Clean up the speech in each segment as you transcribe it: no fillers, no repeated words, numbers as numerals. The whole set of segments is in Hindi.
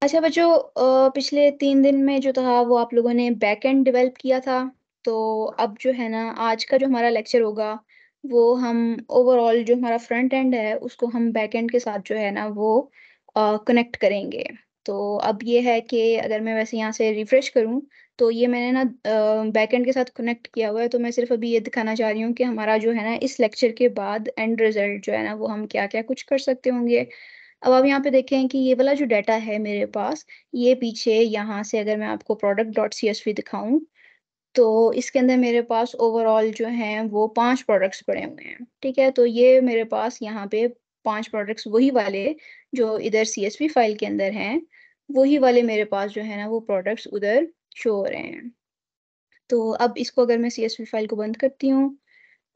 अच्छा बच्चों, पिछले 3 दिन में जो था वो आप लोगों ने बैकएंड डेवलप किया था। तो अब जो है ना, आज का जो हमारा लेक्चर होगा वो हम ओवरऑल जो हमारा फ्रंट एंड है उसको हम बैकएंड के साथ जो है ना वो कनेक्ट करेंगे। तो अब ये है कि अगर मैं वैसे यहाँ से रिफ्रेश करूँ तो ये मैंने ना बैकएंड के साथ कनेक्ट किया हुआ है। तो मैं सिर्फ अभी ये दिखाना चाह रही हूँ कि हमारा जो है ना इस लेक्चर के बाद एंड रिजल्ट जो है ना वो हम क्या क्या कुछ कर सकते होंगे। अब आप यहाँ पे देखें कि ये वाला जो डाटा है मेरे पास, ये पीछे यहाँ से अगर मैं आपको प्रोडक्ट डॉट सीएसवी दिखाऊँ, तो इसके अंदर मेरे पास ओवरऑल जो हैं वो 5 प्रोडक्ट्स पड़े हुए हैं, ठीक है? तो ये मेरे पास यहाँ पे 5 प्रोडक्ट्स वही वाले जो इधर सीएसवी फाइल के अंदर हैं, वही वाले मेरे पास जो है ना वो प्रोडक्ट्स उधर शो हो रहे हैं। तो अब इसको अगर मैं सीएसवी फाइल को बंद करती हूँ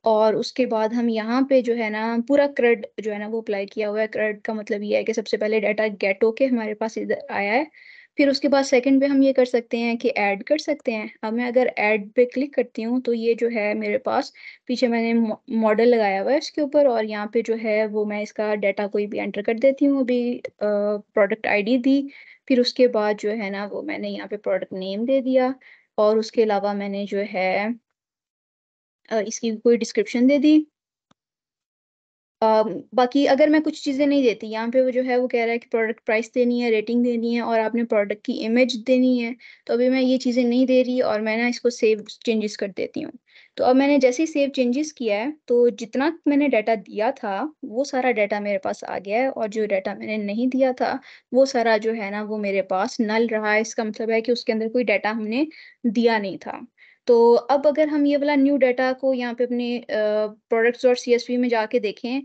और उसके बाद हम यहाँ पे जो है ना पूरा CRUD जो है ना वो अप्लाई किया हुआ है। CRUD का मतलब ये है कि सबसे पहले डाटा गेट होके हमारे पास इधर आया है। फिर उसके बाद सेकंड पे हम ये कर सकते हैं कि ऐड कर सकते हैं। अब मैं अगर ऐड पे क्लिक करती हूँ तो ये जो है मेरे पास पीछे मैंने मॉडल लगाया हुआ है इसके ऊपर, और यहाँ पे जो है वो मैं इसका डाटा कोई भी एंटर कर देती हूँ। अभी प्रोडक्ट आईडी दी, फिर उसके बाद जो है ना वो मैंने यहाँ पे प्रोडक्ट नेम दे दिया, और उसके अलावा मैंने जो है इसकी कोई डिस्क्रिप्शन दे दी। बाकी अगर मैं कुछ चीज़ें नहीं देती, यहाँ पे वो जो है वो कह रहा है कि प्रोडक्ट प्राइस देनी है, रेटिंग देनी है और आपने प्रोडक्ट की इमेज देनी है। तो अभी मैं ये चीज़ें नहीं दे रही और मैं ना इसको सेव चेंजेस कर देती हूँ। तो अब मैंने जैसे ही सेव चेंजेस किया है तो जितना मैंने डाटा दिया था वो सारा डाटा मेरे पास आ गया है, और जो डाटा मैंने नहीं दिया था वो सारा जो है ना वो मेरे पास नल रहा है। इसका मतलब है कि उसके अंदर कोई डाटा हमने दिया नहीं था। तो अब अगर हम ये वाला न्यू डाटा को यहाँ पे अपने प्रोडक्ट्स और सीएसवी में जाके देखें,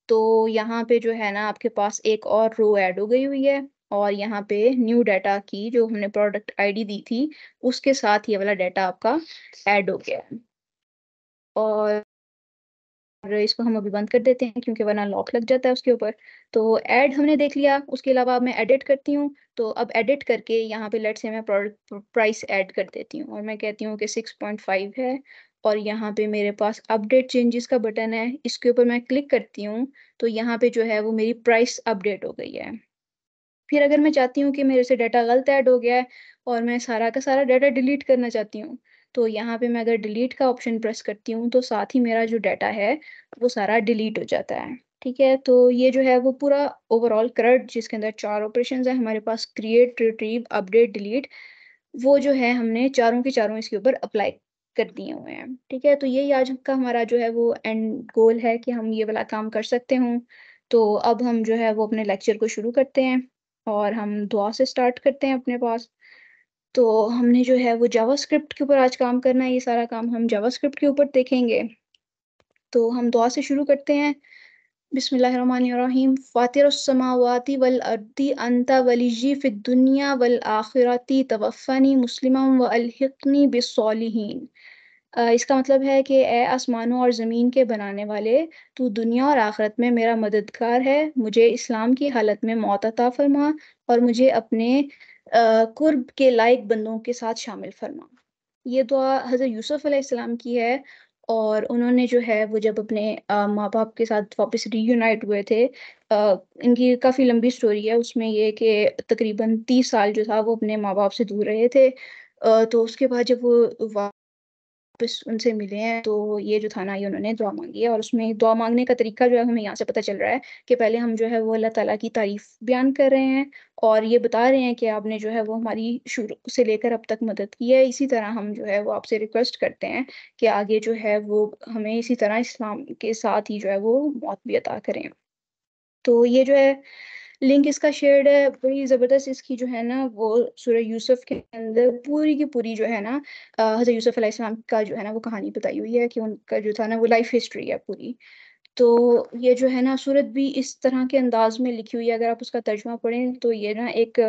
तो यहाँ पे जो है ना आपके पास एक और रो ऐड हो गई हुई है, और यहाँ पे न्यू डाटा की जो हमने प्रोडक्ट आईडी दी थी उसके साथ ये वाला डाटा आपका ऐड हो गया है। और इसको हम अभी बंद कर देते हैं क्योंकि वरना लॉक लग जाता है उसके ऊपर। तो ऐड हमने देख लिया, उसके अलावा अब मैं एडिट करती हूँ। तो अब एडिट करके यहाँ पे लेट्स से मैं प्रोडक्ट प्राइस ऐड कर देती हूँ और मैं कहती हूँ कि 6.5 है, और यहाँ पे मेरे पास अपडेट चेंजेस का बटन है, इसके ऊपर मैं क्लिक करती हूँ तो यहाँ पे जो है वो मेरी प्राइस अपडेट हो गई है। फिर अगर मैं चाहती हूँ कि मेरे से डाटा गलत ऐड हो गया है और मैं सारा का सारा डाटा डिलीट करना चाहती हूँ, तो यहाँ पे मैं अगर डिलीट का ऑप्शन प्रेस करती हूँ तो साथ ही मेरा जो डाटा है वो सारा डिलीट हो जाता है। ठीक है, तो ये जो है वो पूरा ओवरऑल CRUD जिसके अंदर 4 ऑपरेशंस हैं हमारे पास, क्रिएट, रिट्रीव, अपडेट, डिलीट, वो जो है हमने चारों के चारों इसके ऊपर अप्लाई कर दिए हुए हैं। ठीक है, तो यही आज का हमारा जो है वो एंड गोल है कि हम ये वाला काम कर सकते हों। तो अब हम जो है वो अपने लेक्चर को शुरू करते हैं और हम दुआ से स्टार्ट करते हैं अपने पास। तो हमने जो है वो जावास्क्रिप्ट के ऊपर आज काम करना है, ये सारा काम हम जावास्क्रिप्ट के ऊपर देखेंगे। तो हम दुआ से शुरू करते हैं। बिस्मिल्लाहिर्रहमानिर्रहीम। फातिरुस्समावाति वल अर्दी अंता वलिय्यी फिद दुनिया वल आखिरती तवफ़्फ़नी मुस्लिमम व अल्हिक़नी बिस्सॉलिहीन। इसका मतलब है कि ए आसमानों और ज़मीन के बनाने वाले, तू दुनिया और आखिरत में मेरा मददगार है, मुझे इस्लाम की हालत में मौत अता फ़रमा और मुझे अपने कुर्ब के लायक बंदों के साथ शामिल फ़रमा। ये दुआ हज़रत यूसुफ़ अलैहिस्सलाम की है, और उन्होंने जो है वो जब अपने माँ-बाप के साथ वापस रीयूनाइट हुए थे। इनकी काफ़ी लंबी स्टोरी है, उसमें ये कि तकरीबन 30 साल जो था वो अपने माँ-बाप से दूर रहे थे। तो उसके बाद जब वो वापस उनसे मिले हैं तो ये जो था ना ये उन्होंने दुआ माँगी है, और उसमें दुआ माँगने का तरीका जो है हमें यहाँ से पता चल रहा है कि पहले हम जो है वो अल्लाह ताला की तारीफ़ बयान कर रहे हैं और ये बता रहे हैं कि आपने जो है वो हमारी शुरू से लेकर अब तक मदद की है। इसी तरह हम जो है वो आपसे रिक्वेस्ट करते हैं कि आगे जो है वो हमें इसी तरह इस्लाम के साथ ही जो है वो मौत भी अता करें। तो ये जो है लिंक इसका शेयर्ड है, बड़ी ज़बरदस्त इसकी जो है ना वो सूरह यूसुफ के अंदर पूरी की पूरी जो है ना हज़रत यूसुफ अलैहिस्सलाम का जो है ना वो कहानी बताई हुई है कि उनका जो था ना वो लाइफ हिस्ट्री है पूरी। तो ये जो है ना सूरत भी इस तरह के अंदाज़ में लिखी हुई है, अगर आप उसका तर्जुमा पढ़ें तो ये ना एक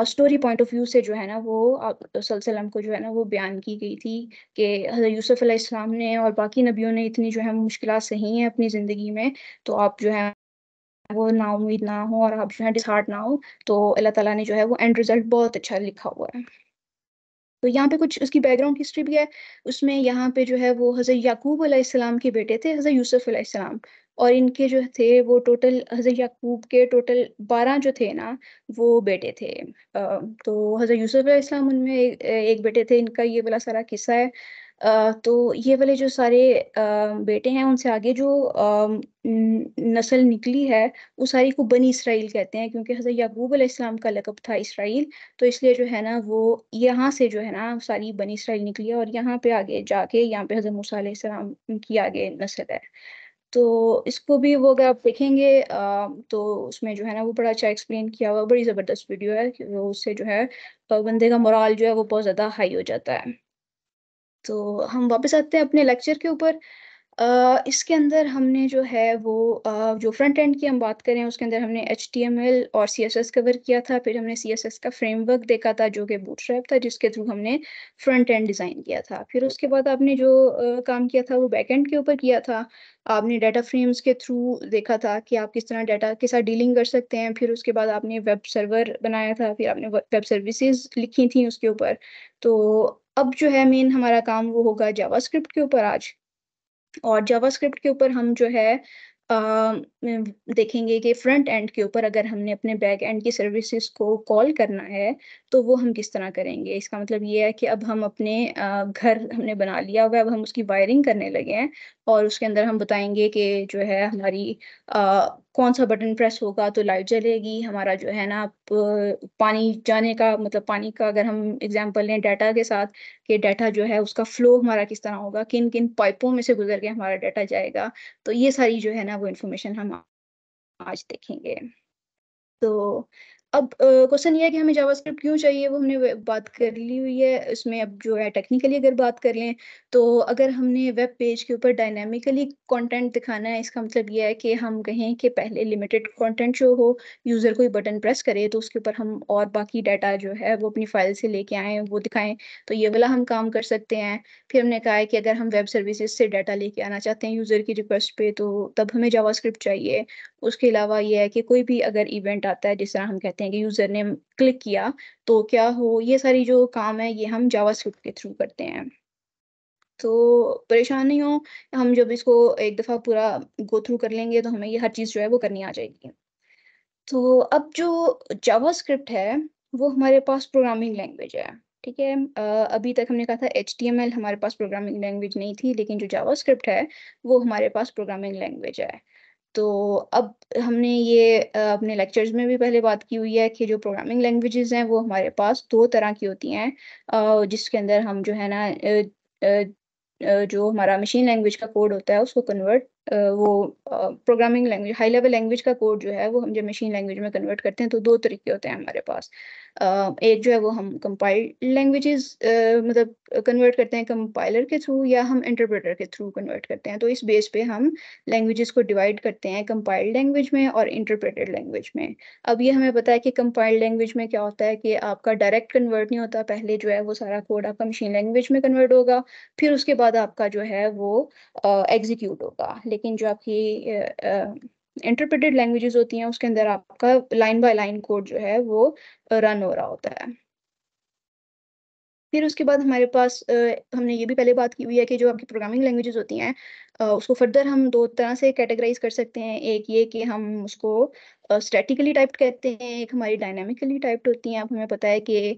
स्टोरी पॉइंट ऑफ व्यू से जो है ना वो आप सल्लल्लाहु को जो है ना वो बयान की गई थी कि हज़रत यूसुफ अलैहिस्सलाम ने और बाकी नबियों ने इतनी जो है मुश्किलात सही हैं अपनी ज़िंदगी में, तो आप जो है वो नाउम्मीद ना हो और आप जो है डिसहार्ट ना हो। तो अल्लाह ताला ने जो है वो एंड रिज़ल्ट बहुत अच्छा लिखा हुआ है। तो यहाँ पे कुछ उसकी बैकग्राउंड हिस्ट्री भी है। उसमें यहाँ पे जो है वो हज़रत याकूब अलैहिस्सलाम के बेटे थे हज़रत यूसुफ अलैहिस्सलाम। और इनके जो थे वो टोटल हज़रत याकूब के टोटल 12 जो थे ना, वो बेटे थे। तो हज़रत यूसुफ अलैहिस्सलाम उनमें एक बेटे थे, इनका ये वाला सारा किस्सा है। तो ये वाले जो सारे बेटे हैं उनसे आगे जो नस्ल निकली है, वो सारी को बनी इसराइल कहते हैं क्योंकि हज़रत याकूब अलैहिस्सलाम का लक़ब था इसराइल, तो इसलिए जो है ना वो यहाँ से जो है ना सारी बनी इसराइल निकली है और यहाँ पे आगे जाके यहाँ पे हज़रत मूसा अलैहिस्सलाम की आगे नस्ल है। तो इसको भी वो अगर आप देखेंगे तो उसमें जो है ना वो बड़ा अच्छा एक्सप्लेन किया हुआ, बड़ी ज़बरदस्त वीडियो है कि वो उससे जो है बंदे का मोरल जो है वो बहुत ज़्यादा हाई हो जाता है। तो हम वापस आते हैं अपने लेक्चर के ऊपर। इसके अंदर हमने जो है वो जो फ्रंट एंड की हम बात करें उसके अंदर हमने एचटीएमएल और सीएसएस कवर किया था। फिर हमने सीएसएस का फ्रेमवर्क देखा था जो कि बूटस्ट्रैप था जिसके थ्रू हमने फ्रंट एंड डिज़ाइन किया था। फिर उसके बाद आपने जो काम किया था वो बैक एंड के ऊपर किया था। आपने डाटा फ्रेम्स के थ्रू देखा था कि आप किस तरह डाटा के साथ डीलिंग कर सकते हैं। फिर उसके बाद आपने वेब सर्वर बनाया था, फिर आपने वेब सर्विसेज़ लिखी थी उसके ऊपर। तो अब जो है मेन हमारा काम वो होगा जावास्क्रिप्ट के ऊपर आज। और जावास्क्रिप्ट के ऊपर हम जो है देखेंगे कि फ्रंट एंड के ऊपर अगर हमने अपने बैक एंड की सर्विसेज को कॉल करना है, तो वो हम किस तरह करेंगे। इसका मतलब ये है कि अब हम अपने घर हमने बना लिया हुआ है, अब हम उसकी वायरिंग करने लगे हैं और उसके अंदर हम बताएँगे कि जो है हमारी कौन-सा बटन प्रेस होगा तो लाइट जलेगी, हमारा जो है ना पानी जाने का मतलब पानी का अगर हम एग्ज़ाम्पल लें डाटा के साथ कि डाटा जो है उसका फ्लो हमारा किस तरह होगा, किन-किन पाइपों में से गुज़र के हमारा डाटा जाएगा। तो ये सारी जो है ना वो इन्फॉर्मेशन हम आज देखेंगे। तो अब क्वेश्चन ये है कि हमें जावास्क्रिप्ट क्यों चाहिए वो हमने बात कर ली हुई है। इसमें अब जो है टेक्निकली अगर बात कर लें तो अगर हमने वेब पेज के ऊपर डायनामिकली कंटेंट दिखाना है इसका मतलब ये है कि हम कहें कि पहले लिमिटेड कंटेंट शो हो, यूज़र कोई बटन प्रेस करे तो उसके ऊपर हम और बाकी डाटा जो है वो अपनी फाइल से लेके आएँ वो दिखाएँ, तो ये वाला हम काम कर सकते हैं। फिर हमने कहा है कि अगर हम वेब सर्विसेज़ से डाटा लेके आना चाहते हैं यूज़र की रिक्वेस्ट पे तो तब हमें जावास्क्रिप्ट चाहिए। उसके अलावा ये है कि कोई भी अगर इवेंट आता है जिस तरह हम कहते हैं कि यूज़र ने क्लिक किया तो क्या हो, ये सारी जो काम है ये हम जावास्क्रिप्ट के थ्रू करते हैं। तो परेशान नहीं हो, हम जब इसको एक दफ़ा पूरा गो थ्रू कर लेंगे तो हमें ये हर चीज़ जो है वो करनी आ जाएगी। तो अब जो जावास्क्रिप्ट है, वो हमारे पास प्रोग्रामिंग लैंग्वेज है, ठीक है? अभी तक हमने कहा था एचटीएमएल हमारे पास प्रोग्रामिंग लैंग्वेज नहीं थी, लेकिन जो जावास्क्रिप्ट है, वो हमारे पास प्रोग्रामिंग लैंग्वेज है। तो अब हमने ये अपने लेक्चर्स में भी पहले बात की हुई है कि जो प्रोग्रामिंग लैंग्वेजेज़ हैं, वो हमारे पास 2 तरह की होती हैं। जिसके अंदर हम जो है ना अ जो हमारा मशीन लैंग्वेज का कोड होता है उसको कन्वर्ट वो programming language high level language का कोड जो है वो हम जब मशीन लैंग्वेज में कन्वर्ट करते हैं तो 2 तरीके होते हैं हमारे पास। एक जो है वो हम कंपाइल्ड लैंग्वेजेज़ मतलब कन्वर्ट करते हैं कंपाइलर के थ्रू या हम इंटरप्रेटर के थ्रू कन्वर्ट करते हैं। तो इस बेस पे हम लैंग्वेजेज़ को डिवाइड करते हैं कंपाइल्ड लैंग्वेज में और इंटरप्रेटेड लैंग्वेज में। अब ये हमें पता है कि कंपाइल्ड लैंग्वेज में क्या होता है कि आपका डायरेक्ट कन्वर्ट नहीं होता, पहले जो है वो सारा कोड आपका मशीन लैंग्वेज में कन्वर्ट होगा, फिर उसके बाद आपका जो है वो एग्ज़ीक्यूट होगा। लेकिन जो आपकी इंटरप्रेटेड लैंग्वेजेज़ होती हैं उसके अंदर आपका लाइन बाय लाइन कोड जो है वो रन हो रहा होता है। फिर उसके बाद हमारे पास हमने ये भी पहले बात की हुई है कि जो आपकी प्रोग्रामिंग लैंग्वेजेज़ होती हैं उसको फर्दर हम 2 तरह से कैटेगराइज़ कर सकते हैं। एक ये कि हम उसको स्टैटिकली टाइप्ड कहते हैं, एक हमारी डायनामिकली टाइप्ड होती हैं। अब हमें पता है कि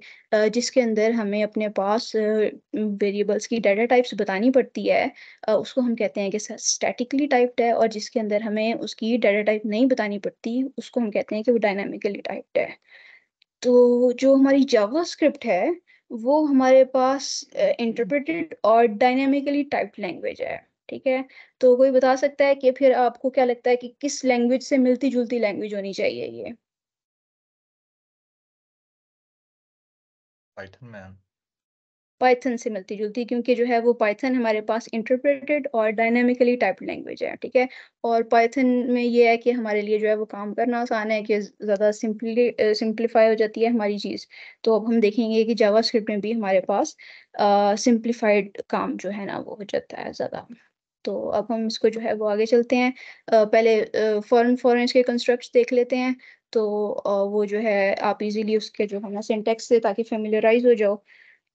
जिसके अंदर हमें अपने पास वेरिएबल्स की डाटा टाइप्स बतानी पड़ती है उसको हम कहते हैं कि स्टैटिकली टाइप्ड है और जिसके अंदर हमें उसकी डाटा टाइप नहीं बतानी पड़ती, उसको हम कहते हैं कि वो डायनामिकली टाइप्ड है। तो जो हमारी जावास्क्रिप्ट है, वो हमारे पास इंटरप्रेटेड और डायनामिकली टाइप्ड लैंग्वेज है, ठीक है? तो कोई बता सकता है कि फिर आपको क्या लगता है कि किस लैंग्वेज से मिलती-जुलती लैंग्वेज होनी चाहिए ये? Python ma'am. पाइथन से मिलती-जुलती क्योंकि जो है वो पाइथन हमारे पास इंटरप्रेटेड और डायनामिकली टाइप्ड लैंग्वेज है, ठीक है? और पाइथन में ये है कि हमारे लिए जो है वो काम करना आसान है कि ज़्यादा सिम्प्लीफाई हो जाती है हमारी चीज़। तो अब हम देखेंगे कि जावास्क्रिप्ट में भी हमारे पास सिम्प्लिफाइड काम जो है ना वो हो जाता है ज़्यादा। तो अब हम इसको जो है वो आगे चलते हैं। पहले फ़ॉरेन इसके कंस्ट्रक्ट्स देख लेते हैं। तो वो जो है आप इज़िली उसके जो है ना सिंटैक्स से ताकि फ़ैमिलियराइज़ हो जाओ।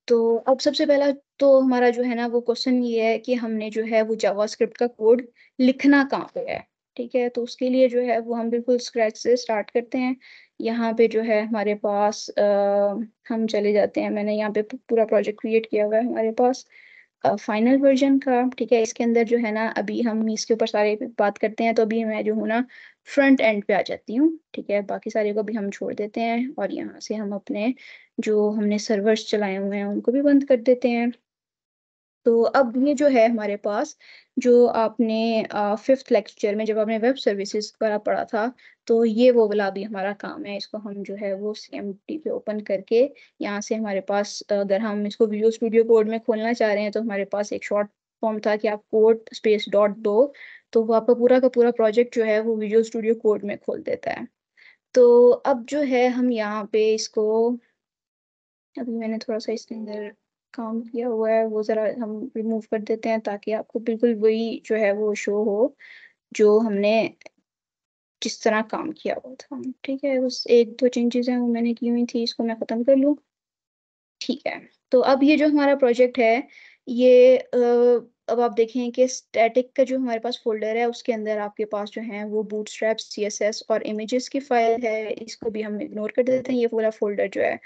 तो अब सबसे पहला तो हमारा जो है ना वो क्वेश्चन ये है कि हमने जो है वो जावास्क्रिप्ट का कोड लिखना कहाँ पे है? ठीक है, तो उसके लिए जो है वो हम बिल्कुल स्क्रैच से स्टार्ट करते हैं। यहाँ पे जो है हमारे पास हम चले जाते हैं, मैंने यहाँ पे पूरा प्रोजेक्ट क्रिएट किया हुआ है हमारे पास फाइनल वर्जन का। ठीक है, इसके अंदर जो है ना अभी हम इसके ऊपर सारे बात करते हैं, तो अभी मैं जो हूँ ना फ्रंट एंड पे आ जाती हूँ। ठीक है, बाकी सारे को भी हम छोड़ देते हैं और यहाँ से हम अपने जो हमने सर्वर्स चलाए हुए हैं उनको भी बंद कर देते हैं। तो अब ये जो है हमारे पास, जो आपने 5th लेक्चर में जब आपने वेब सर्विसेज वाला पढ़ा था, तो ये वो वाला अभी हमारा काम है। इसको हम जो है वो CMD पे ओपन करके यहाँ से हमारे पास अगर हम इसको विजुअल स्टूडियो कोड में खोलना चाह रहे हैं, तो हमारे पास एक शॉर्ट फॉर्म था कि आप कोड स्पेस डॉट दो, तो वो आपका पूरा का पूरा प्रोजेक्ट जो है वो विजुअल स्टूडियो कोड में खोल देता है। तो अब जो है हम यहाँ पे इसको, अभी मैंने थोड़ा सा इसके अंदर काम किया हुआ है वो ज़रा हम रिमूव कर देते हैं, ताकि आपको बिल्कुल वही जो है वो शो हो जो हमने जिस तरह काम किया हुआ था। ठीक है, बस एक दो चेंजेस हैं वो मैंने की हुई थी, इसको मैं ख़त्म कर लूँ। ठीक है, तो अब ये जो हमारा प्रोजेक्ट है, ये अब आप देखें कि स्टैटिक का जो हमारे पास फ़ोल्डर है उसके अंदर आपके पास जो है वो बूटस्ट्रैप, CSS और इमेजेस की फ़ाइल है। इसको भी हम इग्नोर कर देते हैं, ये पूरा फ़ोल्डर जो है।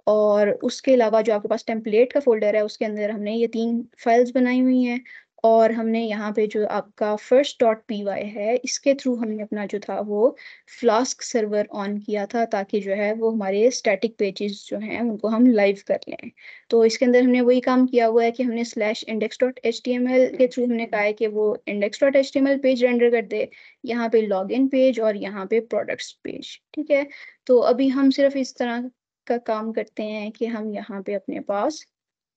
और उसके अलावा जो आपके पास टेम्पलेट का फ़ोल्डर है उसके अंदर हमने ये 3 फाइल्स बनाई हुई हैं। और हमने यहाँ पे जो आपका फर्स्ट डॉट py है, इसके थ्रू हमने अपना जो था वो फ्लास्क सर्वर ऑन किया था, ताकि जो है वो हमारे स्टैटिक पेजेस जो हैं उनको हम लाइव कर लें। तो इसके अंदर हमने वही काम किया हुआ है कि हमने /index.html के थ्रू हमने कहा है कि वो index.html पेज रेंडर कर दे, यहाँ पे लॉगिन पेज और यहाँ पे प्रोडक्ट्स पेज। ठीक है, तो अभी हम सिर्फ इस तरह का काम करते हैं कि हम यहाँ पे अपने पास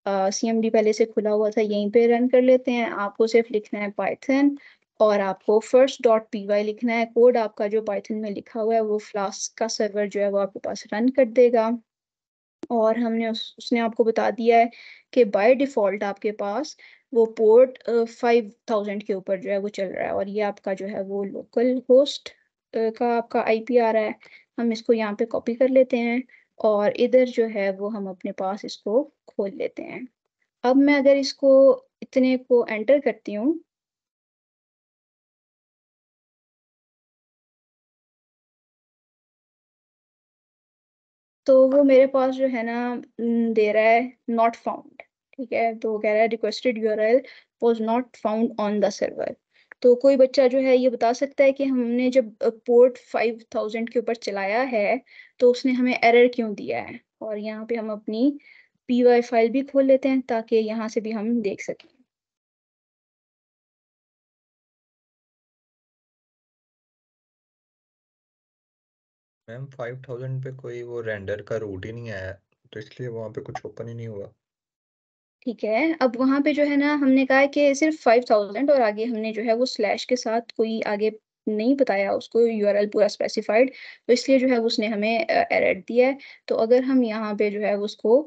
CMD पहले से खुला हुआ था, यहीं पे रन कर लेते हैं। आपको सिर्फ लिखना है पाइथन और आपको फर्स्ट डॉट py लिखना है। कोड आपका जो पाइथन में लिखा हुआ है वो फ्लास्क का सर्वर जो है वो आपके पास रन कर देगा। और हमने उसने आपको बता दिया है कि बाय डिफ़ॉल्ट आपके पास वो पोर्ट 5000 के ऊपर जो है वो चल रहा है, और ये आपका जो है वो लोकल होस्ट का आपका IP आ रहा है। हम इसको यहाँ पे कॉपी कर लेते हैं और इधर जो है वो हम अपने पास इसको खोल लेते हैं। अब मैं अगर इसको इतने को एंटर करती हूँ, तो वो मेरे पास जो है ना दे रहा है नॉट फाउंड। ठीक है, तो वो कह रहा है requested URL was not found on the server. तो कोई बच्चा जो है ये बता सकता है कि हमने जब पोर्ट 5000 के ऊपर चलाया है तो उसने हमें एरर क्यों दिया है। और यहाँ पे हम अपनी py फाइल भी खोल लेते हैं ताकि यहाँ से भी हम देख सकें। मैम 5000 पे कोई वो रेंडर का रूट ही नहीं आया, तो इसलिए वहाँ पे कुछ ओपन ही नहीं हुआ। ठीक है, अब वहाँ पे जो है ना हमने कहा है कि सिर्फ 5000 और आगे हमने जो है वो स्लैश के साथ कोई आगे नहीं बताया उसको URL पूरा स्पेसिफाइड, तो इसलिए जो है उसने हमें एरर दिया है। तो अगर हम यहाँ पे जो है उसको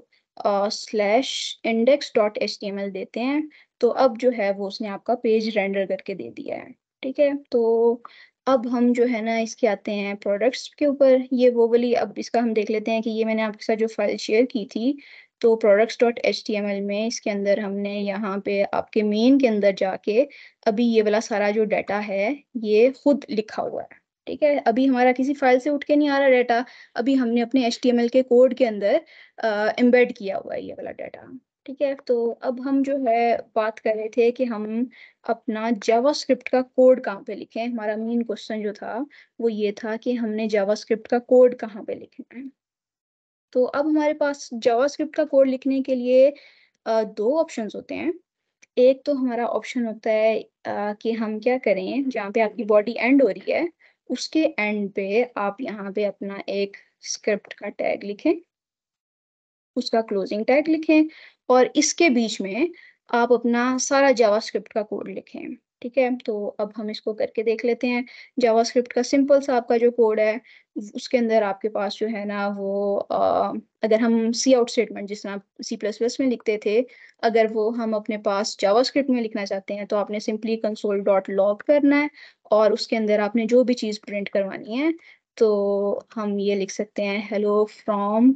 /index.html देते हैं, तो अब जो है वो उसने आपका पेज रेंडर करके दे दिया है। ठीक है, तो अब हम जो है ना इसके आते हैं प्रोडक्ट्स के ऊपर। ये वो वाली, अब इसका हम देख लेते हैं कि ये मैंने आपके साथ जो फाइल शेयर की थी, तो products.html में इसके अंदर हमने यहाँ पे आपके मेन के अंदर जाके अभी ये वाला सारा जो डाटा है ये खुद लिखा हुआ है। ठीक है, अभी हमारा किसी फाइल से उठ के नहीं आ रहा डाटा, अभी हमने अपने HTML के कोड के अंदर एम्बेड किया हुआ है ये वाला डाटा। ठीक है, तो अब हम जो है बात कर रहे थे कि हम अपना जावास्क्रिप्ट का कोड कहाँ पे लिखें। हमारा मेन क्वेश्चन जो था वो ये था कि हमने जावास्क्रिप्ट का कोड कहाँ पे लिखना है। तो अब हमारे पास जावास्क्रिप्ट का कोड लिखने के लिए दो ऑप्शंस होते हैं। एक तो हमारा ऑप्शन होता है कि हम क्या करें, जहाँ पे आपकी बॉडी एंड हो रही है उसके एंड पे आप यहाँ पे अपना एक स्क्रिप्ट का टैग लिखें, उसका क्लोजिंग टैग लिखें और इसके बीच में आप अपना सारा जावास्क्रिप्ट का कोड लिखें। ठीक है, तो अब हम इसको करके देख लेते हैं। जावास्क्रिप्ट का सिंपल सा आपका जो कोड है उसके अंदर आपके पास जो है ना वो अगर हम सी आउट स्टेटमेंट जिस तरह C++ में लिखते थे, अगर वो हम अपने पास जावास्क्रिप्ट में लिखना चाहते हैं तो आपने सिंपली console.log करना है और उसके अंदर आपने जो भी चीज़ प्रिंट करवानी है, तो हम ये लिख सकते हैं हेलो फ्रॉम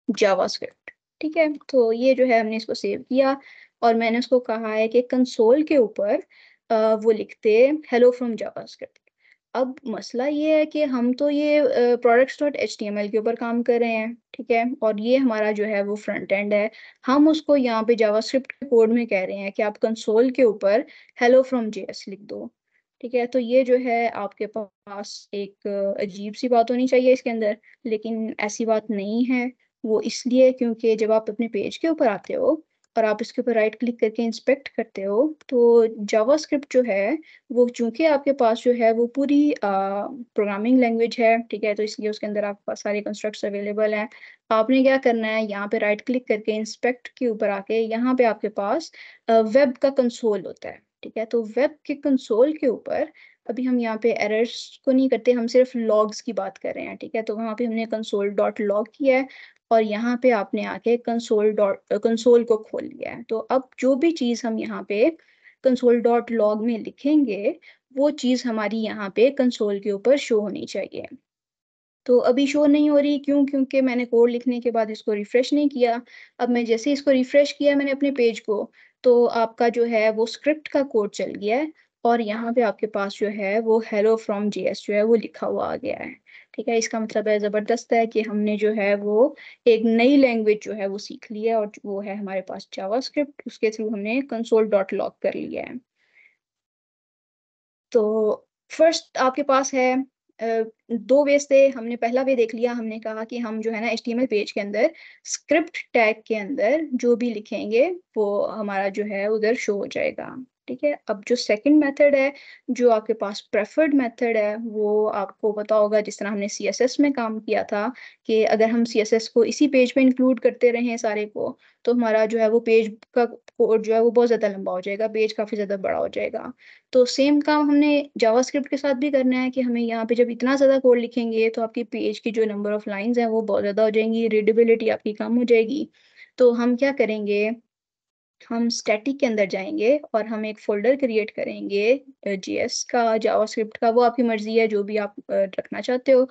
जावास्क्रिप्ट। ठीक है, तो ये जो है हमने इसको सेव किया और मैंने उसको कहा है कि कंसोल के ऊपर वो लिखते हेलो फ्रॉम जावास्क्रिप्ट। अब मसला ये है कि हम तो ये products.html के ऊपर काम कर रहे हैं, ठीक है? और ये हमारा जो है वो फ्रंट एंड है। हम उसको यहाँ पे जावास्क्रिप्ट के कोड में कह रहे हैं कि आप कंसोल के ऊपर हेलो फ्रॉम जेएस लिख दो, ठीक है? तो ये जो है आपके पास एक अजीब सी बात होनी चाहिए इसके अंदर, लेकिन ऐसी बात नहीं है। वो इसलिए क्योंकि जब आप अपने पेज के ऊपर आते हो और आप इसके ऊपर राइट क्लिक करके इंस्पेक्ट करते हो, तो जावास्क्रिप्ट जो है वो चूंकि आपके पास जो है वो पूरी प्रोग्रामिंग लैंग्वेज है, ठीक है? तो इसलिए उसके अंदर आपके पास सारे कंस्ट्रक्ट्स अवेलेबल हैं। आपने क्या करना है, यहाँ पे राइट क्लिक करके इंस्पेक्ट के ऊपर आके यहाँ पे आपके पास वेब का कंसोल होता है, ठीक है? तो वेब के कंसोल के ऊपर अभी हम यहाँ पे एरर्स को नहीं करते, हम सिर्फ लॉग्स की बात कर रहे हैं, ठीक है? तो वहाँ पे हमने कंसोल डॉट लॉग किया है और यहाँ पे आपने आके कंसोल को खोल लिया है। तो अब जो भी चीज़ हम यहाँ पे कंसोल डॉट लॉग में लिखेंगे, वो चीज़ हमारी यहाँ पे कंसोल के ऊपर शो होनी चाहिए। तो अभी शो नहीं हो रही, क्यों? क्योंकि मैंने कोड लिखने के बाद इसको रिफ्रेश नहीं किया। अब मैं जैसे ही इसको रिफ्रेश किया मैंने अपने पेज को, तो आपका जो है वो स्क्रिप्ट का कोड चल गया है और यहाँ पे आपके पास जो है वो हेलो फ्रॉम जेएस जो है वो लिखा हुआ आ गया है, ठीक है? इसका मतलब है ज़बरदस्त है कि हमने जो है वो एक नई लैंग्वेज जो है वो सीख ली है और वो है हमारे पास जावास्क्रिप्ट। उसके थ्रू हमने कंसोल डॉट लॉग कर लिया है। तो फर्स्ट आपके पास है 2 वे से। हमने पहला वे देख लिया, हमने कहा कि हम जो है ना एचटीएमएल पेज के अंदर स्क्रिप्ट टैग के अंदर जो भी लिखेंगे वो हमारा जो है उधर शो हो जाएगा, ठीक है? अब जो सेकंड मेथड है, जो आपके पास प्रेफर्ड मेथड है, वो आपको पता होगा जिस तरह हमने सीएसएस में काम किया था कि अगर हम सीएसएस को इसी पेज पे इंक्लूड करते रहें सारे को, तो हमारा जो है वो पेज का कोड जो है वो बहुत ज़्यादा लंबा हो जाएगा, पेज काफ़ी ज़्यादा बड़ा हो जाएगा। तो सेम काम हमने जावास्क्रिप्ट के साथ भी करना है कि हमें यहाँ पे जब इतना ज़्यादा कोड लिखेंगे तो आपकी पेज की जो नंबर ऑफ लाइंस हैं वो बहुत ज़्यादा हो जाएंगी, रीडेबिलिटी आपकी कम हो जाएगी। तो हम क्या करेंगे, हम स्टैटिक के अंदर जाएंगे और हम एक फ़ोल्डर क्रिएट करेंगे जेएस का, जावास्क्रिप्ट का, वो आपकी मर्ज़ी है जो भी आप रखना चाहते हो।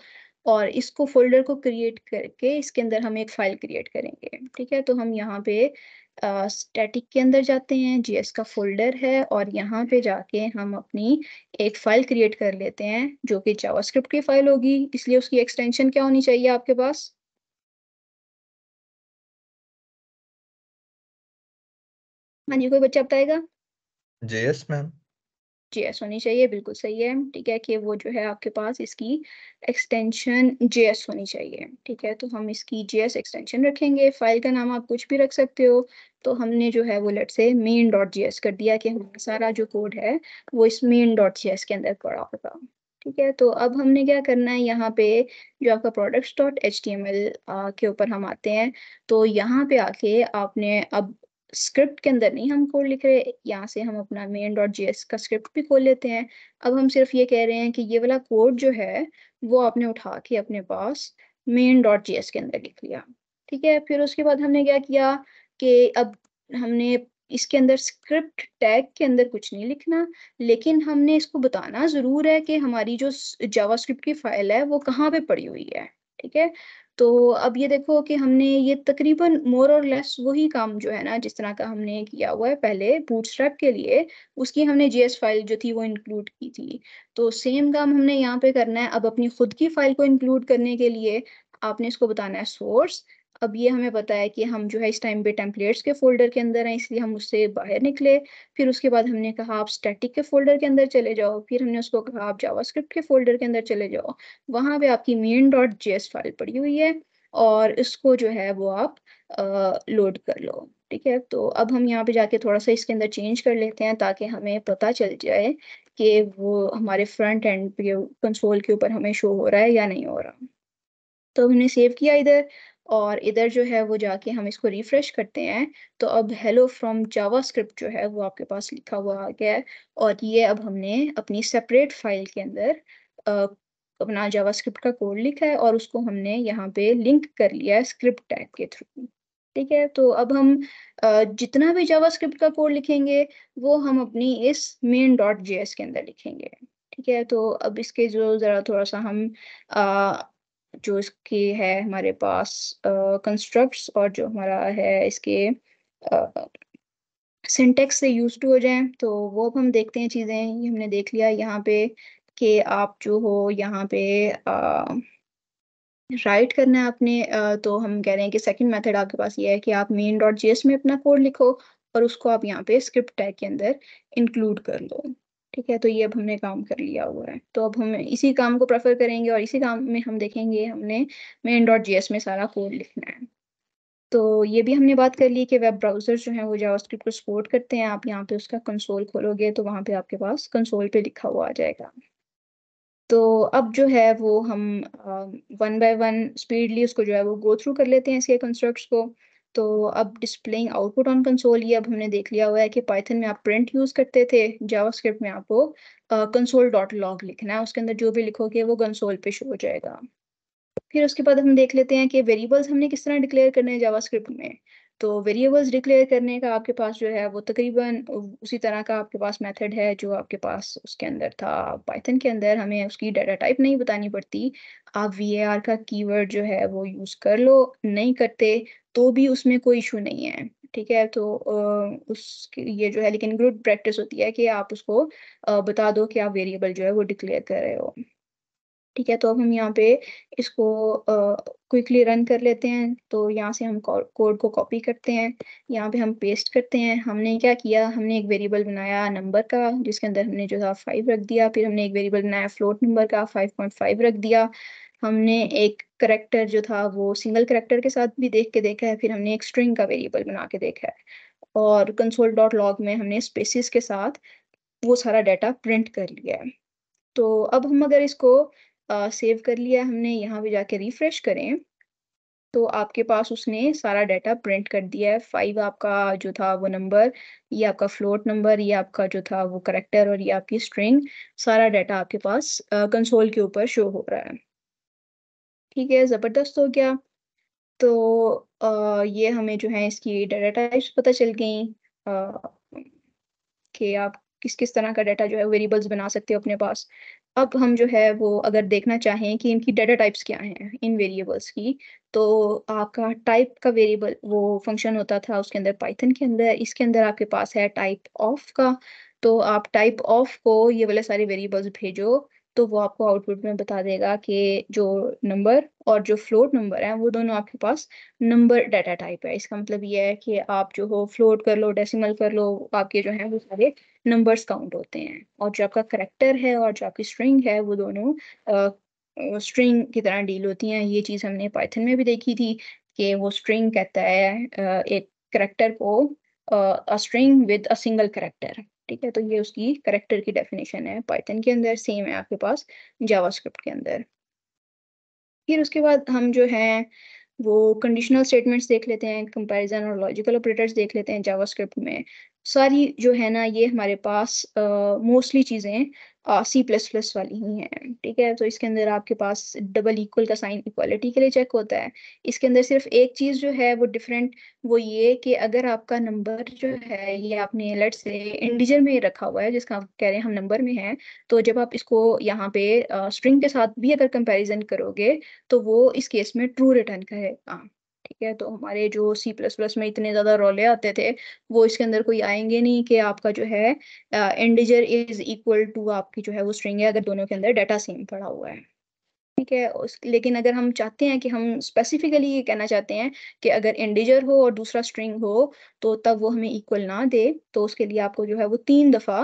और इसको फ़ोल्डर को क्रिएट करके इसके अंदर हम एक फ़ाइल क्रिएट करेंगे, ठीक है? तो हम यहाँ पे स्टैटिक के अंदर जाते हैं, जेएस का फ़ोल्डर है और यहाँ पे जाके हम अपनी एक फ़ाइल क्रिएट कर लेते हैं जो कि जावास्क्रिप्ट की फ़ाइल होगी, इसलिए उसकी एक्सटेंशन क्या होनी चाहिए आपके पास? हाँ जी, कोई बच्चा बताएगा? JS ma'am. जेएस होनी चाहिए, बिल्कुल सही है, ठीक है? कि वो जो है आपके पास इसकी एक्सटेंशन जेएस होनी चाहिए, ठीक है? तो हम इसकी जेएस एक्सटेंशन रखेंगे, फ़ाइल का नाम आप कुछ भी रख सकते हो। तो हमने जो है वो let's say main dot JS कर दिया कि हमारा सारा जो कोड है वो इस मेन डॉट जेएस के अंदर पड़ा होगा, ठीक है? तो अब हमने क्या करना है, यहाँ पे जो आपका प्रोडक्ट्स डॉट एचटीएमएल के ऊपर हम आते हैं। तो यहाँ पे आके आपने अब स्क्रिप्ट के अंदर नहीं हम कोड लिख रहे, यहाँ से हम अपना मेन डॉट जेएस का स्क्रिप्ट भी खोल लेते हैं। अब हम सिर्फ ये कह रहे हैं कि ये वाला कोड जो है वो आपने उठा के अपने पास मेन डॉट जेएस के अंदर लिख लिया, ठीक है? फिर उसके बाद हमने क्या किया कि अब हमने इसके अंदर स्क्रिप्ट टैग के अंदर कुछ नहीं लिखना, लेकिन हमने इसको बताना ज़रूर है कि हमारी जो जावास्क्रिप्ट की फाइल है वो कहाँ पे पड़ी हुई है, ठीक है? तो अब ये देखो कि हमने ये तकरीबन मोर और लेस वही काम जो है ना जिस तरह का हमने किया हुआ है पहले बूटस्ट्रैप के लिए, उसकी हमने जेएस फाइल जो थी वो इंक्लूड की थी। तो सेम काम हमने यहाँ पे करना है। अब अपनी खुद की फाइल को इंक्लूड करने के लिए आपने इसको बताना है सोर्स। अब ये हमें पता है कि हम जो है इस टाइम पे टेम्पलेट्स के फ़ोल्डर के अंदर हैं, इसलिए हम उससे बाहर निकले। फिर उसके बाद हमने कहा आप स्टैटिक के फ़ोल्डर के अंदर चले जाओ, फिर हमने उसको कहा आप जावास्क्रिप्ट के फ़ोल्डर के अंदर चले जाओ। वहाँ पे आपकी मेन डॉट जेएस फाइल पड़ी हुई है और इसको जो है वो आप लोड कर लो, ठीक है? तो अब हम यहाँ पे जाके थोड़ा-सा इसके अंदर चेंज कर लेते हैं ताकि हमें पता चल जाए कि वो हमारे फ्रंट एंड पे कंसोल के ऊपर हमें शो हो रहा है या नहीं हो रहा। तो हमने सेव किया इधर और इधर जो है वो जाके हम इसको रिफ्रेश करते हैं, तो अब हेलो फ्रॉम जावास्क्रिप्ट जो है वो आपके पास लिखा हुआ आ गया है और ये अब हमने अपनी सेपरेट फाइल के अंदर अ, अपना जावास्क्रिप्ट का कोड लिखा है और उसको हमने यहाँ पे लिंक कर लिया है स्क्रिप्ट टैग के थ्रू। ठीक है? तो अब हम जितना भी जावास्क्रिप्ट का कोड लिखेंगे, वो हम अपनी इस मेन डॉट जेएस के अंदर लिखेंगे। ठीक है? तो अब इसके जो ज़रा थोड़ा-सा हम अ, जो इसके है हमारे पास कंस्ट्रक्ट्स और जो हमारा है इसके सिंटेक्स से यूज टू हो जाएं, तो वो अब हम देखते हैं चीज़ें। ये हमने देख लिया यहाँ पे कि आप जो हो यहाँ पे राइट करना है आपने, तो हम कह रहे हैं कि सेकंड मेथड आपके पास ये है कि आप मेन डॉट जेएस में अपना कोड लिखो और उसको आप यहाँ पे स्क्रिप्ट टैग के अंदर इंक्लूड कर लो। ठीक है, तो ये अब हमने काम कर लिया हुआ है। तो अब हम इसी काम को प्रेफर करेंगे और इसी काम में हम देखेंगे हमने मेन डॉट जेएस में सारा कोड लिखना है। तो ये भी हमने बात कर ली कि वेब ब्राउजर जो है वो जावास्क्रिप्ट को सपोर्ट करते हैं। आप यहाँ पे उसका कंसोल खोलोगे तो वहाँ पे आपके पास कंसोल पे लिखा हुआ आ जाएगा। तो अब जो है वो हम वन बाय वन स्पीडली उसको जो है वो गो थ्रू कर लेते हैं इसके कंस्ट्रक्ट्स को। तो अब डिस्प्लेइंग आउटपुट ऑन कंसोल, ये अब हमने देख लिया हुआ है कि पाइथन में आप प्रिंट यूज करते थे, जावास्क्रिप्ट में आपको कंसोल डॉट लॉग लिखना है, उसके अंदर जो भी लिखोगे वो कंसोल पे शो हो जाएगा। फिर उसके बाद हम देख लेते हैं कि वेरिएबल्स हमने किस तरह डिक्लेयर करने हैं जावास्क्रिप्ट में। तो वेरिएबल्स डिक्लेयर करने का आपके पास जो है वो तकरीबन उसी तरह का आपके पास मेथड है जो आपके पास उसके अंदर था पाइथन के अंदर। हमें उसकी डाटा टाइप नहीं बतानी पड़ती। आप var का कीवर्ड जो है वो यूज कर लो, नहीं करते तो भी उसमें कोई इशू नहीं है। ठीक है, तो उस ये जो है लेकिन गुड प्रैक्टिस होती है कि आप उसको बता दो कि आप वेरिएबल जो है वो डिक्लेयर कर रहे हो। ठीक है, तो अब हम यहाँ पे इसको क्विकली रन कर लेते हैं। तो यहाँ से हम कोड को कॉपी करते हैं, यहाँ पे हम पेस्ट करते हैं। हमने क्या किया, हमने एक वेरिएबल बनाया नंबर का जिसके अंदर हमने जो था 5 रख दिया। फिर हमने एक वेरिएबल बनाया फ्लोट नंबर का, 5.5 रख दिया। हमने एक करेक्टर जो था वो सिंगल करेक्टर के साथ भी देख के देखा है। फिर हमने एक स्ट्रिंग का वेरिएबल बना के देखा है और कंसोल डॉट लॉग में हमने स्पेसिस के साथ वो सारा डाटा प्रिंट कर लिया है। तो अब हम अगर इसको सेव कर लिया हमने, यहाँ पे जाके रिफ्रेश करें तो आपके पास उसने सारा डाटा प्रिंट कर दिया है। 5 आपका जो था वो नंबर, ये आपका फ्लोट नंबर, ये आपका जो था वो करेक्टर और ये आपकी स्ट्रिंग, सारा डाटा आपके पास कंसोल के ऊपर शो हो रहा है। ठीक है, ज़बरदस्त हो गया। तो ये हमें जो है इसकी डाटा टाइप्स पता चल गई कि आप किस किस तरह का डाटा जो है वेरिएबल्स बना सकते हो अपने पास। अब हम जो है वो अगर देखना चाहें कि इनकी डाटा टाइप्स क्या हैं इन वेरिएबल्स की, तो आपका टाइप का वेरिएबल वो फंक्शन होता था उसके अंदर पाइथन के अंदर। इसके अंदर आपके पास है टाइप ऑफ का। तो आप टाइप ऑफ को ये वाले सारे वेरिएबल्स भेजो तो वो आपको आउटपुट में बता देगा कि जो नंबर और जो फ्लोट नंबर है वो दोनों आपके पास नंबर डाटा टाइप है। इसका मतलब ये है कि आप जो हो फ्लोट कर लो, डेसिमल कर लो, आपके जो है वो सारे नंबर्स काउंट होते हैं। और जो आपका करेक्टर है और जो आपकी स्ट्रिंग है वो दोनों स्ट्रिंग की तरह डील होती हैं। ये चीज़ हमने पाइथन में भी देखी थी कि वो स्ट्रिंग कहता है एक करेक्टर को a string with a single character. ठीक है, तो ये उसकी करेक्टर की डेफिनेशन है पाइथन के अंदर, सेम है आपके पास जावास्क्रिप्ट के अंदर। फिर उसके बाद हम जो हैं वो कंडीशनल स्टेटमेंट्स देख लेते हैं, कंपैरिजन और लॉजिकल ऑपरेटर्स देख लेते हैं जावास्क्रिप्ट में। सारी जो है ना ये हमारे पास मोस्टली चीज़ें सी प्लस प्लस वाली ही हैं। ठीक है, तो इसके अंदर आपके पास डबल इक्वल का साइन इक्वालिटी के लिए चेक होता है। इसके अंदर सिर्फ एक चीज़ जो है वो डिफरेंट, वो ये कि अगर आपका नंबर जो है ये आपने लेट्स से इंटीजर में रखा हुआ है जिसका आप कह रहे हैं हम नंबर में हैं, तो जब आप इसको यहाँ पे स्ट्रिंग के साथ भी अगर कंपैरिजन करोगे तो वो इस केस में ट्रू रिटर्न करेगा। ठीक है, तो हमारे जो सी प्लस प्लस में इतने ज़्यादा रौले आते थे वो इसके अंदर कोई आएंगे नहीं कि आपका जो है इंटीजर इज इक्वल टू आपकी जो है वो स्ट्रिंग है अगर दोनों के अंदर डाटा सेम पड़ा हुआ है। ठीक है, लेकिन अगर हम चाहते हैं कि हम स्पेसिफिकली ये कहना चाहते हैं कि अगर इंटीजर हो और दूसरा स्ट्रिंग हो तो तब वो हमें इक्वल ना दे, तो उसके लिए आपको जो है वो 3 दफ़ा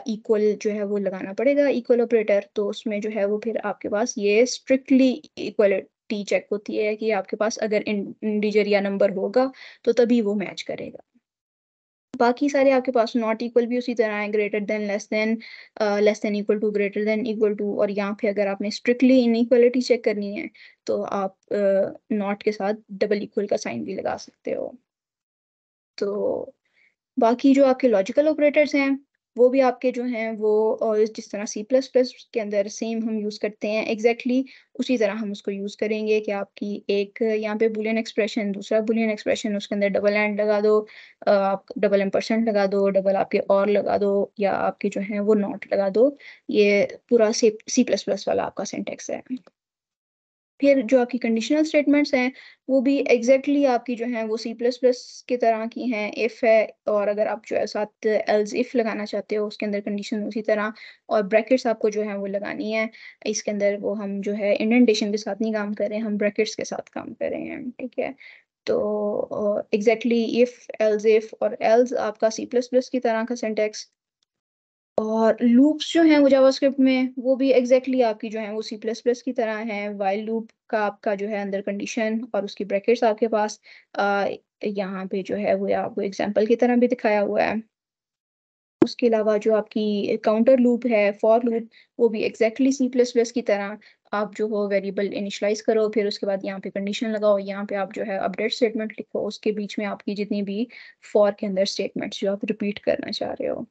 इक्वल जो है वो लगाना पड़ेगा, इक्वल ऑपरेटर। तो उसमें जो है वो फिर आपके पास ये स्ट्रिक्टली इक्वलिटी चेक होती है कि आपके पास अगर इंटीजर या नंबर होगा तो तभी वो मैच करेगा। बाकी सारे आपके पास नॉट इक्वल भी उसी तरह है, greater than, less than equal to, greater than equal to. और यहाँ पे अगर आपने स्ट्रिक्टली इनइक्वालिटी चेक करनी है तो आप नॉट के साथ डबल इक्वल का साइन भी लगा सकते हो। तो बाकी जो आपके लॉजिकल ऑपरेटर्स हैं वो भी आपके जो हैं वो जिस तरह सी प्लस प्लस के अंदर सेम हम यूज़ करते हैं एग्जैक्टली उसी तरह हम उसको यूज़ करेंगे कि आपकी एक यहाँ पे बुलियन एक्सप्रेशन, दूसरा बुलियन एक्सप्रेशन, उसके अंदर डबल एंड लगा दो, आप डबल एम्परसेंट लगा दो, डबल आपके और लगा दो, या आपके जो है वो नॉट लगा दो। ये पूरा सी प्लस प्लस वाला आपका सिंटेक्स है। फिर जो आपकी कंडीशनल स्टेटमेंट्स हैं, वो भी एग्ज़ैक्टली आपकी जो हैं वो सी प्लस प्लस की तरह की हैं, इफ़ है और अगर आप जो है साथ एल्स इफ़ लगाना चाहते हो उसके अंदर कंडीशन उसी तरह और ब्रैकेट्स आपको जो है वो लगानी है। इसके अंदर वो हम जो है इंडेंटेशन के साथ नहीं काम कर रहे हैं, हम ब्रैकेट्स के साथ काम कर रहे हैं, ठीक है? तो एग्ज़ैक्टली इफ़, एल्स इफ़ और एल्स आपका सी प्लस प्लस की तरह का सिंटैक्स और लूप्स जो हैं वो जावास्क्रिप्ट में वो भी एग्ज़ैक्टली आपकी जो हैं वो सी प्लस प्लस की तरह हैं। व्हाइल लूप का आपका जो है अंदर कंडीशन और उसकी ब्रैकेट्स आपके पास अ, यहाँ पे जो है वो आपको एग्ज़ाम्पल की तरह भी दिखाया हुआ है। उसके अलावा जो आपकी काउंटर लूप है, फॉर लूप वो भी एग्ज़ैक्टली सी प्लस प्लस की तरह आप जो हो वेरिएबल इनिशियलाइज़ करो, फिर उसके बाद यहाँ पे कंडीशन लगाओ, यहाँ पे आप जो है अपडेट स्टेटमेंट लिखो, उसके बीच में आपकी जितनी भी फॉर के अंदर स्टेटमेंट्स जो आप रिपीट करना चाह रहे हो।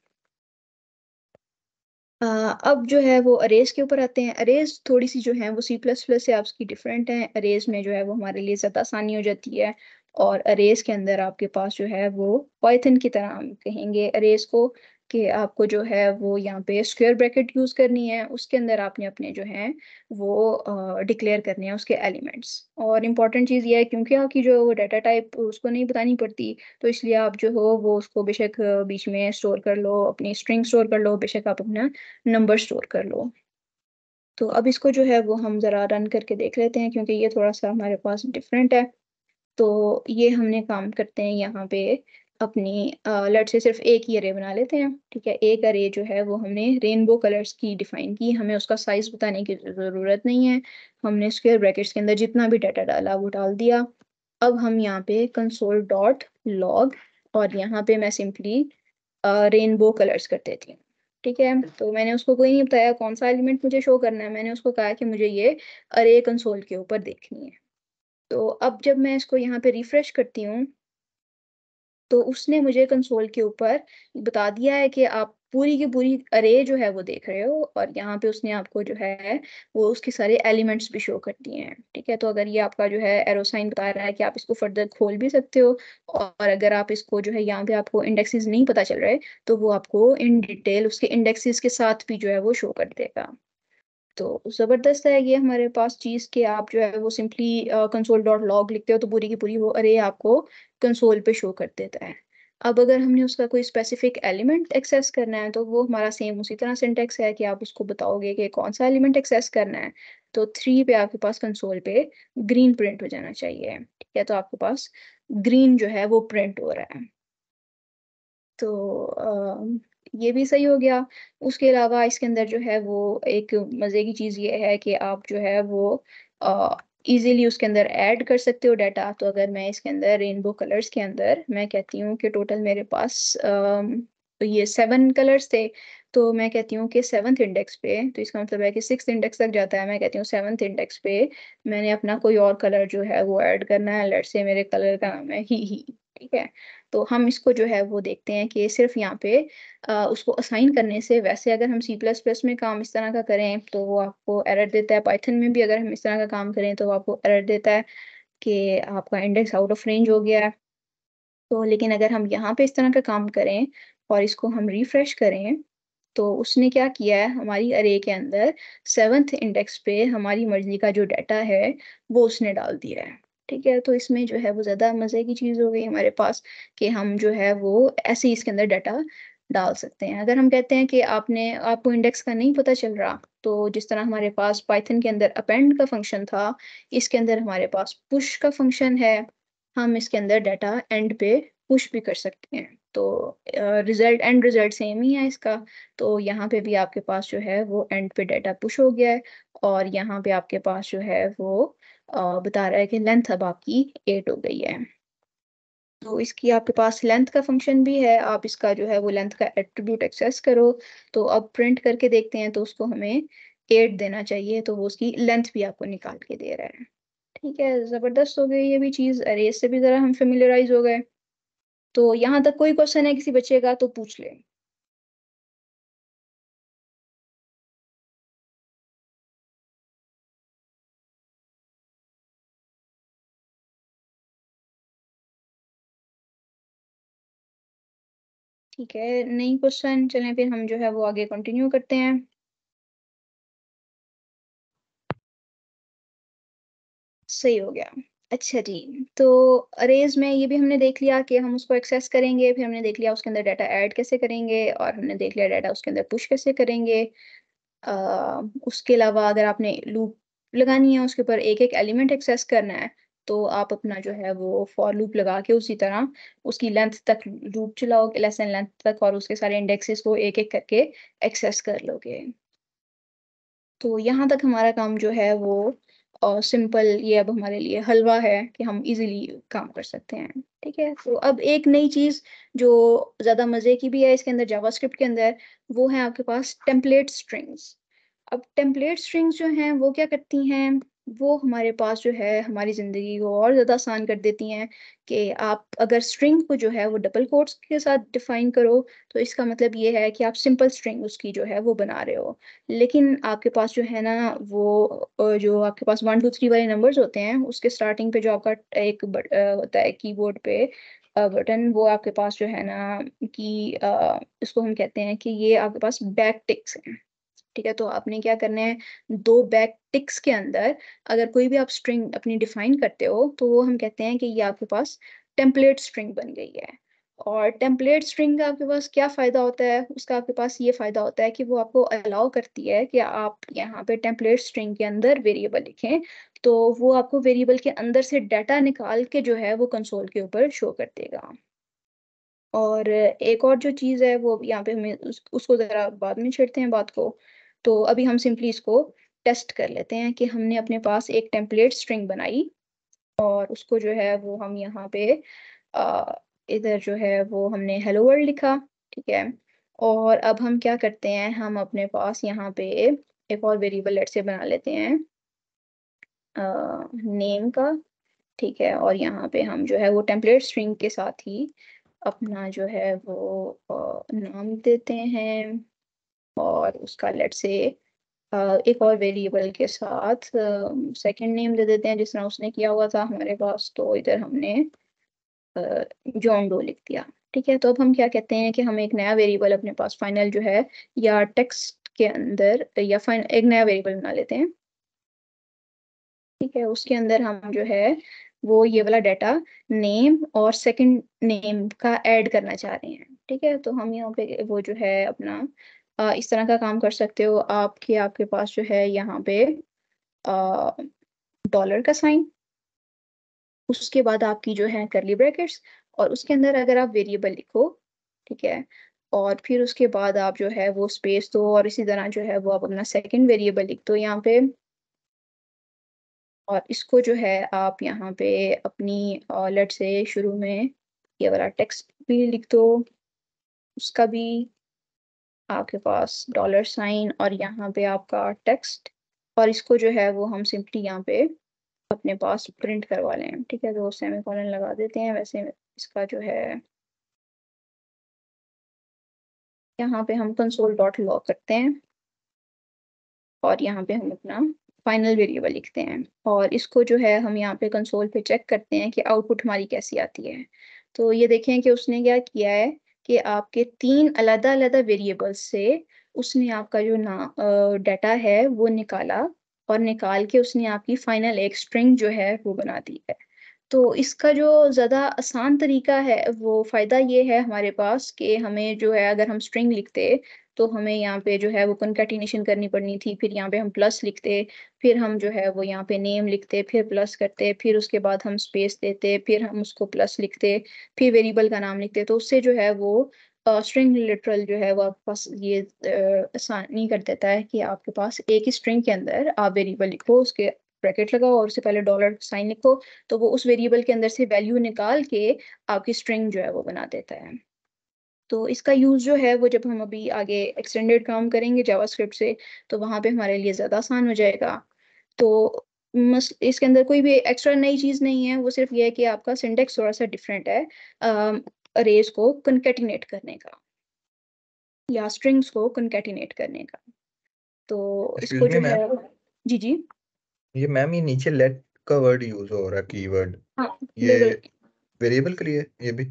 अ, अब जो है वो अरेज़ के ऊपर आते हैं। अरेज़ थोड़ी-सी जो है वो सी प्लस प्लस से आपकी डिफरेंट हैं। अरेज़ में जो है वो हमारे लिए ज़्यादा आसानी हो जाती है और अरेज़ के अंदर आपके पास जो है वो पाइथन की तरह हम कहेंगे अरेज़ को कि आपको जो है वो यहाँ पे स्क्वायर ब्रैकेट यूज़ करनी है। उसके अंदर आपने अपने जो हैं वो डिक्लेयर करने हैं उसके एलिमेंट्स और इम्पोर्टेंट चीज़ ये है क्योंकि आपकी जो वो डाटा टाइप उसको नहीं बतानी पड़ती तो इसलिए आप जो हो वो उसको बेशक बीच में स्टोर कर लो, अपनी स्ट्रिंग स्टोर कर लो, बेशक आप अपना नंबर स्टोर कर लो। तो अब इसको जो है वो हम ज़रा रन करके देख लेते हैं क्योंकि ये थोड़ा-सा हमारे पास डिफरेंट है। तो ये हमने काम करते हैं यहाँ पे अपनी लेट्स से सिर्फ़ एक ही अरे बना लेते हैं, ठीक है? एक अरे जो है वो हमने रेनबो कलर्स की डिफ़ाइन की, हमें उसका साइज़ बताने की ज़रूरत नहीं है। हमने स्क्वेयर ब्रैकेट्स के अंदर जितना भी डाटा डाला वो डाल दिया। अब हम यहाँ पे कंसोल डॉट लॉग और यहाँ पे मैं सिंपली रेनबो कलर्स कर देती हूँ। ठीक है? तो मैंने उसको कोई नहीं बताया कौन-सा एलिमेंट मुझे शो करना है, मैंने उसको कहा कि मुझे ये अरे कंसोल के ऊपर देखनी है। तो अब जब मैं इसको यहाँ पे रिफ्रेश करती हूँ, तो उसने मुझे कंसोल के ऊपर बता दिया है कि आप पूरी की पूरी अरे जो है वो देख रहे हो और यहाँ पे उसने आपको जो है वो उसके सारे एलिमेंट्स भी शो कर दिए हैं। ठीक है? तो अगर ये आपका जो है एरो साइन बता रहा है कि आप इसको फर्दर खोल भी सकते हो और अगर आप इसको जो है यहाँ पे आपको इंडेक्सेस नहीं पता चल रहे, तो वो आपको इन डिटेल उसके इंडेक्सेस के साथ भी जो है वो शो कर देगा। तो ज़बरदस्त है ये हमारे पास चीज़ कि आप जो है वो सिंपली कंसोल डॉट लॉग लिखते हो तो पूरी की पूरी वो अरे आपको कंसोल पे शो कर देता है। अब अगर हमने उसका कोई स्पेसिफिक एलिमेंट एक्सेस करना है तो वो हमारा सेम उसी तरह सिंटैक्स है कि आप उसको बताओगे कि कौन-सा एलिमेंट एक्सेस करना है। तो 3 पे आपके पास कंसोल पे ग्रीन प्रिंट हो जाना चाहिए। ठीक है? तो आपके पास ग्रीन जो है वो प्रिंट हो रहा है। तो ये भी सही हो गया। उसके अलावा इसके अंदर जो है वो एक मज़े की चीज़ ये है कि आप जो है वो अ, ईज़िली उसके अंदर ऐड कर सकते हो डाटा। तो अगर मैं इसके अंदर रेनबो कलर्स के अंदर मैं कहती हूँ कि टोटल मेरे पास ये 7 कलर्स थे। तो मैं कहती हूँ कि 7th इंडेक्स पे तो इसका मतलब है कि 6th इंडेक्स तक जाता है। मैं कहती हूँ 7th इंडेक्स पे मैंने अपना कोई और कलर जो है वो ऐड करना है। लेट्स से मेरे कलर का नाम है ही, ठीक है? तो हम इसको जो है वो देखते हैं कि सिर्फ़ यहाँ पे उसको असाइन करने से वैसे अगर हम सी प्लस प्लस में काम इस तरह का करें तो वो आपको एरर देता है। पाइथन में भी अगर हम इस तरह का काम करें तो वो आपको एरर देता है कि आपका इंडेक्स आउट ऑफ रेंज हो गया है। तो लेकिन अगर हम यहाँ पे इस तरह का काम करें और इसको हम रिफ्रेश करें, तो उसने क्या किया है हमारी अरे के अंदर 7th इंडेक्स पे हमारी मर्ज़ी का जो डाटा है, वो उसने डाल दिया है। ठीक है? तो इसमें जो है वो ज़्यादा मज़े की चीज़ हो गई हमारे पास कि हम जो है वो ऐसे ही इसके अंदर डाटा डाल सकते हैं। अगर हम कहते हैं कि आपको इंडेक्स का नहीं पता चल रहा, तो जिस तरह हमारे पास पाइथन के अंदर अपेंड का फ़ंक्शन था, इसके अंदर हमारे पास पुश का फ़ंक्शन है। हम इसके अंदर डाटा एंड पे पुश भी कर सकते हैं। तो रिज़ल्ट एंड रिज़ल्ट सेम ही है इसका। तो यहाँ पे भी आपके पास जो है वो एंड पे डाटा पुश हो गया है और यहाँ पे आपके पास जो है वो बता रहा है कि लेंथ अब आपकी 8 हो गई है। तो इसकी आपके पास लेंथ का फंक्शन भी है, आप इसका जो है वो लेंथ का एट्रिब्यूट एक्सेस करो, तो अब प्रिंट करके देखते हैं तो उसको हमें 8 देना चाहिए, तो वो उसकी लेंथ भी आपको निकाल के दे रहा है। ठीक है, ज़बरदस्त हो गई ये भी चीज़, अरेज़ से भी ज़रा हम फ़ैमिलियराइज़ हो गए। तो यहाँ तक कोई क्वेश्चन है किसी बच्चे का तो पूछ ले। ठीक है, नहीं क्वेश्चन चलें फिर हम जो है वो आगे कंटिन्यू करते हैं। सही हो गया। अच्छा जी, तो अरेज में ये भी हमने देख लिया कि हम उसको एक्सेस करेंगे, फिर हमने देख लिया उसके अंदर डाटा ऐड कैसे करेंगे, और हमने देख लिया डाटा उसके अंदर पुश कैसे करेंगे। उसके अलावा अगर आपने लूप लगानी है, उसके ऊपर एक-एक एलिमेंट एक्सेस करना है, तो आप अपना जो है वो फॉर लूप लगा के उसी तरह उसकी लेंथ तक लूप चलाओगे, लेसन लेंथ तक, और उसके सारे इंडेक्सेस को एक-एक करके एक्सेस कर लोगे। तो यहाँ तक हमारा काम जो है वो सिंपल, ये अब हमारे लिए हलवा है कि हम इजीली काम कर सकते हैं। ठीक है, तो अब एक नई चीज़ जो ज़्यादा मज़े की भी है इसके अंदर जावास्क्रिप्ट के अंदर, वो है आपके पास टेम्पलेट स्ट्रिंग्स। अब टेम्पलेट स्ट्रिंग्स जो हैं वो क्या करती हैं, वो हमारे पास जो है हमारी ज़िंदगी को और ज़्यादा आसान कर देती हैं कि आप अगर स्ट्रिंग को जो है वो डबल कोट्स के साथ डिफ़ाइन करो, तो इसका मतलब ये है कि आप सिंपल स्ट्रिंग उसकी जो है वो बना रहे हो। लेकिन आपके पास जो है ना वो जो आपके पास 1 2 3 वाले नंबर्स होते हैं, उसके स्टार्टिंग पे जो आपका एक होता है कीबोर्ड पे बटन, वो आपके पास जो है ना कि इसको हम कहते हैं कि ये आपके पास बैक टिक्स हैं। ठीक है, तो आपने क्या करना है, 2 बैक टिक्स के अंदर अगर कोई भी आप स्ट्रिंग अपनी डिफाइन करते हो, तो वो हम कहते हैं कि ये आपके पास टेम्पलेट स्ट्रिंग बन गई है। और टेम्पलेट स्ट्रिंग का आपके पास क्या फ़ायदा होता है? उसका आपके पास ये फ़ायदा होता है कि वो आपको अलाउ करती है कि आप यहाँ पे टेम्पलेट स्ट्रिंग के अंदर वेरिएबल लिखें, तो वो आपको वेरिएबल के अंदर से डाटा निकाल के जो है वो कंसोल के ऊपर शो कर देगा। और एक और जो चीज़ है वो यहाँ पे हमें उसको ज़रा बाद में छेड़ते हैं बात को। तो अभी हम सिंपली इसको टेस्ट कर लेते हैं कि हमने अपने पास एक टेम्पलेट स्ट्रिंग बनाई, और उसको जो है वो हम यहाँ पे अ, इधर जो है वो हमने हेलो वर्ल्ड लिखा, ठीक है? और अब हम क्या करते हैं, हम अपने पास यहाँ पे एक और वेरिएबल लेट्स से बना लेते हैं नेम का, ठीक है? और यहाँ पे हम जो है वो टेम्पलेट स्ट्रिंग के साथ ही अपना जो है वो नाम देते हैं, और उसका लेट्स से एक और वेरिएबल के साथ सेकंड नेम दे देते हैं जिस तरह उसने किया हुआ था हमारे पास। तो इधर हमने जॉन डो लिख दिया। ठीक है, तो अब हम क्या कहते हैं कि हम एक नया वेरिएबल अपने पास फाइनल जो है या टेक्स्ट के अंदर या फाइन एक नया वेरिएबल बना लेते हैं। ठीक है, उसके अंदर हम जो है वो ये वाला डाटा नेम और सेकंड नेम का ऐड करना चाह रहे हैं। ठीक है, तो हम यहाँ पे वो जो है अपना इस तरह का काम कर सकते हो आपके आपके पास जो है यहाँ पे डॉलर का साइन, उसके बाद आपकी जो है करली ब्रैकेट्स, और उसके अंदर अगर आप वेरिएबल लिखो, ठीक है, और फिर उसके बाद आप जो है वो स्पेस दो, और इसी तरह जो है वो आप अपना सेकंड वेरिएबल लिख दो यहाँ पे, और इसको जो है आप यहाँ पे अपनी लेट्स से शुरू में ये वाला टेक्स्ट भी लिख दो, उसका भी आपके पास डॉलर साइन, और यहाँ पे आपका टेक्स्ट, और इसको जो है वो हम सिंपली यहाँ पे अपने पास प्रिंट करवा लें। ठीक है, तो सेमीकोलन लगा देते हैं। वैसे इसका जो है यहाँ पे हम कंसोल डॉट लॉग करते हैं, और यहाँ पे हम अपना फाइनल वेरिएबल लिखते हैं, और इसको जो है हम यहाँ पे कंसोल पे चेक करते हैं कि आउटपुट हमारी कैसी आती है। तो ये देखें कि उसने क्या किया है कि आपके 3 अलग-अलग वेरिएबल्स से उसने आपका जो डाटा है वो निकाला, और निकाल के उसने आपकी फाइनल एक स्ट्रिंग जो है वो बना दी है। तो इसका जो ज़्यादा आसान तरीका है, वो फ़ायदा ये है हमारे पास कि हमें जो है अगर हम स्ट्रिंग लिखते, तो हमें यहाँ पे जो है वो कॉन्कैटिनेशन करनी पड़नी थी, फिर यहाँ पे हम प्लस लिखते, फिर हम जो है वो यहाँ पे नेम लिखते, फिर प्लस करते, फिर उसके बाद हम स्पेस देते, फिर हम उसको प्लस लिखते, फिर वेरिएबल का नाम लिखते। तो उससे जो है वो स्ट्रिंग लिटरल जो है वो आपके पास ये आसानी कर देता है कि आपके पास एक ही स्ट्रिंग के अंदर आप वेरिएबल लिखो, उसके ब्रैकेट लगाओ, और उससे पहले डॉलर साइन लिखो, तो वो उस वेरिएबल के अंदर से वैल्यू निकाल के आपकी स्ट्रिंग जो है वो बना देता है। तो इसका यूज़ जो है वो जब हम अभी आगे एक्सटेंडेड काम करेंगे जावास्क्रिप्ट से, तो वहाँ पे हमारे लिए ज़्यादा आसान हो जाएगा। तो मस इसके अंदर कोई भी एक्स्ट्रा नई चीज़ नहीं है, वो सिर्फ़ ये है कि आपका सिंटैक्स थोड़ा-सा डिफरेंट है अरेज़ को कॉन्कैटिनेट करने का, या स्ट्रिंग्स को कॉन्कैटिनेट करने का। तो एक्सक्यूज इसको मी जो मैम, है जी, जी। ये मैम ये नीचे लेट का वर्ड यूज हो रहा है, कीवर्ड, हाँ, ये बिल्कुल। वेरिएबल के लिए ये भी?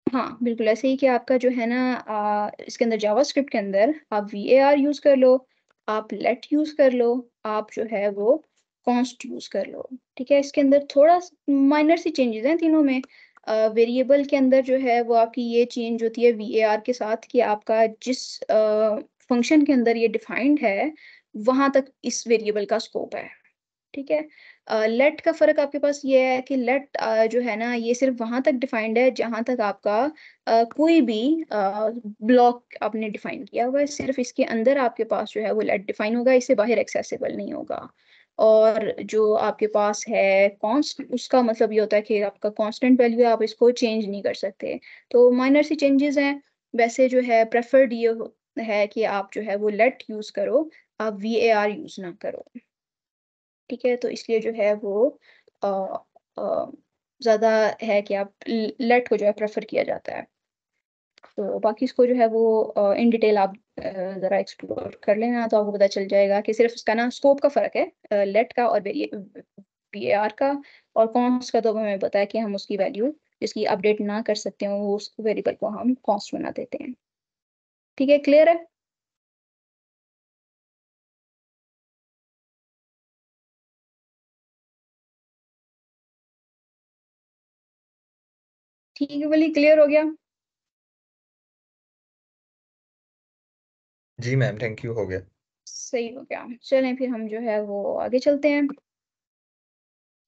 हाँ, बिल्कुल ऐसे ही कि आपका जो है ना इसके अंदर जावास्क्रिप्ट के अंदर आप var यूज़ कर लो, आप लेट यूज़ कर लो, आप जो है वो कॉन्स्ट यूज कर लो। ठीक है, इसके अंदर थोड़ा माइनर सी चेंजेस हैं तीनों में। वेरिएबल के अंदर जो है वो आपकी ये चेंज होती है VAR के साथ कि आपका जिस फंक्शन के अंदर ये डिफाइंड है वहां तक इस वेरिएबल का स्कोप है। ठीक है, लेट का फर्क आपके पास ये है कि लेट जो है ना ये सिर्फ वहां तक डिफाइंड है जहां तक आपका कोई भी ब्लॉक आपने डिफाइन किया हुआ है, सिर्फ इसके अंदर आपके पास जो है वो लेट डिफाइन होगा, इससे बाहर एक्सेसिबल नहीं होगा। और जो आपके पास है कॉन्स्ट, उसका मतलब ये होता है कि आपका कांस्टेंट वैल्यू है, आप इसको चेंज नहीं कर सकते। तो माइनर सी चेंजेस हैं। वैसे जो है प्रेफर्ड ये है कि आप जो है वो लेट यूज करो, आप VAR यूज ना करो। ठीक है, तो इसलिए जो है वो अ, अ, ज़्यादा है कि आप लेट को जो है प्रेफर किया जाता है। तो बाकी इसको जो है वो इन डिटेल आप ज़रा एक्सप्लोर कर लेना तो आपको पता चल जाएगा कि सिर्फ उसका ना स्कोप का फ़र्क है लेट का और VAR का। और कॉन्स्ट का तो हमें पता है कि हम उसकी वैल्यू जिसकी अपडेट ना कर सकते हो वो उस वेरिएबल को हम कॉन्स्ट बना देते हैं। ठीक है, क्लियर है? ठीक है, बोली क्लियर हो गया? जी मैम, थैंक यू, हो गया। सही हो गया। चलें फिर हम जो है वो आगे चलते हैं।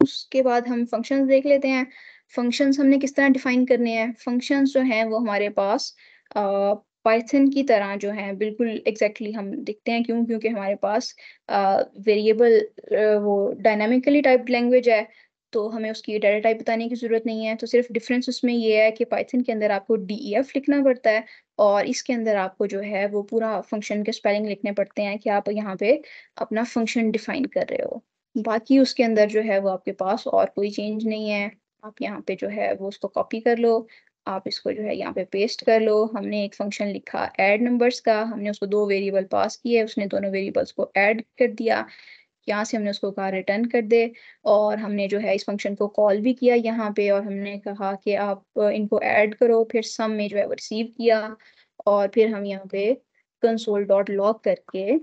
उसके बाद हम फंक्शंस देख लेते हैं। फंक्शंस हमने किस तरह डिफाइन करने हैं। फंक्शंस जो हैं वो हमारे पास पाइथन की तरह जो हैं बिल्कुल एग्जैक्टली हम दिखते हैं। क्यों? क्योंकि हमारे पास वेरिएबल वो डायनामिकली टाइप्ड लैंग्वेज है, तो हमें उसकी डाटा टाइप बताने की ज़रूरत नहीं है। तो सिर्फ डिफरेंस उसमें ये है कि पाइथन के अंदर आपको DEF लिखना पड़ता है और इसके अंदर आपको जो है वो पूरा फंक्शन के स्पेलिंग लिखने पड़ते हैं कि आप यहाँ पे अपना फंक्शन डिफाइन कर रहे हो। बाकी उसके अंदर जो है वो आपके पास और कोई चेंज नहीं है। आप यहाँ पे जो है वो उसको कॉपी कर लो, आप इसको जो है यहाँ पे पेस्ट कर लो। हमने एक फंक्शन लिखा ऐड नंबर्स का, हमने उसको दो वेरिएबल पास किए, उसने दोनों वेरिएबल्स को ऐड कर दिया। यहाँ से हमने उसको कहा रिटर्न कर दे। और हमने जो है इस फंक्शन को कॉल भी किया यहाँ पे और हमने कहा कि आप इनको ऐड करो, फिर सम में जो है वो रिसीव किया। और फिर हम यहाँ पे कंसोल डॉट लॉग करके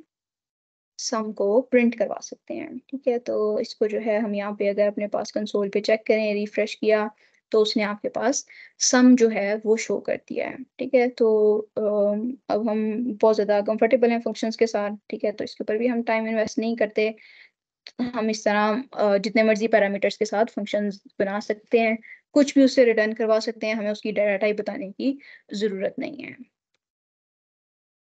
सम को प्रिंट करवा सकते हैं। ठीक है, तो इसको जो है हम यहाँ पे अगर अपने पास कंसोल पे चेक करें, रिफ्रेश किया, तो उसने आपके पास सम जो है वो शो कर दिया है। ठीक है, तो अब हम बहुत ज़्यादा कंफर्टेबल हैं फंक्शंस के साथ। ठीक है, तो इसके ऊपर भी हम टाइम इन्वेस्ट नहीं करते। हम इस तरह जितने मर्जी पैरामीटर्स के साथ फंक्शंस बना सकते हैं, कुछ भी उससे रिटर्न करवा सकते हैं, हमें उसकी डाटा टाइप बताने की ज़रूरत नहीं है।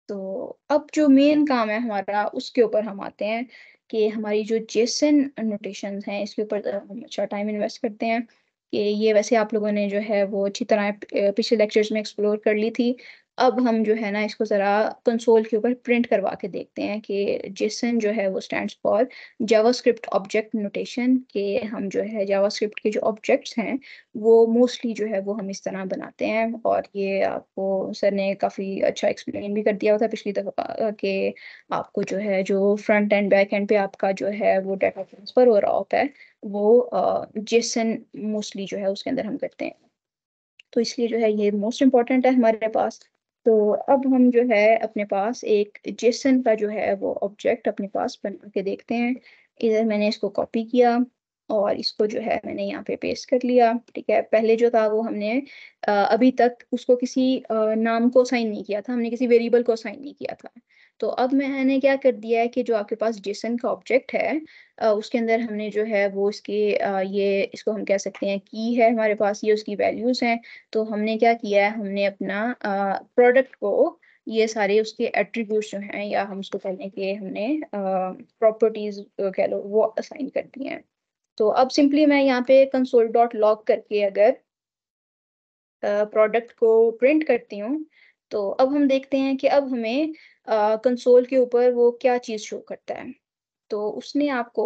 तो अब जो मेन काम है हमारा उसके ऊपर हम आते हैं कि हमारी जो जेसन नोटेशंस हैं इसके ऊपर हम अच्छा टाइम इन्वेस्ट करते हैं। कि ये वैसे आप लोगों ने जो है वो अच्छी तरह पिछले लेक्चर्स में एक्सप्लोर कर ली थी। अब हम जो है ना इसको ज़रा कंसोल के ऊपर प्रिंट करवा के देखते हैं कि जेसन जो है वो stands for JavaScript object notation. के हम जो है जावास्क्रिप्ट के जो ऑब्जेक्ट्स हैं वो मोस्टली जो है वो हम इस तरह बनाते हैं। और ये आपको सर ने काफ़ी अच्छा एक्सप्लेन भी कर दिया हुआ था पिछली दफ़ा कि आपको जो है जो फ्रंट एंड बैक एंड पे आपका जो है वो डाटा ट्रांसफ़र हो रहा होता है वो जेसन मोस्टली जो है उसके अंदर हम करते हैं। तो इसलिए जो है ये मोस्ट इम्पॉर्टेंट है हमारे पास। तो अब हम जो है अपने पास एक जेसन का जो है वो ऑब्जेक्ट अपने पास बना के देखते हैं। इधर मैंने इसको कॉपी किया और इसको जो है मैंने यहाँ पे पेस्ट कर लिया। ठीक है, पहले जो था वो हमने अभी तक उसको किसी नाम को असाइन नहीं किया था, हमने किसी वेरिएबल को असाइन नहीं किया था। तो अब मैंने क्या कर दिया है कि जो आपके पास जेसन का ऑब्जेक्ट है उसके अंदर हमने जो है वो इसके ये इसको हम कह सकते हैं की है हमारे पास, ये उसकी वैल्यूज हैं। तो हमने क्या किया है, हमने अपना प्रोडक्ट को ये सारे उसके एट्रीब्यूट्स जो हैं या हम उसको कहने के हमने प्रॉपर्टीज कह लो वो असाइन कर दी हैं। तो अब सिंपली मैं यहाँ पे कंसोल डॉट लॉग करके अगर प्रोडक्ट को प्रिंट करती हूँ तो अब हम देखते हैं कि अब हमें कंसोल के ऊपर वो क्या चीज़ शो करता है। तो उसने आपको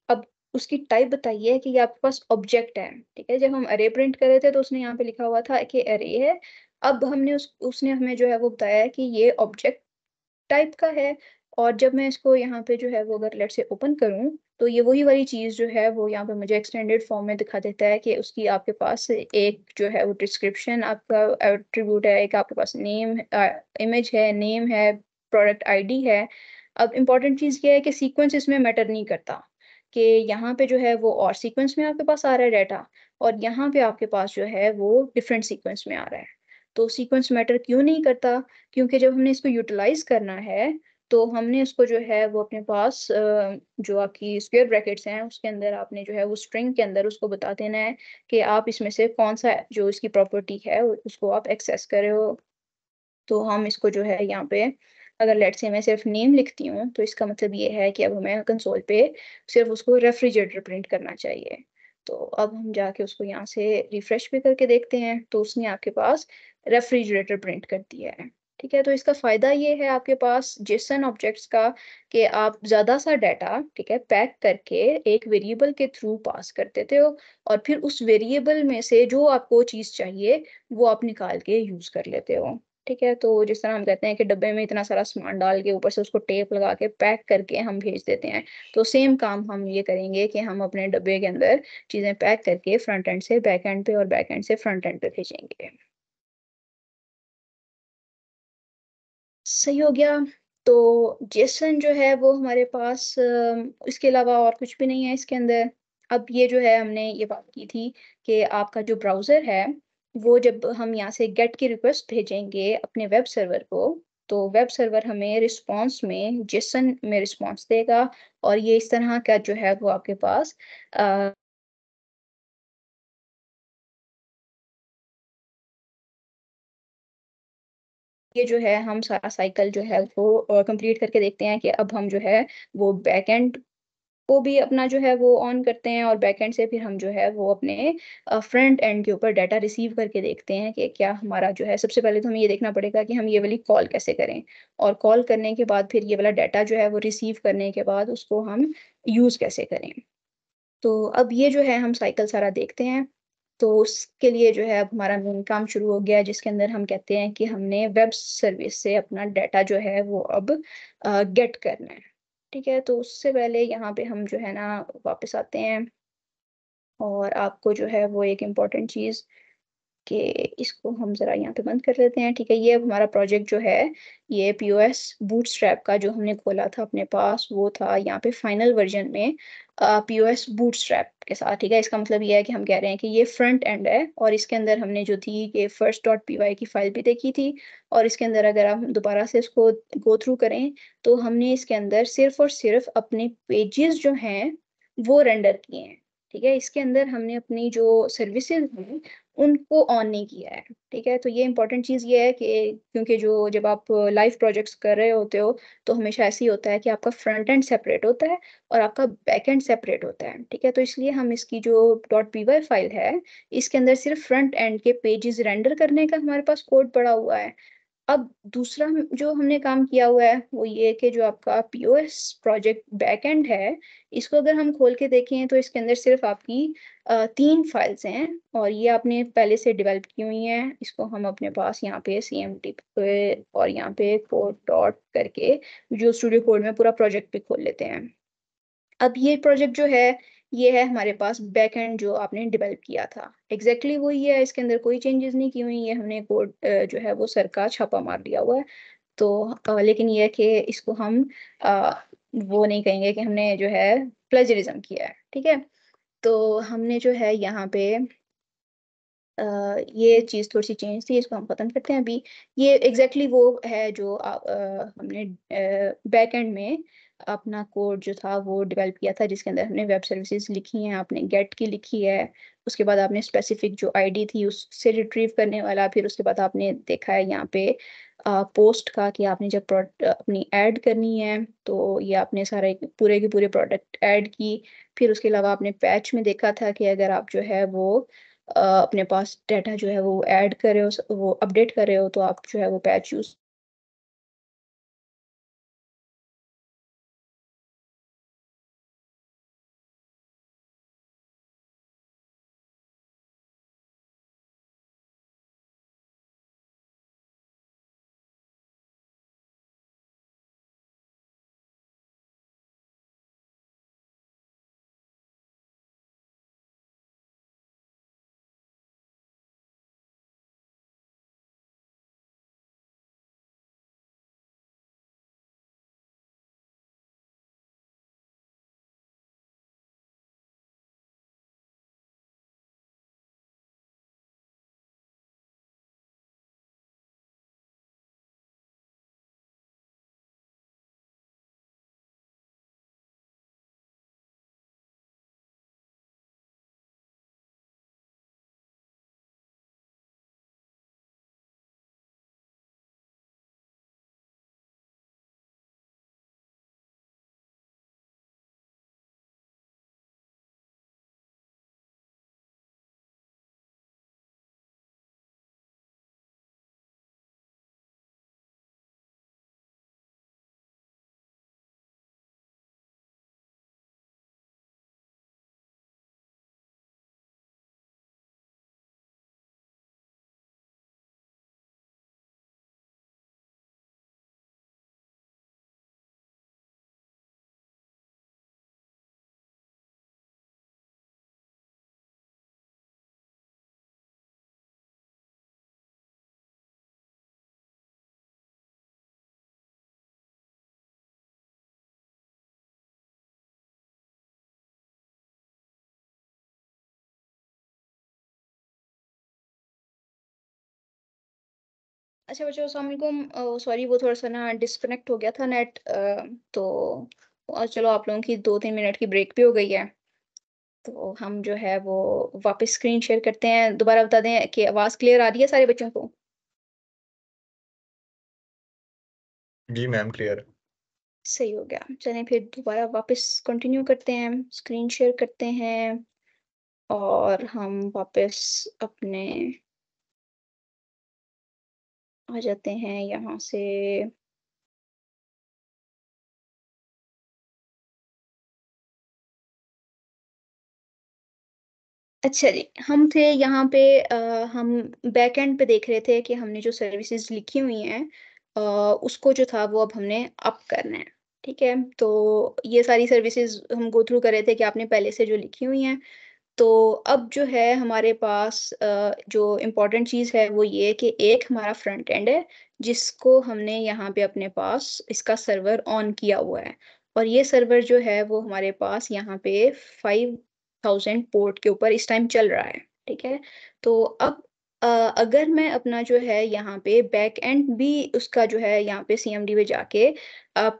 अब उसकी टाइप बताई है कि ये आपके पास ऑब्जेक्ट है। ठीक है, जब हम अरे प्रिंट कर रहे थे तो उसने यहाँ पे लिखा हुआ था कि अरे है। अब हमने उसने हमें जो है वो बताया है कि ये ऑब्जेक्ट टाइप का है। और जब मैं इसको यहाँ पे जो है वो अगर लेट से ओपन करूँ तो ये वही वाली चीज़ जो है वो यहाँ पे मुझे एक्सटेंडेड फॉर्म में दिखा देता है कि उसकी आपके पास एक जो है वो डिस्क्रिप्शन आपका एट्रीब्यूट है, एक आपके पास नेम इमेज है, नेम है, प्रोडक्ट आईडी है। अब इम्पॉर्टेंट चीज़ ये है कि सीक्वेंस इसमें मैटर नहीं करता। कि यहाँ पे जो है वो और सीक्वेंस में आपके पास आ रहा है डाटा और यहाँ पे आपके पास जो है वो डिफरेंट सीक्वेंस में आ रहा है। तो सीक्वेंस मैटर क्यों नहीं करता? क्योंकि जब हमने इसको यूटिलाइज़ करना है, तो हमने उसको जो है वो अपने पास जो आपकी स्क्वेयर ब्रैकेट्स हैं, उसके अंदर आपने जो है वो स्ट्रिंग के अंदर उसको बता देना है कि आप इसमें से कौन-सा जो इसकी प्रॉपर्टी है, उसको आप एक्सेस कर रहे हो। तो हम इसको जो है यहाँ पे अगर लेट्स से मैं सिर्फ़ नेम लिखती हूँ, तो इसका मतलब ये है कि अब हमें कंसोल पे सिर्फ़ उसको रेफ्रिजरेटर प्रिंट करना चाहिए। तो अब हम जाके उसको यहाँ से रिफ्रेश भी करके देखते हैं, तो उसने आपके पास रेफ्रिजरेटर प्रिंट कर दिया है। ठीक है? तो इसका फ़ायदा ये है आपके पास जेसन ऑब्जेक्ट्स का कि आप ज़्यादा-सा डाटा, ठीक है, पैक करके एक वेरिएबल के थ्रू पास कर देते हो और फिर उस वेरिएबल में से जो आपको चीज़ चाहिए, वो आप निकाल के यूज़ कर लेते हो। ठीक है? तो जिस तरह हम कहते हैं कि डब्बे में इतना सारा सामान डाल के ऊपर से उसको टेप लगा के पैक करके हम भेज देते हैं। तो सेम काम हम ये करेंगे कि हम अपने डब्बे के अंदर चीज़ें पैक करके फ्रंट एंड से बैक एंड पे और बैक एंड से फ्रंट एंड पे भेजेंगे। सही हो गया। तो जेसन जो है वो हमारे पास इसके अलावा और कुछ भी नहीं है इसके अंदर। अब ये जो है हमने ये बात की थी कि आपका जो ब्राउज़र है, वो जब हम यहाँ से गेट की रिक्वेस्ट भेजेंगे अपने वेब सर्वर को, तो वेब सर्वर हमें रिस्पॉन्स में जेसन में रिस्पॉन्स देगा और ये इस तरह का जो है वो आपके पास अ ये जो है हम सारा साइकिल जो है वो कंप्लीट करके देखते हैं कि अब हम जो है वो बैकएंड को भी अपना जो है वो ऑन करते हैं और बैकएंड से फिर हम जो है वो अपने फ्रंट एंड के ऊपर डाटा रिसीव करके देखते हैं कि क्या हमारा जो है सबसे पहले तो हमें ये देखना पड़ेगा कि हम ये वाली कॉल कैसे करें और कॉल करने के बाद फिर ये वाला डाटा जो है वो रिसीव करने के बाद उसको हम यूज़ कैसे करें। तो अब ये जो है हम साइकिल सारा देखते हैं। तो उसके लिए जो है अब हमारा मेन काम शुरू हो गया है जिसके अंदर हम कहते हैं कि हमने वेब सर्विस से अपना डाटा जो है वो अब गेट करना है। ठीक है? तो उससे पहले यहाँ पे हम जो है ना वापस आते हैं और आपको जो है वो एक इम्पोर्टेंट चीज़ कि इसको हम ज़रा यहाँ पे बंद कर लेते हैं, ठीक है? ये अब हमारा प्रोजेक्ट जो है, ये पीओएस बूटस्ट्रैप का जो हमने खोला था अपने पास, वो था यहाँ पे फाइनल वर्ज़न में पीओएस बूटस्ट्रैप के साथ, ठीक है? इसका मतलब ये है कि हम कह रहे हैं कि ये फ्रंट एंड है और इसके अंदर हमने जो थी ये first.py की फ़ाइल भी देखी थी और इसके अंदर अगर हम दोबारा से इसको गो थ्रू करें, तो हमने इसके अंदर सिर्फ़ और सिर्फ़ अपने पेजेज़ जो हैं, वो रेंडर किए हैं, ठीक है? इसके अंदर हमने अपनी जो सर्विसेज़ हैं उनको ऑन नहीं किया है, ठीक है? तो ये इम्पोर्टेंट चीज़ ये है कि क्योंकि जो जब आप लाइव प्रोजेक्ट्स कर रहे होते हो, तो हमेशा ऐसे ही होता है कि आपका फ्रंट एंड सेपरेट होता है और आपका बैक एंड सेपरेट होता है, ठीक है? तो इसलिए हम इसकी जो .py फ़ाइल है, इसके अंदर सिर्फ़ फ्रंट एंड के पेजेज़ रेंडर करने का हमारे पास कोड पड़ा हुआ है। अब दूसरा जो हमने काम किया हुआ है, वो ये है कि जो आपका पीओएस प्रोजेक्ट बैकएंड है, इसको अगर हम खोल के देखें तो इसके अंदर सिर्फ़ आपकी 3 फाइल्स हैं और ये आपने पहले से डेवलप की हुई हैं। इसको हम अपने पास यहाँ पे सीएमडी पे और यहाँ पे कोड डॉट करके विजुअल स्टूडियो कोड में पूरा प्रोजेक्ट भी खोल लेते हैं। अब ये प्रोजेक्ट जो है, ये है हमारे पास बैकएंड जो आपने डेवलप किया था। एग्ज़ैक्टली वही है, इसके अंदर कोई चेंजेज़ नहीं की हुई हैं, हमने कोड जो है वो सर का छापा मार दिया हुआ है। तो लेकिन ये है कि इसको हम अ, वो नहीं कहेंगे कि हमने जो है प्लेजरिज़्म किया है, ठीक है? तो हमने जो है यहाँ पे ये चीज़ थोड़ी-सी चेंज थी, इसको हम ख़त्म करते हैं अभी। ये एग्ज़ैक्टली वो है जो हमने बैकएंड में अपना कोड जो था वो डेवलप किया था जिसके अंदर हमने वेब सर्विसेज़ लिखी हैं, आपने गेट की लिखी है, उसके बाद आपने स्पेसिफ़िक जो आईडी थी उससे रिट्रीव करने वाला, फिर उसके बाद आपने देखा है यहाँ पे पोस्ट का कि आपने जब अपनी ऐड करनी है, तो ये आपने सारे पूरे के पूरे प्रोडक्ट ऐड की। फिर उसके अलावा आपने पैच में देखा था कि अगर आप जो है वो अपने पास डाटा जो है वो ऐड कर रहे हो वो अपडेट कर रहे हो तो आप जो है वो पैच यूज़ अच्छा बच्चों अस्सलाम वालेकुम। सॉरी वो थोड़ा-सा ना डिस्कनेक्ट हो गया था नेट। तो चलो आप लोगों की 2-3 मिनट की ब्रेक भी हो गई है। तो हम जो है वो वापस स्क्रीन शेयर करते हैं। दोबारा बता दें कि आवाज़ क्लियर आ रही है सारे बच्चों को? जी मैम, क्लियर। सही हो गया। चलें फिर दोबारा वापस कंटिन्यू करते हैं, स्क्रीन शेयर करते हैं और हम वापस अपने आ जाते हैं यहाँ से। अच्छा जी, हम थे यहाँ पे हम बैकएंड पे देख रहे थे कि हमने जो सर्विसेज़ लिखी हुई हैं उसको जो था वो अब हमने अप करना है, ठीक है? तो ये सारी सर्विसेज़ हम गो थ्रू कर रहे थे कि आपने पहले से जो लिखी हुई हैं। तो अब जो है हमारे पास जो इम्पोर्टेंट चीज़ है वो ये कि एक हमारा फ्रंट एंड है, जिसको हमने यहाँ पे अपने पास इसका सर्वर ऑन किया हुआ है। और ये सर्वर जो है वो हमारे पास यहाँ पे 5000 पोर्ट के ऊपर इस टाइम चल रहा है, ठीक है? तो अब अगर मैं अपना जो है यहाँ पे बैक एंड भी उसका जो है यहाँ पे सीएमडी में जाके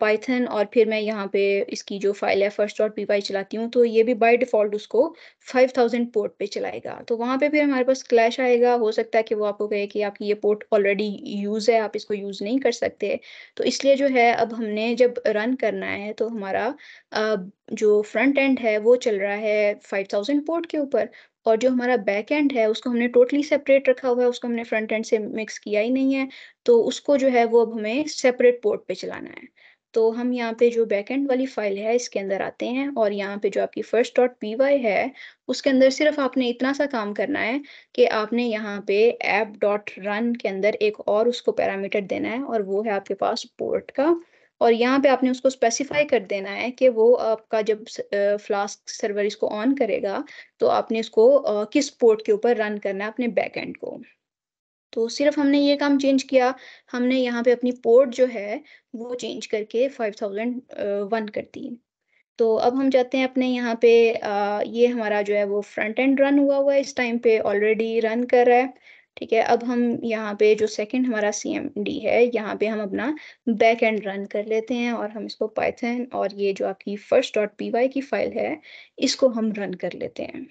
पाइथन और फिर मैं यहाँ पे इसकी जो फ़ाइल है first.py चलाती हूँ, तो ये भी बाय डिफ़ॉल्ट उसको 5000 पोर्ट पे चलाएगा। तो वहाँ पे फिर हमारे पास क्लैश आएगा, हो सकता है कि वो आपको कहे कि आपकी ये पोर्ट ऑलरेडी यूज़ है, आप इसको यूज़ नहीं कर सकते। तो इसलिए जो है अब हमने जब रन करना है तो हमारा अ, जो फ्रंट एंड है वो चल रहा है 5000 पोर्ट के ऊपर और जो हमारा बैक एंड है उसको हमने टोटली सेपरेट रखा हुआ है, उसको हमने फ्रंट एंड से मिक्स किया ही नहीं है। तो उसको जो है वो अब हमें सेपरेट पोर्ट पे चलाना है। तो हम यहाँ पे जो बैकएंड वाली फ़ाइल है इसके अंदर आते हैं और यहाँ पे जो आपकी first.py है, उसके अंदर सिर्फ़ आपने इतना सा काम करना है कि आपने यहाँ पे app.run के अंदर एक और उसको पैरामीटर देना है और वो है आपके पास पोर्ट का। और यहाँ पे आपने उसको स्पेसिफ़ाई कर देना है कि वो आपका जब फ्लास्क सर्वर इसको ऑन करेगा, तो आपने इसको किस पोर्ट के ऊपर रन करना है अपने बैकएंड को। तो सिर्फ़ हमने ये काम चेंज किया, हमने यहाँ पे अपनी पोर्ट जो है, वो चेंज करके 5001 कर दी। तो अब हम जाते हैं अपने यहाँ पे ये हमारा जो है वो फ्रंट एंड रन हुआ हुआ है इस टाइम पे ऑलरेडी रन कर रहा है, ठीक है? अब हम यहाँ पे जो सेकंड हमारा सीएमडी है, यहाँ पे हम अपना बैक एंड रन कर लेते हैं और हम इसको पाइथन और ये जो आपकी first.py की फ़ाइल है, इसको हम रन कर लेते हैं।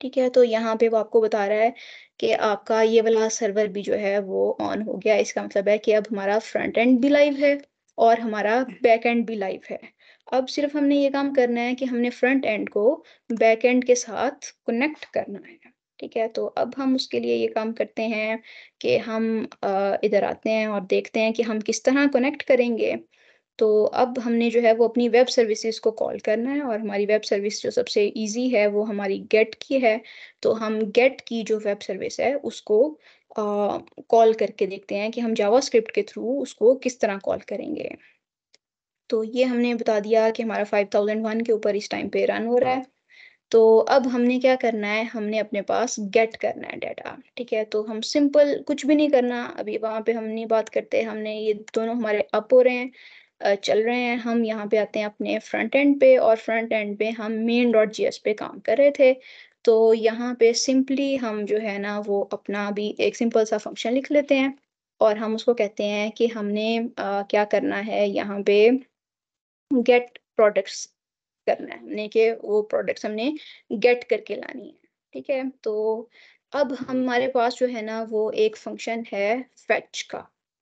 ठीक है, तो यहाँ पे वो आपको बता रहा है कि आपका ये वाला सर्वर भी जो है वो ऑन हो गया। इसका मतलब है कि अब हमारा फ्रंट एंड भी लाइव है और हमारा बैक एंड भी लाइव है। अब सिर्फ़ हमने ये काम करना है कि हमने फ्रंट एंड को बैक एंड के साथ कनेक्ट करना है। ठीक है, तो अब हम उसके लिए ये काम करते हैं कि हम इधर आते हैं और देखते हैं कि हम किस तरह कनेक्ट करेंगे। तो अब हमने जो है वो अपनी वेब सर्विसेज़ को कॉल करना है और हमारी वेब सर्विस जो सबसे ईज़ी है वो हमारी गेट की है। तो हम गेट की जो वेब सर्विस है उसको कॉल करके देखते हैं कि हम जावास्क्रिप्ट के थ्रू उसको किस तरह कॉल करेंगे। तो ये हमने बता दिया कि हमारा 5001 के ऊपर इस टाइम पे रन हो रहा है। तो अब हमने क्या करना है, हमने अपने पास गेट करना है डाटा, ठीक है? तो हम सिंपल कुछ भी नहीं करना, अभी वहाँ पे हम नहीं बात करते, हमने ये दोनों हमारे अप हो रहे हैं चल रहे हैं, हम यहाँ पे आते हैं अपने फ्रंट एंड पे और फ्रंट एंड पे हम main.js पे काम कर रहे थे। तो यहाँ पे सिंपली हम जो है ना वो अपना भी एक सिंपल सा फंक्शन लिख लेते हैं और हम उसको कहते हैं कि हमने क्या करना है यहाँ पे गेट प्रोडक्ट्स करना है हमने कि वो प्रोडक्ट्स हमने गेट करके लानी है, ठीक है? तो अब हमारे पास जो है ना वो एक फंक्शन है फेच का,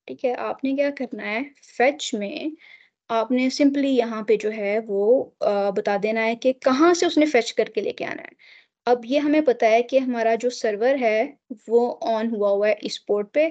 ठीक है? आपने क्या करना है फेच में आपने सिंपली यहाँ पे जो है वो बता देना है कि कहाँ से उसने फेच करके लेके आना है। अब ये हमें पता है कि हमारा जो सर्वर है वो ऑन हुआ हुआ है इस पोर्ट पे,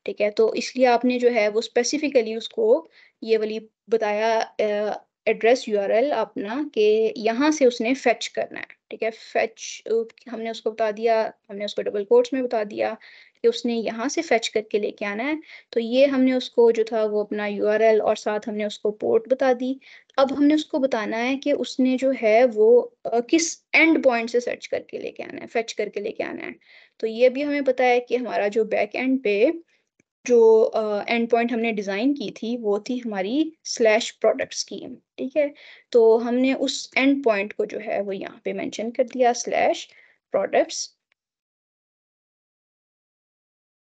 ठीक है? तो इसलिए आपने जो है वो स्पेसिफिकली उसको ये वाली बताया एड्रेस यूआरएल अपना कि यहाँ से उसने फेच करना है, ठीक है? फेच हमने उसको बता दिया, हमने उसको डबल कोट्स में बता दिया कि उसने यहाँ से फेच करके लेके आना है। तो ये हमने उसको जो था वो अपना यूआरएल और साथ हमने उसको पोर्ट बता दी। अब हमने उसको बताना है कि उसने जो है वो किस एंड पॉइंट से सर्च करके लेके आना है, फेच करके लेके आना है। तो ये भी हमें पता है कि हमारा जो बैक एंड पे जो एंड पॉइंट हमने डिज़ाइन की थी, वो थी हमारी स्लैश प्रोडक्ट्स की, ठीक है? तो हमने उस एंड पॉइंट को जो है वो यहाँ पे मेंशन कर दिया स्लैश प्रोडक्ट्स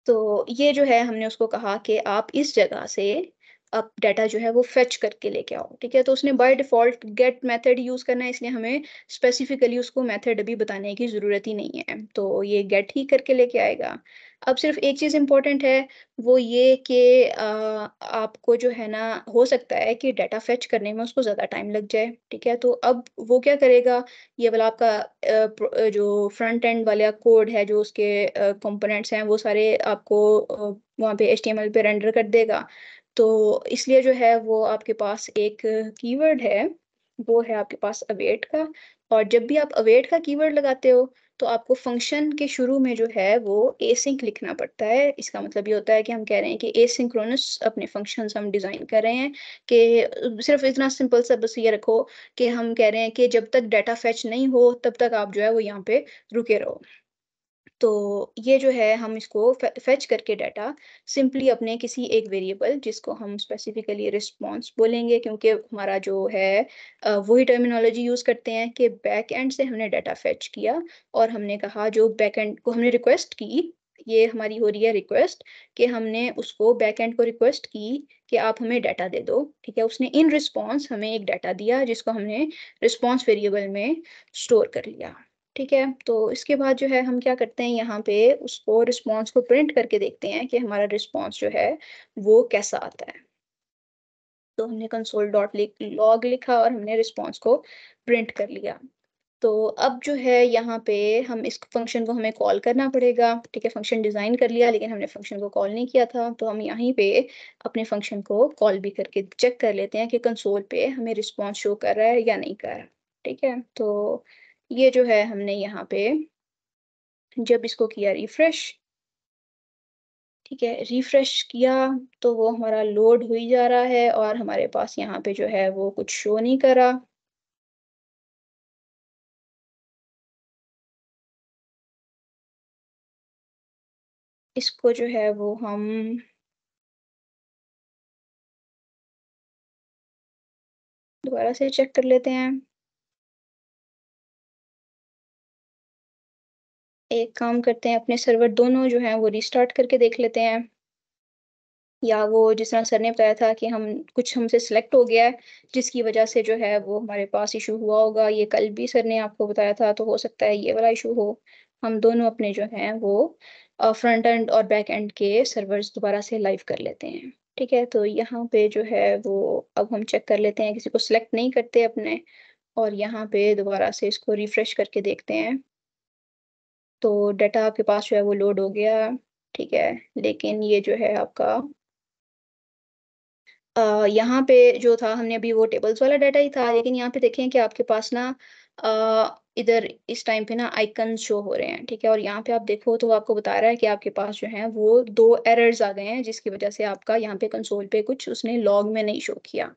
तो ये जो है हमने उसको कहा कि आप इस जगह से आप डाटा जो है वो फेच करके लेके आओ, ठीक है? तो उसने by default get method use करना है, इसलिए हमें स्पेसिफ़िकली उसको मेथड अभी बताने की ज़रूरत ही नहीं है। तो ये गेट ही करके लेके आएगा। अब सिर्फ़ एक चीज़ इम्पोर्टेंट है, वो ये कि आपको जो है ना हो सकता है कि डाटा फेच करने में उसको ज़्यादा टाइम लग जाए, ठीक है? तो अब वो क्या करेगा, ये वाला आपका जो फ्रंट एंड वाला कोड है, जो उसके कंपोनेंट्स हैं, वो सारे आपको वहाँ पे एचटीएमएल पे रेंडर कर देगा। तो इसलिए जो है वो आपके पास एक कीवर्ड है, वो है आपके पास अवेट का। और जब भी आप अवेट का कीवर्ड लगाते हो, तो आपको फ़ंक्शन के शुरू में जो है वो एसिंक लिखना पड़ता है। इसका मतलब ये होता है कि हम कह रहे हैं कि एसिंक्रोनस अपने फ़ंक्शंस हम डिज़ाइन कर रहे हैं, कि सिर्फ़ इतना सिंपल सा बस ये रखो कि हम कह रहे हैं कि जब तक डाटा फेच नहीं हो, तब तक आप जो है वो यहाँ पे रुके रहो। तो ये जो है हम इसको फेच करके डाटा सिंपली अपने किसी एक वेरिएबल, जिसको हम स्पेसिफिकली रिस्पॉन्स बोलेंगे, क्योंकि हमारा जो है वही टर्मिनोलॉजी यूज़ करते हैं कि बैक एंड से हमने डाटा फेच किया और हमने कहा जो बैक एंड को हमने रिक्वेस्ट की, ये हमारी हो रही है रिक्वेस्ट, कि हमने उसको बैक एंड को रिक्वेस्ट की कि आप हमें डाटा दे दो, ठीक है? उसने इन रिस्पॉन्स हमें एक डाटा दिया, जिसको हमने रिस्पॉन्स वेरिएबल में स्टोर कर लिया। ठीक है, तो इसके बाद जो है हम क्या करते हैं, यहाँ पे उसको रिस्पॉन्स को प्रिंट करके देखते हैं कि हमारा रिस्पॉन्स जो है वो कैसा आता है। तो हमने कंसोल डॉट लॉग लिखा और हमने रिस्पॉन्स को प्रिंट कर लिया। तो अब जो है यहाँ पे हम इस फंक्शन को हमें कॉल करना पड़ेगा, ठीक है? फंक्शन डिज़ाइन कर लिया, लेकिन हमने फंक्शन को कॉल नहीं किया था, तो हम यहीं पे अपने फंक्शन को कॉल भी करके चेक कर लेते हैं कि कंसोल पे हमें रिस्पॉन्स शो कर रहा है या नहीं कर रहा, ठीक है? तो ये जो है हमने यहाँ पे जब इसको किया रिफ्रेश, ठीक है, रिफ्रेश किया, तो वो हमारा लोड हो ही जा रहा है और हमारे पास यहाँ पे जो है वो कुछ शो नहीं कर रहा। इसको जो है वो हम दोबारा से चेक कर लेते हैं। एक काम करते हैं, अपने सर्वर दोनों जो हैं वो रिस्टार्ट करके देख लेते हैं। या वो जिस तरह सर ने बताया था कि हम कुछ हमसे सिलेक्ट हो गया है, जिसकी वजह से जो है वो हमारे पास इश्यू हुआ होगा। ये कल भी सर ने आपको बताया था, तो हो सकता है ये वाला इश्यू हो। हम दोनों अपने जो हैं वो फ्रंट एंड और बैक एंड के सर्वर्स दोबारा से लाइव कर लेते हैं। ठीक है? तो यहाँ पे जो है वो अब हम चेक कर लेते हैं, किसी को सिलेक्ट नहीं करते अपने, और यहाँ पे दोबारा से इसको रिफ्रेश करके देखते हैं। तो डाटा आपके पास जो है वो लोड हो गया, ठीक है? लेकिन ये जो है आपका यहाँ पे जो था, हमने अभी वो टेबल्स वाला डाटा ही था, लेकिन यहाँ पे देखें कि आपके पास ना इधर इस टाइम पे ना आइकन्स शो हो रहे हैं, ठीक है? और यहाँ पे आप देखो तो वो आपको बता रहा है कि आपके पास जो है वो 2 एरर्स आ गए हैं, जिसकी वजह से आपका यहाँ पे कंसोल पे कुछ उसने लॉग में नहीं शो किया।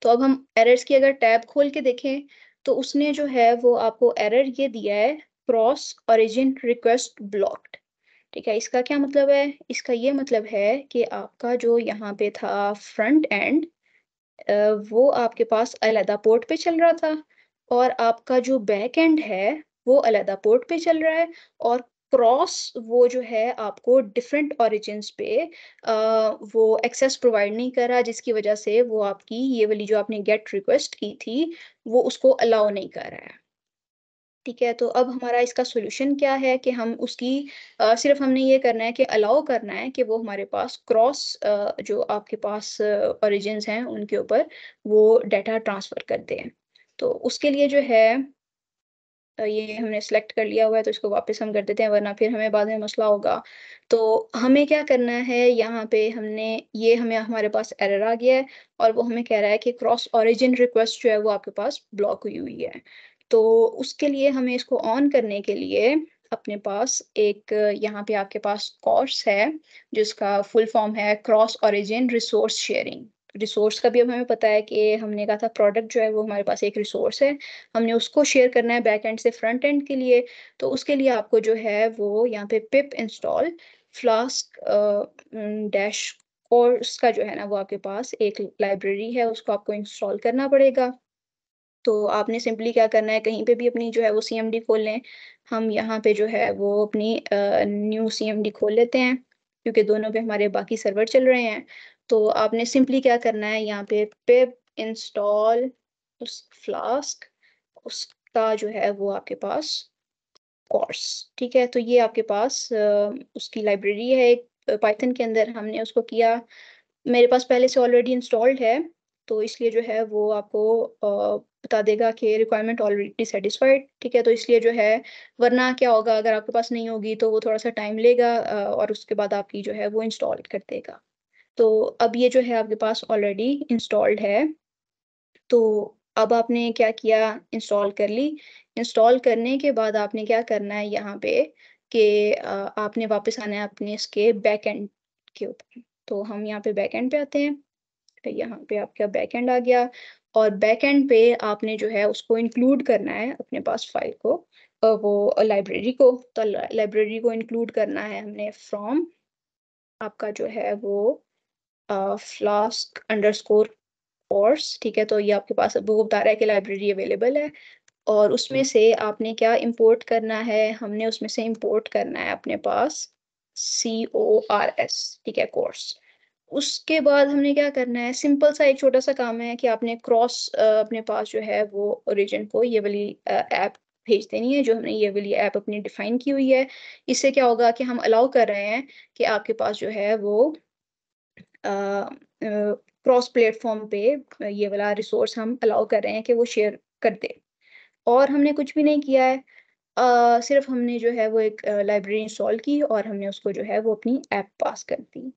तो अब हम एरर्स की अगर टैब खोल के देखें, तो उसने जो है वो आपको एरर ये दिया है, क्रॉस ओरिजिन रिक्वेस्ट ब्लॉक्ड। ठीक है, इसका क्या मतलब है? इसका ये मतलब है कि आपका जो यहाँ पे था फ्रंट एंड, वो आपके पास अलहदा पोर्ट पे चल रहा था, और आपका जो बैक एंड है, वो अलहदा पोर्ट पे चल रहा है, और क्रॉस वो जो है आपको डिफरेंट ओरिजिन्स पे वो एक्सेस प्रोवाइड नहीं कर रहा, जिसकी वजह से वो आपकी ये वाली जो आपने गेट रिक्वेस्ट की थी, वो उसको अलाउ नहीं कर रहा है। ठीक है, तो अब हमारा इसका सॉल्यूशन क्या है कि हम उसकी सिर्फ़ हमने ये करना है कि अलाउ करना है कि वो हमारे पास क्रॉस जो आपके पास ओरिजिन्स हैं, उनके ऊपर वो डाटा ट्रांसफ़र कर दें। तो उसके लिए जो है ये हमने सेलेक्ट कर लिया हुआ है, तो इसको वापस हम कर देते हैं, वरना फिर हमें बाद में मसला होगा। तो हमें क्या करना है, यहाँ पे हमने ये हमें हमारे पास एरर आ गया है, और वो हमें कह रहा है कि क्रॉस ओरिजिन रिक्वेस्ट जो है वो आपके पास ब्लॉक हुई हुई है। तो उसके लिए हमें इसको ऑन करने के लिए अपने पास एक यहाँ पे आपके पास कोर्स है, जिसका फुल फॉर्म है cross origin resource sharing. Resource का भी अब हमें पता है कि हमने कहा था प्रोडक्ट जो है वो हमारे पास एक रिसोर्स है, हमने उसको शेयर करना है बैक एंड से फ्रंट एंड के लिए। तो उसके लिए आपको जो है वो यहाँ पे पिप इंस्टॉल फ्लास्क डैश कोर्स का जो है ना, वो आपके पास एक लाइब्रेरी है, उसको आपको इंस्टॉल करना पड़ेगा। तो आपने सिंपली क्या करना है, कहीं पे भी अपनी जो है वो सीएमडी खोल लें। हम यहाँ पे जो है वो अपनी न्यू सीएमडी खोल लेते हैं। क्योंकि दोनों पे हमारे बाकी सर्वर चल रहे हैं। तो आपने सिंपली क्या करना है, यहाँ पे पिप इंस्टॉल उस फ्लास्क, उसका जो है वो आपके पास कोर्स, ठीक है। तो ये आपके पास उसकी लाइब्रेरी है एक पाइथन के अंदर, हमने उसको किया। मेरे पास पहले से ऑलरेडी इंस्टॉल्ड है, तो इसलिए जो है वो आपको बता देगा कि रिक्वायरमेंट ऑलरेडी सेटिस्फाइड, ठीक है। तो इसलिए जो है, वरना क्या होगा अगर आपके पास नहीं होगी तो वो थोड़ा-सा टाइम लेगा और उसके बाद आपकी जो है वो इंस्टॉल कर देगा। तो अब ये जो है आपके पास ऑलरेडी इंस्टॉल्ड है। तो अब आपने क्या किया, इंस्टॉल कर ली। इंस्टॉल करने के बाद आपने क्या करना है यहाँ पे कि आपने वापस आना है अपने इसके बैकएंड के ऊपर। तो हम यहाँ पे बैकएंड पे आते हैं। तो यहाँ पे आपका बैकएंड आ गया और बैकएंड पे आपने जो है उसको इंक्लूड करना है अपने पास फाइल को, वो लाइब्रेरी को। तो लाइब्रेरी को इंक्लूड करना है हमने फ्रॉम आपका जो है वो फ्लास्क अंडरस्कोर कोर्स, ठीक है। तो ये आपके पास अब वो बता रहा है कि लाइब्रेरी अवेलेबल है और उसमें से आपने क्या इंपोर्ट करना है, हमने उसमें से इंपोर्ट करना है अपने पास CORS, ठीक है, कोर्स। उसके बाद हमने क्या करना है, सिंपल सा एक छोटा सा काम है कि आपने क्रॉस अपने पास जो है वो ओरिजिन को ये वाली ऐप भेज देनी है, जो हमने ये वाली ऐप अपनी डिफाइन की हुई है। इससे क्या होगा कि हम अलाउ कर रहे हैं कि आपके पास जो है वो क्रॉस प्लेटफॉर्म पे ये वाला रिसोर्स हम अलाउ कर रहे हैं कि वो शेयर कर दे। और हमने कुछ भी नहीं किया है, सिर्फ हमने जो है वो एक लाइब्रेरी इंस्टॉल की और हमने उसको जो है वो अपनी ऐप पास कर दी।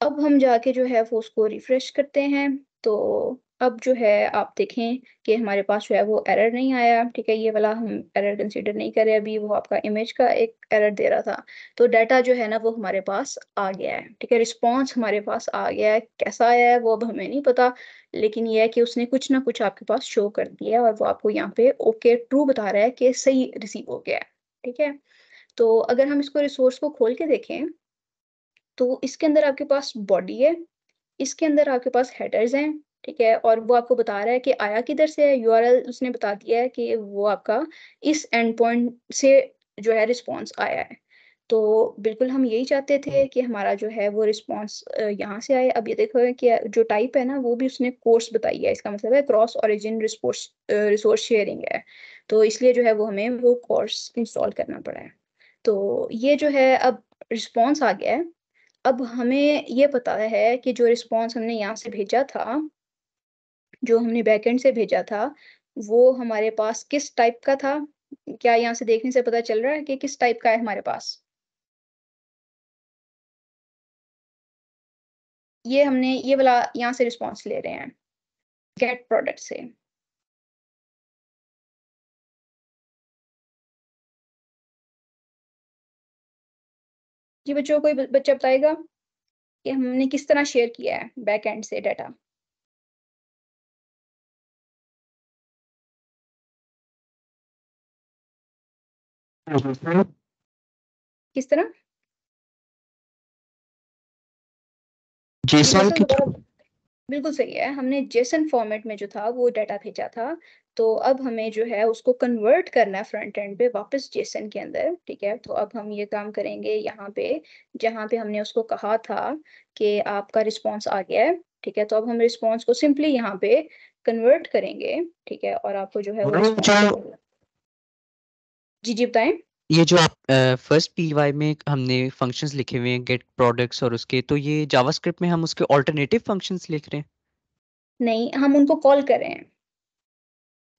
अब हम जाके जो है वो उसको रिफ्रेश करते हैं, तो अब जो है आप देखें कि हमारे पास जो है वो एरर नहीं आया, ठीक है। ये वाला हम एरर कंसीडर नहीं कर रहे अभी, वो आपका इमेज का एक एरर दे रहा था। तो डाटा जो है ना वो हमारे पास आ गया है, ठीक है। रिस्पॉन्स हमारे पास आ गया है, कैसा आया है वो अब हमें नहीं पता, लेकिन ये है कि उसने कुछ ना कुछ आपके पास शो कर दिया है और वो आपको यहाँ पे ओके ट्रू बता रहा है कि सही रिसीव हो गया है, ठीक है। तो अगर हम इसको रिसोर्स को खोल के देखें, तो इसके अंदर आपके पास बॉडी है, इसके अंदर आपके पास हेडर्स हैं, ठीक है। और वो आपको बता रहा है कि आया किधर से है, यूआरएल उसने बता दिया है कि वो आपका इस एंड पॉइंट से जो है रिस्पॉन्स आया है। तो बिल्कुल हम यही चाहते थे कि हमारा जो है वो रिस्पॉन्स यहाँ से आए। अब ये देखो कि जो टाइप है ना वो भी उसने कोर्स बताई है, इसका मतलब है क्रॉस ओरिजिन रिसोर्स शेयरिंग है। तो इसलिए जो है वो हमें वो कोर्स इंस्टॉल करना पड़ा है। तो ये जो है अब रिस्पॉन्स आ गया है। अब हमें ये पता है कि जो रिस्पॉन्स हमने यहाँ से भेजा था, जो हमने बैकएंड से भेजा था, वो हमारे पास किस टाइप का था? क्या यहाँ से देखने से पता चल रहा है कि किस टाइप का है हमारे पास? ये हमने ये वाला यहाँ से रिस्पॉन्स ले रहे हैं, गेट प्रोडक्ट से। जी बच्चों, कोई बच्चा बताएगा कि हमने किस तरह शेयर किया है बैकएंड से डाटा? किस तरह? जी जेसन फैसल के दोबारा। थ्रू। बिल्कुल सही है, हमने जेसन फॉर्मेट में जो था वो डाटा भेजा था। तो अब हमें जो है उसको कन्वर्ट करना है फ्रंट एंड पे वापस जेसन के अंदर, ठीक है। तो अब हम ये काम करेंगे यहाँ पे, जहाँ पे हमने उसको कहा था कि आपका रिस्पॉन्स आ गया है, ठीक है। तो अब हम रिस्पॉन्स को सिंपली यहाँ पे कन्वर्ट करेंगे, ठीक है, और आपको जो है वो रिस्पॉन्स जो मिलेगा। जी जी बताएं। ये जो आप फर्स्ट पीवाई में हमने फंक्शंस लिखे हुए हैं गेट प्रोडक्ट्स और उसके, तो ये जावास्क्रिप्ट में हम उसके ऑल्टरनेटिव फंक्शंस लिख रहे हैं। नहीं, हम उनको कॉल कर रहे हैं।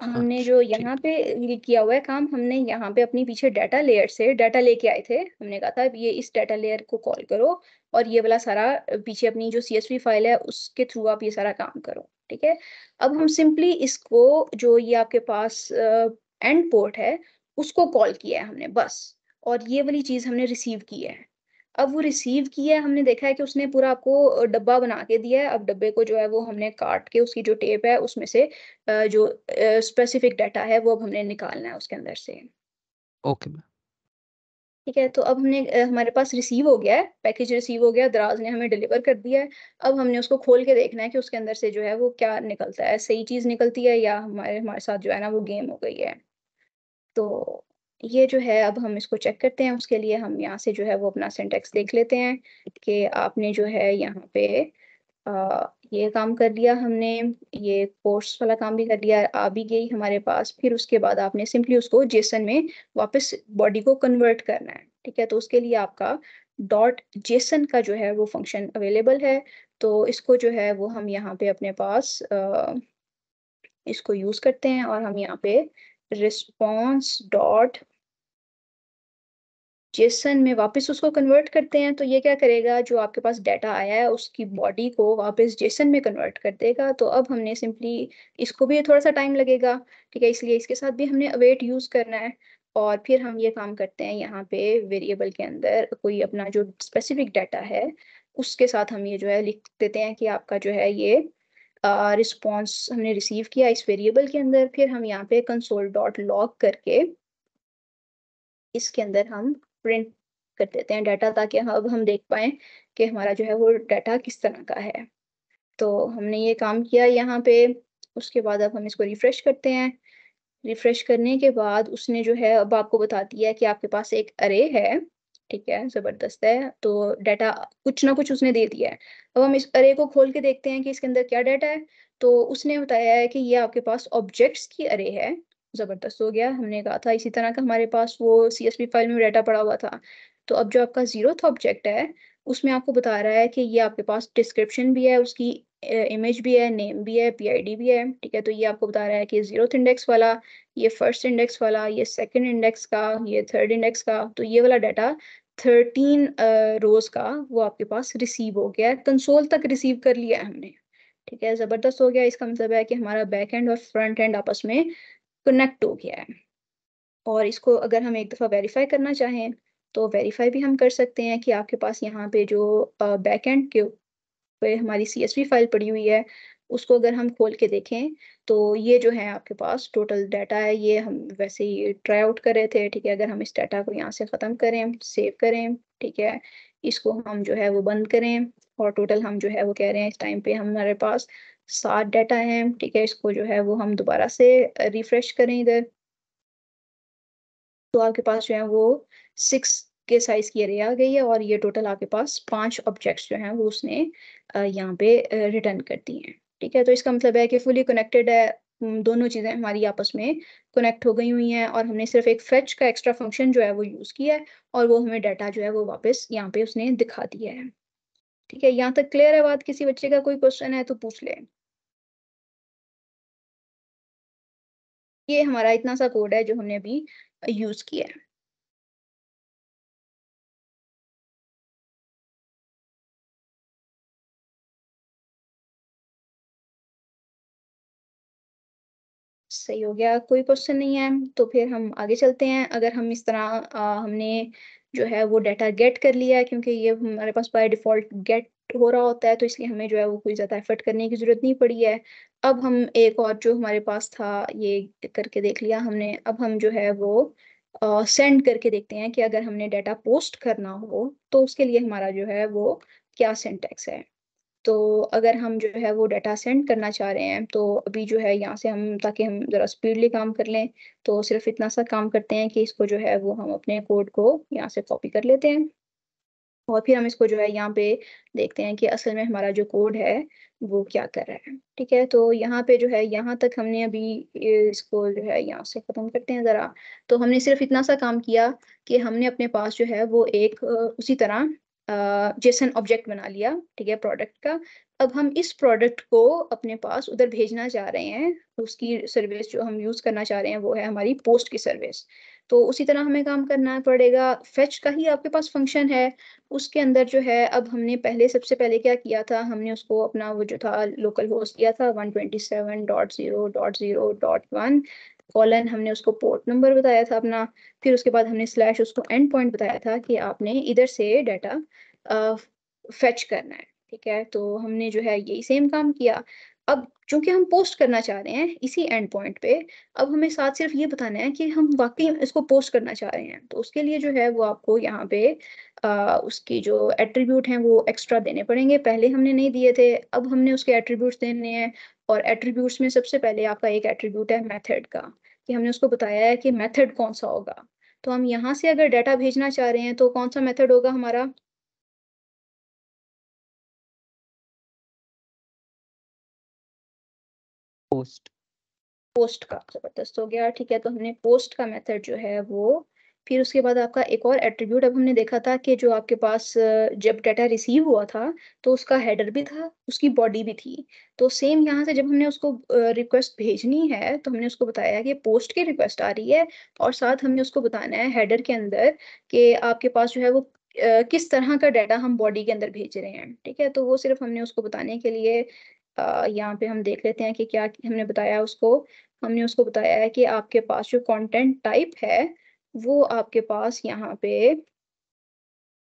हमने अच्छा जो ठीक। यहाँ पे ये किया हुआ है काम, हमने यहाँ पे अपनी पीछे डाटा लेयर से डाटा लेके आए थे। हमने कहा था ये इस डाटा लेयर को कॉल करो और ये वाला सारा पीछे अपनी जो CSV फाइल है उसके थ्रू आप ये सारा काम करो, ठीक है। अब हम सिंपली इसको, जो ये आपके पास एंड पोर्ट है, उसको कॉल किया है हमने बस, और ये वाली चीज़ हमने रिसीव की है। अब वो रिसीव किया है, हमने देखा है कि उसने पूरा आपको डब्बा बना के दिया है। अब डब्बे को जो है वो हमने काट के उसकी जो टेप है उसमें से जो स्पेसिफिक डाटा है वो अब हमने निकालना है उसके अंदर से, ओके मैम। ठीक है। तो अब हमने हमारे पास रिसीव हो गया है, पैकेज रिसीव हो गया, दराज ने हमें डिलीवर कर दिया है। अब हमने उसको खोल के देखना है कि उसके अंदर से जो है वो क्या निकलता है, सही चीज़ निकलती है या हमारे हमारे साथ जो है ना वो गेम हो गई है। तो ये जो है अब हम इसको चेक करते हैं। उसके लिए हम यहाँ से जो है वो अपना सिंटेक्स देख लेते हैं कि आपने जो है यहाँ पे ये काम कर लिया हमने, ये कोर्स वाला काम भी कर लिया, आ भी गई हमारे पास। फिर उसके बाद आपने सिंपली उसको जेसन में वापस बॉडी को कन्वर्ट करना है, ठीक है। तो उसके लिए आपका डॉट जेसन का जो है वो फंक्शन अवेलेबल है। तो इसको जो है वो हम यहाँ पे अपने पास इसको यूज करते हैं और हम यहाँ पे रिस्पॉन्स डॉट जेसन में वापस उसको कन्वर्ट करते हैं। तो ये क्या करेगा, जो आपके पास डाटा आया है उसकी बॉडी को वापस जेसन में कन्वर्ट कर देगा। तो अब हमने सिंपली इसको भी थोड़ा सा टाइम लगेगा, ठीक है, इसलिए इसके साथ भी हमने अवेट यूज करना है। और फिर हम ये काम करते हैं, यहाँ पे वेरिएबल के अंदर कोई अपना जो स्पेसिफिक डाटा है उसके साथ हम ये जो है लिख देते हैं कि आपका जो है ये रिस्पॉन्स हमने रिसीव किया इस वेरिएबल के अंदर। फिर हम यहाँ पे कंसोल डॉट लॉग करके इसके अंदर हम प्रिंट कर देते हैं डाटा, ताकि अब हम देख पाएं कि हमारा जो है वो डाटा किस तरह का है। तो हमने ये काम किया यहाँ पे। उसके बाद अब हम इसको रिफ्रेश करते हैं। रिफ्रेश करने के बाद उसने जो है अब आपको बता दिया है कि आपके पास एक अरे है, ठीक है, जबरदस्त है। तो डाटा कुछ ना कुछ उसने दे दिया है। अब हम इस अरे को खोल के देखते हैं कि इसके अंदर क्या डाटा है। तो उसने बताया है कि ये आपके पास ऑब्जेक्ट्स की अरे है। जबरदस्त हो गया, हमने कहा था इसी तरह का हमारे पास वो CSV फाइल में डाटा पड़ा हुआ था। तो अब जो आपका जीरोथ ऑब्जेक्ट है उसमें आपको बता रहा है कि ये आपके पास डिस्क्रिप्शन भी है, उसकी इमेज भी है, नेम भी है, PID भी है, ठीक है। तो ये आपको बता रहा है कि जीरोथ इंडेक्स वाला, ये फर्स्ट इंडेक्स वाला, ये सेकंड इंडेक्स का, ये थर्ड इंडेक्स का। तो ये वाला डाटा 13 रोज का वो आपके पास रिसीव हो गया है, कंसोल तक रिसीव कर लिया है हमने, ठीक है। जबरदस्त हो गया। इसका मतलब है कि हमारा बैक एंड और फ्रंट एंड आपस में कनेक्ट हो गया है। और इसको अगर हम एक दफ़ा वेरीफाई करना चाहें तो वेरीफाई भी हम कर सकते हैं कि आपके पास यहाँ पे जो बैक एंड के पे हमारी CSV फाइल पड़ी हुई है उसको अगर हम खोल के देखें तो ये जो है आपके पास टोटल डाटा है। ये हम वैसे ही ट्राई आउट कर रहे थे, ठीक है। अगर हम इस डाटा को यहाँ से ख़त्म करें, सेव करें, ठीक है, इसको हम जो है वो बंद करें, और टोटल हम जो है वो कह रहे हैं इस टाइम पे हमारे पास 7 डाटा हैं, ठीक है। इसको जो है वो हम दोबारा से रिफ्रेश करें इधर, तो आपके पास जो है वो 6 के साइज की अरे आ गई है। और ये टोटल आपके पास 5 ऑब्जेक्ट्स जो हैं वो उसने यहाँ पे रिटर्न कर दी हैं, ठीक है। तो इसका मतलब है कि फुली कनेक्टेड है। दोनों चीज़ें हमारी आपस में कनेक्ट हो गई हुई हैं, और हमने सिर्फ एक फेच का एक्स्ट्रा फंक्शन जो है वो यूज़ किया है, और वो हमें डाटा जो है वो वापस यहाँ पे उसने दिखा दिया है, ठीक है। यहाँ तक क्लियर है बात? किसी बच्चे का कोई क्वेश्चन है तो पूछ ले। ये हमारा इतना सा कोड है जो हमने अभी यूज़ किया है। सही हो गया, कोई क्वेश्चन नहीं है तो फिर हम आगे चलते हैं। अगर हम इस तरह हमने जो है वो डाटा गेट कर लिया है, क्योंकि ये हमारे पास बाय डिफ़ॉल्ट गेट हो रहा होता है, तो इसलिए हमें जो है वो कोई ज़्यादा एफर्ट करने की ज़रूरत नहीं पड़ी है। अब हम एक और जो हमारे पास था ये करके देख लिया हमने। अब हम जो है वो सेंड करके देखते हैं कि अगर हमने डाटा पोस्ट करना हो तो उसके लिए हमारा जो है वो क्या सिंटैक्स है। तो अगर हम जो है वो डाटा सेंड करना चाह रहे हैं तो अभी जो है यहाँ से हम, ताकि हम ज़रा स्पीडली काम कर लें, तो सिर्फ इतना सा काम करते हैं कि इसको जो है वो हम अपने कोड को यहाँ से कॉपी कर लेते हैं, और फिर हम इसको जो है यहाँ पे देखते हैं कि असल में हमारा जो कोड है वो क्या कर रहा है, ठीक है। तो यहाँ पे जो है यहाँ तक हमने अभी इसको जो है यहाँ से ख़त्म करते हैं ज़रा। तो हमने सिर्फ इतना सा काम किया कि हमने अपने पास जो है वो एक उसी तरह जेसन ऑब्जेक्ट बना लिया, ठीक है, प्रोडक्ट का। अब हम इस प्रोडक्ट को अपने पास उधर भेजना चाह रहे हैं। उसकी सर्विस जो हम यूज़ करना चाह रहे हैं वो है हमारी पोस्ट की सर्विस। तो उसी तरह हमें काम करना पड़ेगा। फेच का ही आपके पास फंक्शन है, उसके अंदर जो है अब हमने पहले सबसे पहले क्या किया था, हमने उसको अपना वो जो था लोकल होस्ट दिया था 127.0.0.1 कॉलन, हमने उसको पोर्ट नंबर बताया था अपना। फिर उसके बाद हमने स्लैश उसको एंड पॉइंट बताया था कि आपने इधर से डाटा फेच करना है, ठीक है। तो हमने जो है यही सेम काम किया। अब चूंकि हम पोस्ट करना चाह रहे हैं इसी एंड पॉइंट पे, अब हमें साथ सिर्फ ये बताना है कि हम वाकई इसको पोस्ट करना चाह रहे हैं। तो उसके लिए जो है वो आपको यहाँ पे उसकी जो एट्रीब्यूट हैं वो एक्स्ट्रा देने पड़ेंगे। पहले हमने नहीं दिए थे, अब हमने उसके एट्रीब्यूट्स देने हैं। और एट्रीब्यूट्स में सबसे पहले आपका एक एट्रीब्यूट है मेथड का, कि हमने उसको बताया है कि मेथड कौन सा होगा। तो हम यहाँ से अगर डाटा भेजना चाह रहे हैं तो कौन सा मेथड होगा हमारा? पोस्ट का। जबरदस्त हो गया। ठीक है, तो हमने पोस्ट का मेथड जो है वो, फिर उसके बाद आपका एक और एट्रीब्यूट अब हमने देखा था कि जो आपके पास जब डाटा रिसीव हुआ था तो उसका हेडर भी था, उसकी बॉडी भी थी। तो सेम यहाँ से जब हमने उसको रिक्वेस्ट भेजनी है तो हमने उसको बताया कि पोस्ट की रिक्वेस्ट आ रही है, और साथ हमने उसको बताना है हेडर के अंदर कि आपके पास जो है वो किस तरह का डाटा हम बॉडी के अंदर भेज रहे हैं। ठीक है, तो वो सिर्फ हमने उसको बताने के लिए यहाँ पे हम देख लेते हैं कि क्या हमने बताया उसको। हमने उसको बताया है कि आपके पास जो कंटेंट टाइप है वो आपके पास यहाँ पे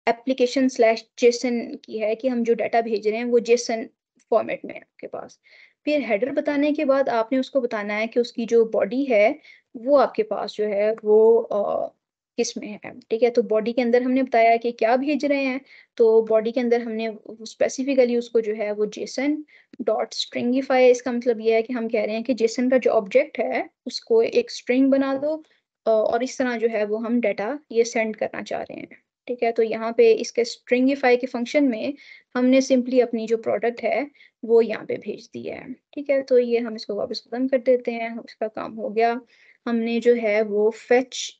एप्लीकेशन स्लैश जेसन की है, कि हम जो डाटा भेज रहे हैं वो जेसन फॉर्मेट में है आपके पास। फिर हेडर बताने के बाद आपने उसको बताना है कि उसकी जो बॉडी है वो आपके पास जो है वो किस में है। ठीक है, तो बॉडी के अंदर हमने बताया कि क्या भेज रहे हैं। तो बॉडी के अंदर हमने स्पेसिफिकली उसको जो है वो जेसन डॉट स्ट्रिंगिफाई, इसका मतलब ये है कि हम कह रहे हैं कि जेसन का जो ऑब्जेक्ट है उसको एक स्ट्रिंग बना दो, और इस तरह जो है वो हम डाटा ये सेंड करना चाह रहे हैं। ठीक है, तो यहाँ पे इसके स्ट्रिंगिफाई के फंक्शन में हमने सिंपली अपनी जो प्रोडक्ट है वो यहाँ पे भेज दिया है। ठीक है, तो ये हम इसको वापस खत्म कर देते हैं, इसका काम हो गया। हमने जो है वो फेच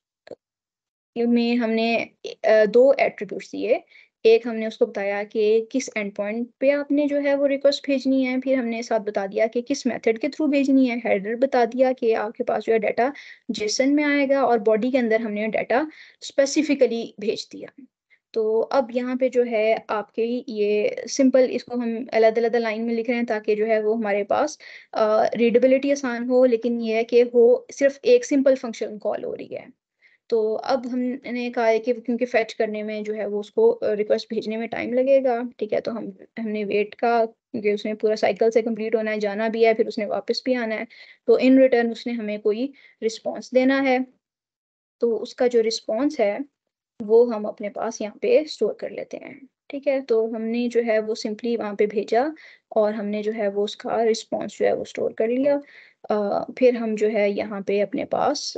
में हमने दो एट्रीब्यूट्स दिए। एक हमने उसको बताया कि किस एंड पॉइंट पे आपने जो है वो रिक्वेस्ट भेजनी है, फिर हमने साथ बता दिया कि किस मेथड के थ्रू भेजनी है, हेडर बता दिया कि आपके पास जो है डाटा जेसन में आएगा, और बॉडी के अंदर हमने डाटा स्पेसिफिकली भेज दिया। तो अब यहाँ पे जो है आपके ये सिंपल, इसको हम अलग अलग लाइन में लिख रहे हैं ताकि जो है वो हमारे पास रीडेबिलिटी आसान हो, लेकिन ये है कि हो सिर्फ एक सिंपल फंक्शन कॉल हो रही है। तो अब हमने कहा है कि क्योंकि फेच करने में जो है वो उसको रिक्वेस्ट भेजने में टाइम लगेगा। ठीक है, तो हमने वेट का, क्योंकि उसने पूरा साइकिल से कंप्लीट होना है, जाना भी है, फिर उसने वापस भी आना है, तो इन रिटर्न उसने हमें कोई रिस्पॉन्स देना है। तो उसका जो रिस्पॉन्स है वो हम अपने पास यहाँ पे स्टोर कर लेते हैं। ठीक है, तो हमने जो है वो सिंपली वहाँ पे भेजा, और हमने जो है वो उसका रिस्पॉन्स जो है वो स्टोर कर लिया। फिर हम जो है यहाँ पे अपने पास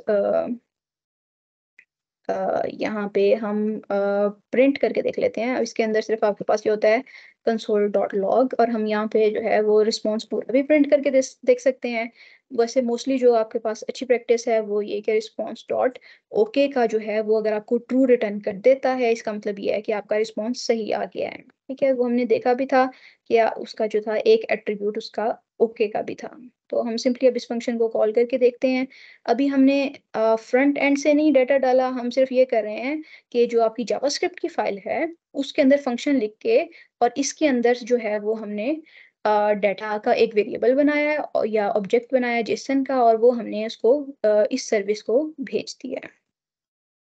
यहाँ पे हम प्रिंट करके देख लेते हैं। अब इसके अंदर सिर्फ आपके पास ये होता है कंसोल डॉट लॉग, और हम यहाँ पे जो है वो रिस्पॉन्स पूरा भी प्रिंट करके देख सकते हैं। वैसे मोस्टली जो आपके पास अच्छी प्रैक्टिस है वो ये कि रिस्पॉन्स डॉट ओके का जो है वो अगर आपको ट्रू रिटर्न कर देता है, इसका मतलब ये है कि आपका रिस्पॉन्स सही आ गया है। ठीक है, वो हमने देखा भी था कि उसका जो था एक एट्रीब्यूट उसका ओके का भी था। तो हम सिंपली अब इस फंक्शन को कॉल करके देखते हैं। अभी हमने फ्रंट एंड से नहीं डाटा डाला, हम सिर्फ ये कर रहे हैं कि जो आपकी जावास्क्रिप्ट की फाइल है उसके अंदर फंक्शन लिख के, और इसके अंदर जो है वो हमने डाटा का एक वेरिएबल बनाया है या ऑब्जेक्ट बनाया है जेसन का, और वो हमने उसको इस सर्विस को भेज दिया है।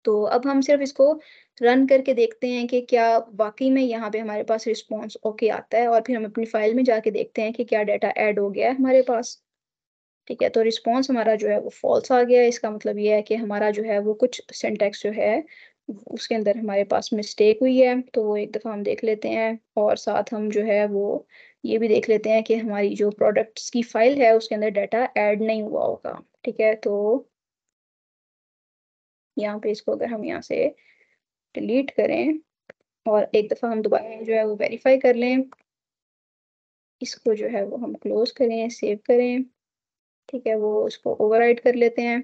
तो अब हम सिर्फ इसको रन करके देखते हैं कि क्या वाकई में यहाँ पे हमारे पास रिस्पॉन्स ओके आता है, और फिर हम अपनी फाइल में जाके देखते हैं कि क्या डाटा ऐड हो गया है हमारे पास। ठीक है, तो रिस्पॉन्स हमारा जो है वो फॉल्स आ गया है। इसका मतलब ये है कि हमारा जो है वो कुछ सिंटैक्स जो है उसके अंदर हमारे पास मिस्टेक हुई है। तो वो एक दफ़ा हम देख लेते हैं, और साथ हम जो है वो ये भी देख लेते हैं कि हमारी जो प्रोडक्ट्स की फाइल है उसके अंदर डाटा ऐड नहीं हुआ होगा। ठीक है, तो यहाँ पे इसको अगर हम यहाँ से डिलीट करें और एक दफ़ा हम दोबारा जो है वो वेरीफाई कर लें, इसको जो है वो हम क्लोज करें, सेव करें। ठीक है, वो उसको ओवरराइड कर लेते हैं,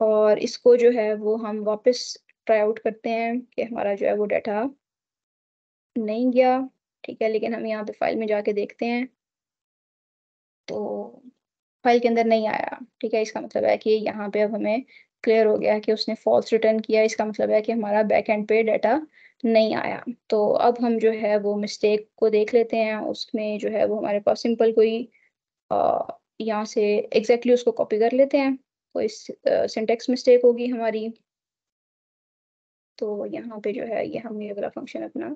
और इसको जो है वो हम वापस ट्राई आउट करते हैं कि हमारा जो है वो डाटा नहीं गया। ठीक है, लेकिन हम यहाँ पे फाइल में जाके देखते हैं तो फाइल के अंदर नहीं आया। ठीक है, इसका मतलब है कि यहाँ पे अब हमें क्लियर हो गया कि उसने फॉल्स रिटर्न किया। इसका मतलब है कि हमारा बैक एंड पे डाटा नहीं आया। तो अब हम जो है वो मिस्टेक को देख लेते हैं। उसमें जो है वो हमारे पास सिंपल कोई यहाँ से एग्जैक्टली उसको कॉपी कर लेते हैं। कोई सिंटेक्स मिस्टेक होगी हमारी। तो यहाँ पे जो है ये हम ये वाला फंक्शन अपना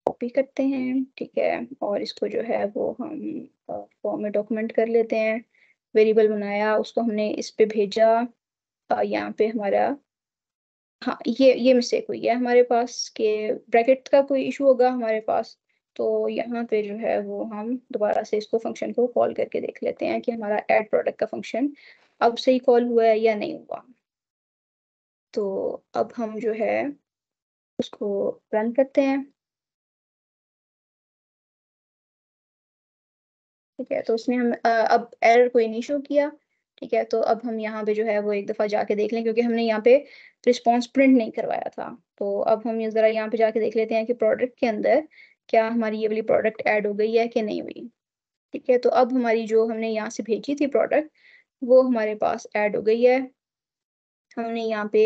कॉपी करते हैं। ठीक है, और इसको जो है वो हम फॉर्म में डॉक्यूमेंट कर लेते हैं। वेरिएबल बनाया, उसको हमने इस पे भेजा। यहाँ पे हमारा, हाँ, ये मिस्टेक हुई है हमारे पास कि ब्रैकेट का कोई इशू होगा हमारे पास। तो यहाँ पे जो है वो हम दोबारा से इसको फंक्शन को कॉल करके देख लेते हैं कि हमारा ऐड प्रोडक्ट का फंक्शन अब सही कॉल हुआ है या नहीं हुआ। तो अब हम जो है उसको रन करते हैं। ठीक है, तो उसने हम अब एरर कोई नहीं शो किया। ठीक है, तो अब हम यहाँ पे जो है वो एक दफ़ा जाके देख लें, क्योंकि हमने यहाँ पे रिस्पॉन्स प्रिंट नहीं करवाया था। तो अब हम ये ज़रा यहाँ पे जाके देख लेते हैं कि प्रोडक्ट के अंदर क्या हमारी ये वाली प्रोडक्ट ऐड हो गई है कि नहीं हुई। ठीक है, तो अब हमारी जो हमने यहाँ से भेजी थी प्रोडक्ट, वो हमारे पास ऐड हो गई है। हमने यहाँ पे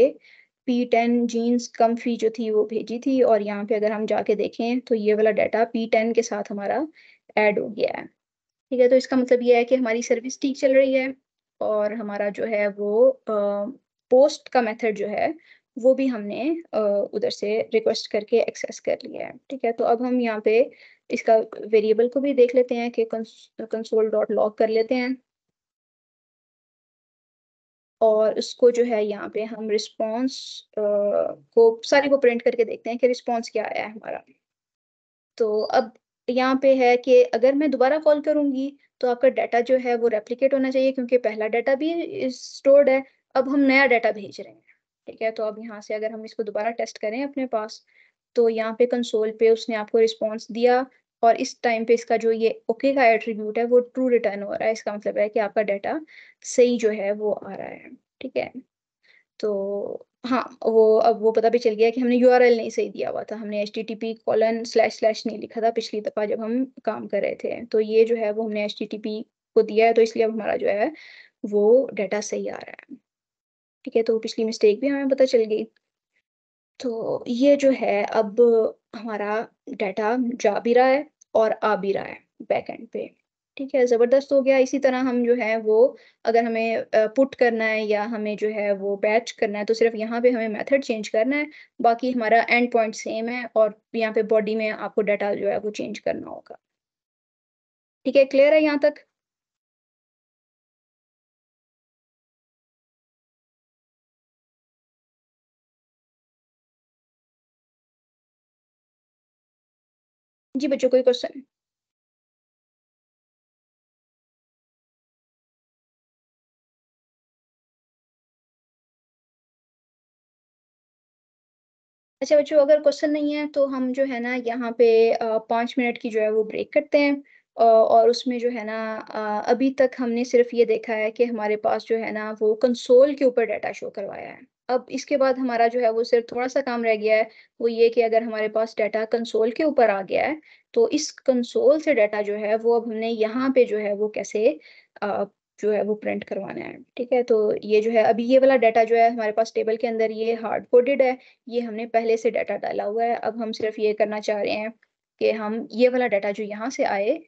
P10 जीन्स कम्फी जो थी वो भेजी थी, और यहाँ पे अगर हम जाके देखें तो ये वाला डाटा P10 के साथ हमारा ऐड हो गया है। ठीक है, तो इसका मतलब ये है कि हमारी सर्विस ठीक चल रही है, और हमारा जो है वो पोस्ट का मेथड जो है वो भी हमने उधर से रिक्वेस्ट करके एक्सेस कर लिया है। ठीक है, तो अब हम यहाँ पे इसका वेरिएबल को भी देख लेते हैं कि कंसोल डॉट लॉग कर लेते हैं, और उसको जो है यहाँ पे हम रिस्पॉन्स को सारी को प्रिंट करके देखते हैं कि रिस्पॉन्स क्या आया है हमारा। तो अब यहाँ पे है कि अगर मैं दोबारा कॉल करूँगी तो आपका डाटा जो है वो रेप्लिकेट होना चाहिए, क्योंकि पहला डाटा भी स्टोर्ड है। अब हम नया डाटा भेज रहे हैं। ठीक है, तो अब यहाँ से अगर हम इसको दोबारा टेस्ट करें अपने पास, तो यहाँ पे कंसोल पे उसने आपको रिस्पॉन्स दिया, और इस टाइम पे इसका जो ये ओके का एट्रीब्यूट है वो ट्रू रिटर्न हो रहा है। इसका मतलब है कि आपका डाटा सही जो है वो आ रहा है। ठीक है, तो हाँ, अब वो पता भी चल गया कि हमने यूआरएल नहीं सही दिया हुआ था। हमने http:// नहीं लिखा था पिछली दफ़ा जब हम काम कर रहे थे। तो ये जो है वो हमने http को दिया है, तो इसलिए अब हमारा जो है वो डाटा सही आ रहा है। ठीक है, तो पिछली मिस्टेक भी हमें पता चल गई। तो ये जो है अब हमारा डाटा जा भी रहा है और आ भी रहा है बैकएंड पे। ठीक है, ज़बरदस्त हो गया। इसी तरह हम जो है वो अगर हमें पुट करना है या हमें जो है वो बैच करना है, तो सिर्फ़ यहाँ पे हमें मेथड चेंज करना है। बाकी हमारा एंड पॉइंट सेम है, और यहाँ पे बॉडी में आपको डाटा जो है वो चेंज करना होगा। ठीक है, क्लियर है यहाँ तक? जी बच्चों, कोई क्वेश्चन? अच्छा बच्चों, अगर क्वेश्चन नहीं है तो हम जो है ना यहाँ पे 5 मिनट की जो है वो ब्रेक करते हैं। और उसमें जो है ना अभी तक हमने सिर्फ ये देखा है कि हमारे पास जो है ना वो कंसोल के ऊपर डाटा शो करवाया है। अब इसके बाद हमारा जो है वो सिर्फ थोड़ा सा काम रह गया है, वो ये कि अगर हमारे पास डाटा कंसोल के ऊपर आ गया है, तो इस कंसोल से डाटा जो है वो अब हमने यहाँ पे जो है वो कैसे अ, जो है वो प्रिंट करवाना है। ठीक है, तो ये जो है अभी ये वाला डाटा जो है हमारे पास टेबल के अंदर ये हार्ड कोडेड है। ये हमने पहले से डाटा डाला हुआ है। अब हम सिर्फ ये करना चाह रहे हैं कि हम ये वाला डाटा जो यहाँ से आए,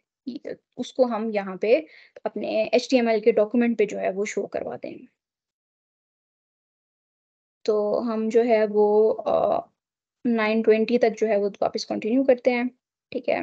उसको हम यहाँ पे अपने HTML के डॉक्यूमेंट पे जो है वो शो करवा दें। तो हम जो है वो 9:20 तक जो है वो वापस कंटिन्यू करते हैं। ठीक है।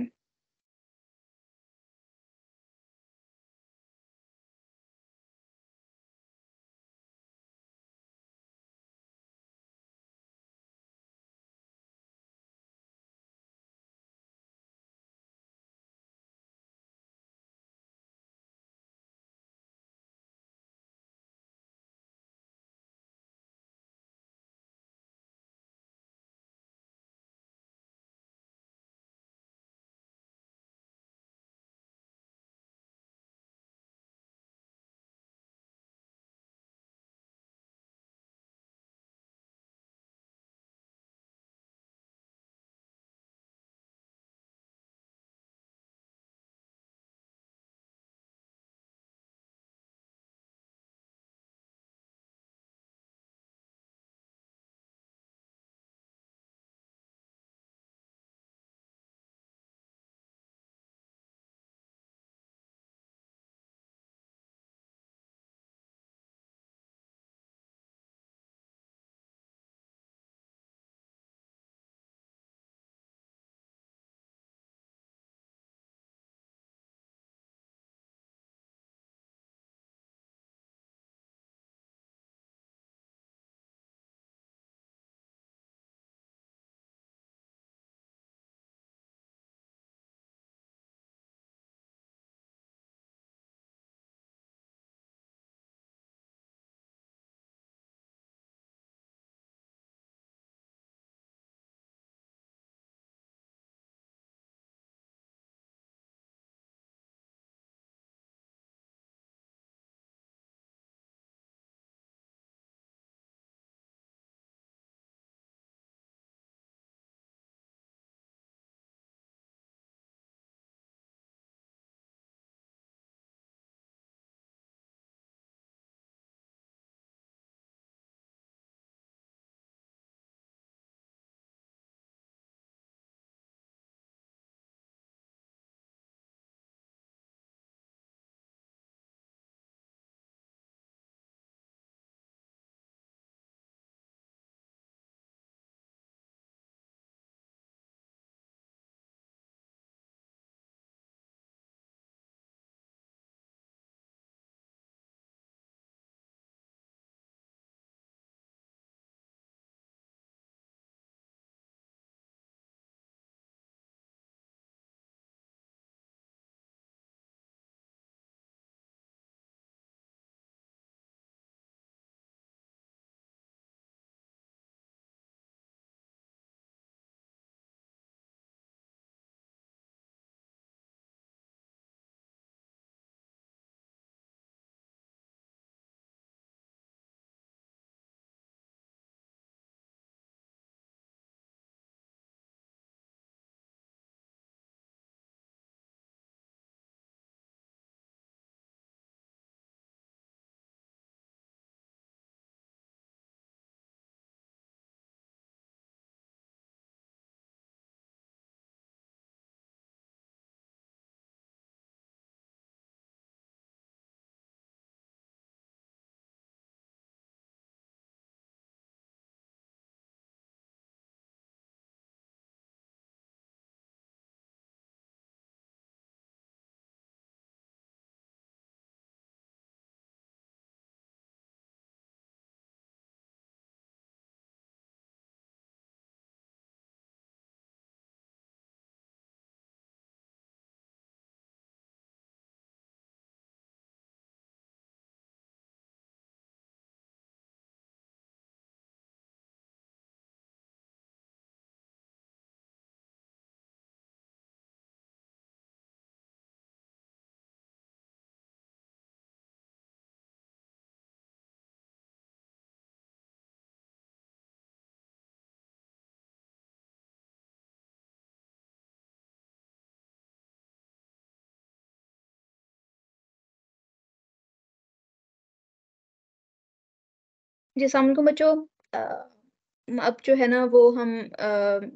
जी, अस्सलाम वालेकुम बच्चों। अब जो है ना वो हम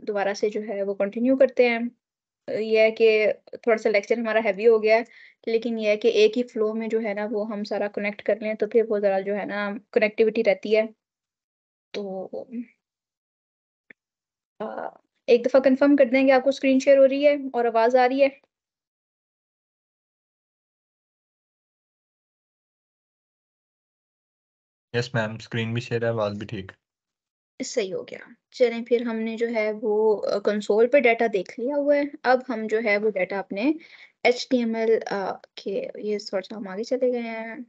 दोबारा से जो है वो कंटिन्यू करते हैं। ये है कि थोड़ा-सा लेक्चर हमारा हेवी हो गया है, लेकिन ये है कि एक ही फ्लो में जो है ना वो हम सारा कनेक्ट कर लें, तो फिर वो ज़रा जो है ना कनेक्टिविटी रहती है। तो अ, एक दफ़ा कंफर्म कर दें कि आपको स्क्रीन शेयर हो रही है और आवाज़ आ रही है? यस मैम, स्क्रीन भी शेयर है, आवाज़ भी ठीक। सही हो गया। चलें फिर हमने जो है वो कंसोल पे डाटा देख लिया हुआ है। अब हम जो है वो डाटा अपने एचटीएमएल के ये थोड़ा-सा हम आगे चले गए हैं,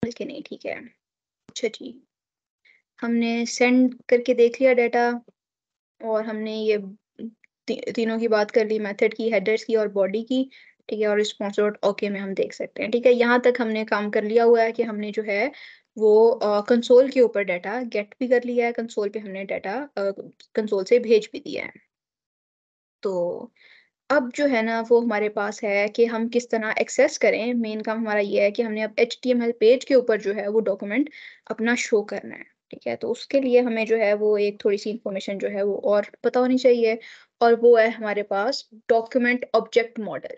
बल्कि नहीं ठीक है। अच्छा जी, हमने सेंड करके देख लिया डाटा और हमने ये तीनों की बात कर ली, मेथड की, हेडर्स की और बॉडी की, ठीक है? और रिस्पॉन्स डॉट ओके में हम देख सकते हैं, ठीक है? यहाँ तक हमने काम कर लिया हुआ है कि हमने जो है वो कंसोल के ऊपर डाटा गेट भी कर लिया है, कंसोल पे हमने डाटा कंसोल से भेज भी दिया है। तो अब जो है ना वो हमारे पास है कि हम किस तरह एक्सेस करें। मेन काम हमारा ये है कि हमने अब एचटीएमएल पेज के ऊपर जो है वो डॉक्यूमेंट अपना शो करना है, ठीक है? तो उसके लिए हमें जो है वो एक थोड़ी-सी इन्फॉर्मेशन जो है वो और पता होनी चाहिए और वो है हमारे पास डॉक्यूमेंट ऑब्जेक्ट मॉडल।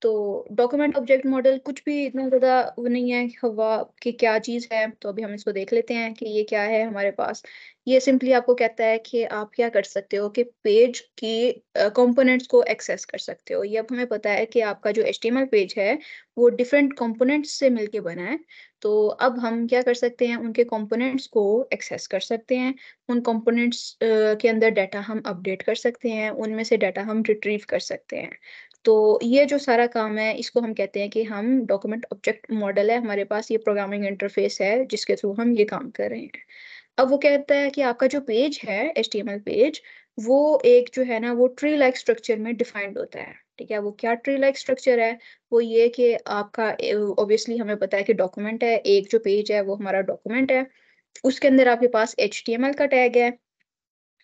तो डॉक्यूमेंट ऑब्जेक्ट मॉडल कुछ भी इतना ज़्यादा वो नहीं है हवा कि क्या चीज़ है, तो अभी हम इसको देख लेते हैं कि ये क्या है हमारे पास। ये सिंपली आपको कहता है कि आप क्या कर सकते हो कि पेज की कंपोनेंट्स को एक्सेस कर सकते हो। ये अब हमें पता है कि आपका जो एचटीएमएल पेज है, वो डिफरेंट कंपोनेंट्स से मिलके बना है। तो अब हम क्या कर सकते हैं, उनके कंपोनेंट्स को एक्सेस कर सकते हैं। उन कंपोनेंट्स के अंदर डाटा हम अपडेट कर सकते हैं, उनमें से डाटा हम रिट्रीव कर सकते हैं। तो ये जो सारा काम है, इसको हम कहते हैं कि हम डॉक्यूमेंट ऑब्जेक्ट मॉडल है हमारे पास, ये प्रोग्रामिंग इंटरफेस है, जिसके थ्रू हम ये काम कर रहे हैं। अब वो कहता है कि आपका जो पेज है एचटीएमएल पेज, वो एक जो है ना वो ट्री लाइक स्ट्रक्चर में डिफाइंड होता है, ठीक है? वो क्या ट्री लाइक स्ट्रक्चर है? वो ये कि आपका ऑब्वियसली हमें पता है कि डॉक्यूमेंट है, एक जो पेज है वो हमारा डॉक्यूमेंट है। उसके अंदर आपके पास एचटीएमएल का टैग है।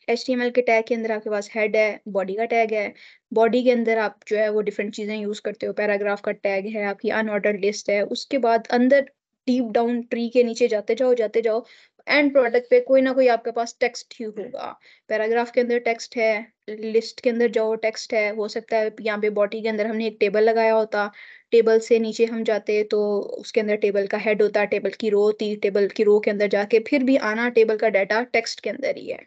एचटीएमएल के टैग के अंदर आपके पास हेड है, बॉडी का टैग है। बॉडी के अंदर आप जो है वो डिफरेंट चीज़ें यूज़ करते हो, पैराग्राफ का टैग है, आपकी अनऑर्डर्ड लिस्ट है। उसके बाद अंदर डीप डाउन ट्री के नीचे जाते जाओ, एंड प्रोडक्ट पे कोई ना कोई आपके पास टेक्स्ट ही होगा। पैराग्राफ के अंदर टेक्स्ट है, लिस्ट के अंदर जाओ टेक्स्ट है, हो सकता है यहाँ पे बॉडी के अंदर हमने एक टेबल लगाया होता, टेबल से नीचे हम जाते तो उसके अंदर टेबल का हेड होता, टेबल की रो होती, टेबल की रो के अंदर जाके फिर भी आना टेबल का डाटा टेक्स्ट के अंदर ही है।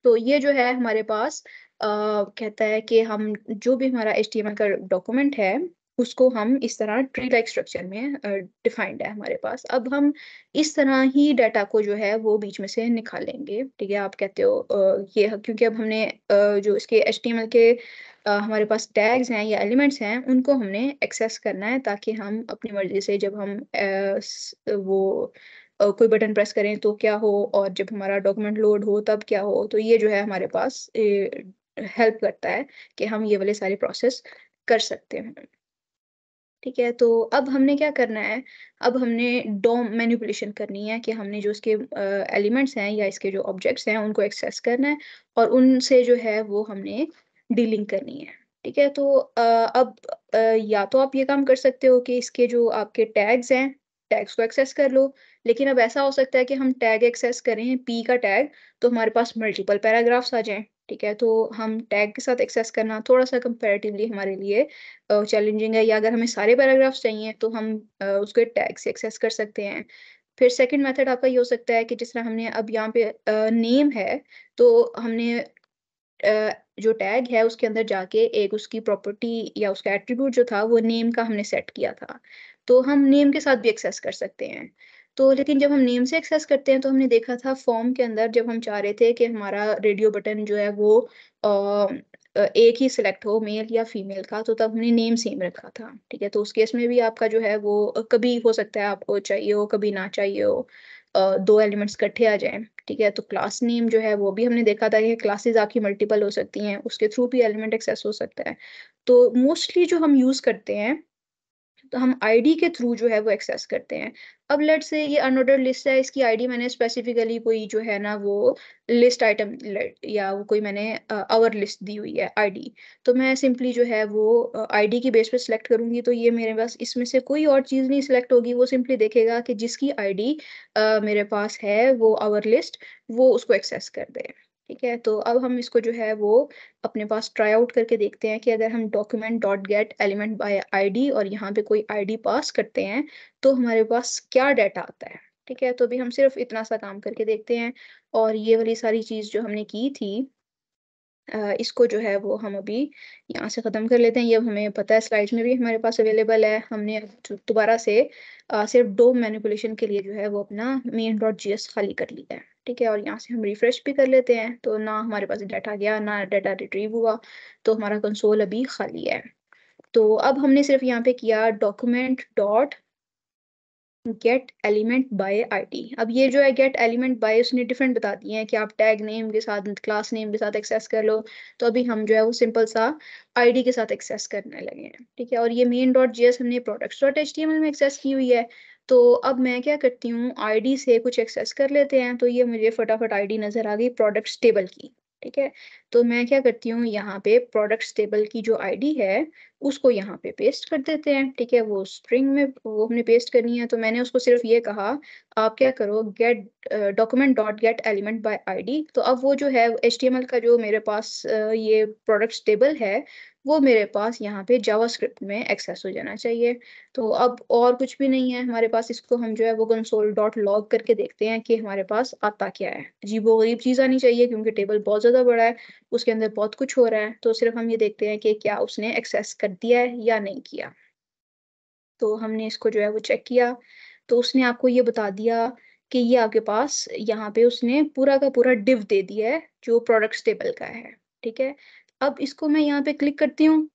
तो ये जो है हमारे पास कहता है कि हम जो भी हमारा एचटीएमएल का डॉक्यूमेंट है, उसको हम इस तरह ट्री लाइक स्ट्रक्चर में डिफाइंड है हमारे पास। अब हम इस तरह ही डाटा को जो है वो बीच में से निकालेंगे, ठीक है? आप कहते हो ये क्योंकि अब हमने जो इसके एचटीएमएल के हमारे पास टैग्स हैं या एलिमेंट्स हैं, उनको हमने एक्सेस करना है ताकि हम अपनी मर्ज़ी से जब हम वो कोई बटन प्रेस करें तो क्या हो और जब हमारा डॉक्यूमेंट लोड हो तब क्या हो। तो ये जो है हमारे पास हेल्प करता है कि हम ये वाले सारे प्रोसेस कर सकते हैं। ठीक है, तो अब हमने क्या करना है, अब हमने डॉम मैनिपुलेशन करनी है कि हमने जो इसके एलिमेंट्स हैं या इसके जो ऑब्जेक्ट्स हैं उनको एक्सेस करना है और उनसे जो है वो हमने डीलिंग करनी है। ठीक है, तो अब या तो आप ये काम कर सकते हो कि इसके जो आपके टैग्स हैं, टैग्स को एक्सेस कर लो। लेकिन अब ऐसा हो सकता है कि हम टैग एक्सेस करें पी का टैग, तो हमारे पास मल्टीपल पैराग्राफ्स आ जाएँ। ठीक है, तो हम टैग के साथ एक्सेस करना थोड़ा-सा कंपैरेटिवली हमारे लिए चैलेंजिंग है, या अगर हमें सारे पैराग्राफ्स चाहिए तो हम उसको टैग से एक्सेस कर सकते हैं। फिर सेकंड मेथड आपका ये हो सकता है कि जिस तरह हमने अब यहाँ पे नेम है, तो हमने जो टैग है उसके अंदर जाके एक उसकी प्रॉपर्टी या उसका एट्रीब्यूट जो था वो नेम का हमने सेट किया था। तो हम नेम के साथ भी एक्सेस कर सकते हैं। तो लेकिन जब हम नेम से एक्सेस करते हैं तो हमने देखा था फॉर्म के अंदर जब हम चाह रहे थे कि हमारा रेडियो बटन जो है वो एक ही सिलेक्ट हो मेल या फीमेल का, तो तब हमने नेम सेम रखा था। ठीक है? तो उस केस में भी आपका जो है वो कभी हो सकता है आपको चाहिए हो, कभी ना चाहिए हो। 2 एलिमेंट्स इकट्ठे आ जाएँ। ठीक है? तो क्लास नेम जो है वो भी हमने देखा था कि क्लासेस आपकी मल्टीपल हो सकती हैं, उसके थ्रू भी एलिमेंट एक्सेस हो सकता है। तो मोस्टली जो हम यूज़ करते हैं तो हम आईडी के थ्रू जो है वो एक्सेस करते हैं। अब लेट्स से ये अनऑर्डर्ड लिस्ट है, इसकी आईडी मैंने स्पेसिफिकली कोई जो है ना वो लिस्ट आइटम या वो कोई मैंने आवर लिस्ट दी हुई है आईडी, तो मैं सिंपली जो है वो आईडी की बेस पे सिलेक्ट करूंगी, तो ये मेरे पास इसमें से कोई और चीज़ नहीं सिलेक्ट होगी, वो सिंपली देखेगा कि जिसकी आईडी मेरे पास है वो आवर लिस्ट, वो उसको एक्सेस कर दे। ठीक है, तो अब हम इसको जो है वो अपने पास ट्राई आउट करके देखते हैं कि अगर हम document dot gate element by ID और यहाँ पे कोई आईडी पास करते हैं तो हमारे पास क्या डाटा आता है। ठीक है, तो अभी हम सिर्फ इतना सा काम करके देखते हैं, और ये वाली सारी चीज़ जो हमने की थी इसको जो है वो हम अभी यहाँ से ख़त्म कर लेते हैं। ये अब हमें पता है, स्लाइड्स में भी हमारे पास अवेलेबल है। हमने अब दोबारा से सिर्फ डो मैनिपुलेशन के लिए जो है वो अपना main.js खाली कर लिया है। ठीक है, और यहाँ से हम रिफ्रेश भी कर लेते हैं, तो ना हमारे पास डाटा गया ना डाटा रिट्रीव हुआ, तो हमारा कंसोल अभी खाली है। तो अब हमने सिर्फ यहाँ पे किया document dot gate element by ID. अब ये जो है गेट एलिमेंट बाय उसने डिफरेंट बता दिए हैं कि आप टैग नेम के साथ क्लास नेम के साथ एक्सेस कर लो, तो अभी हम जो है वो सिंपल सा आईडी के साथ एक्सेस करने लगे हैं। ठीक है, और ये main.js हमने products.html में एक्सेस की हुई है, तो अब मैं क्या करती हूँ आईडी से कुछ एक्सेस कर लेते हैं। तो ये मुझे फटाफट आईडी नजर आ गई प्रोडक्ट्स टेबल की। ठीक है, तो मैं क्या करती हूँ यहाँ पे प्रोडक्ट्स टेबल की जो आईडी है उसको यहाँ पे पेस्ट कर देते हैं। ठीक है, वो स्ट्रिंग में वो हमने पेस्ट करनी है, तो मैंने उसको सिर्फ ये कहा आप क्या करो gate document dot gate element by ID. तो अब वो जो है HTML का जो मेरे पास ये प्रोडक्ट्स टेबल है वो मेरे पास यहाँ पे जावास्क्रिप्ट में एक्सेस हो जाना चाहिए। तो अब और कुछ भी नहीं है हमारे पास, इसको हम जो है वो कंसोल डॉट लॉग करके देखते हैं कि हमारे पास आता क्या है। अजीबोगरीब चीज़ आनी चाहिए क्योंकि टेबल बहुत ज़्यादा बड़ा है, उसके अंदर बहुत कुछ हो रहा है, तो सिर्फ हम ये देखते हैं कि क्या उसने एक्सेस कर दिया है या नहीं किया। तो हमने इसको जो है वो चेक किया, तो उसने आपको ये बता दिया कि ये आपके पास यहाँ पे उसने पूरा का पूरा डिव दे दिया है जो प्रोडक्ट्स टेबल का है। ठीक है, अब इसको मैं यहाँ पे क्लिक करती हूँ।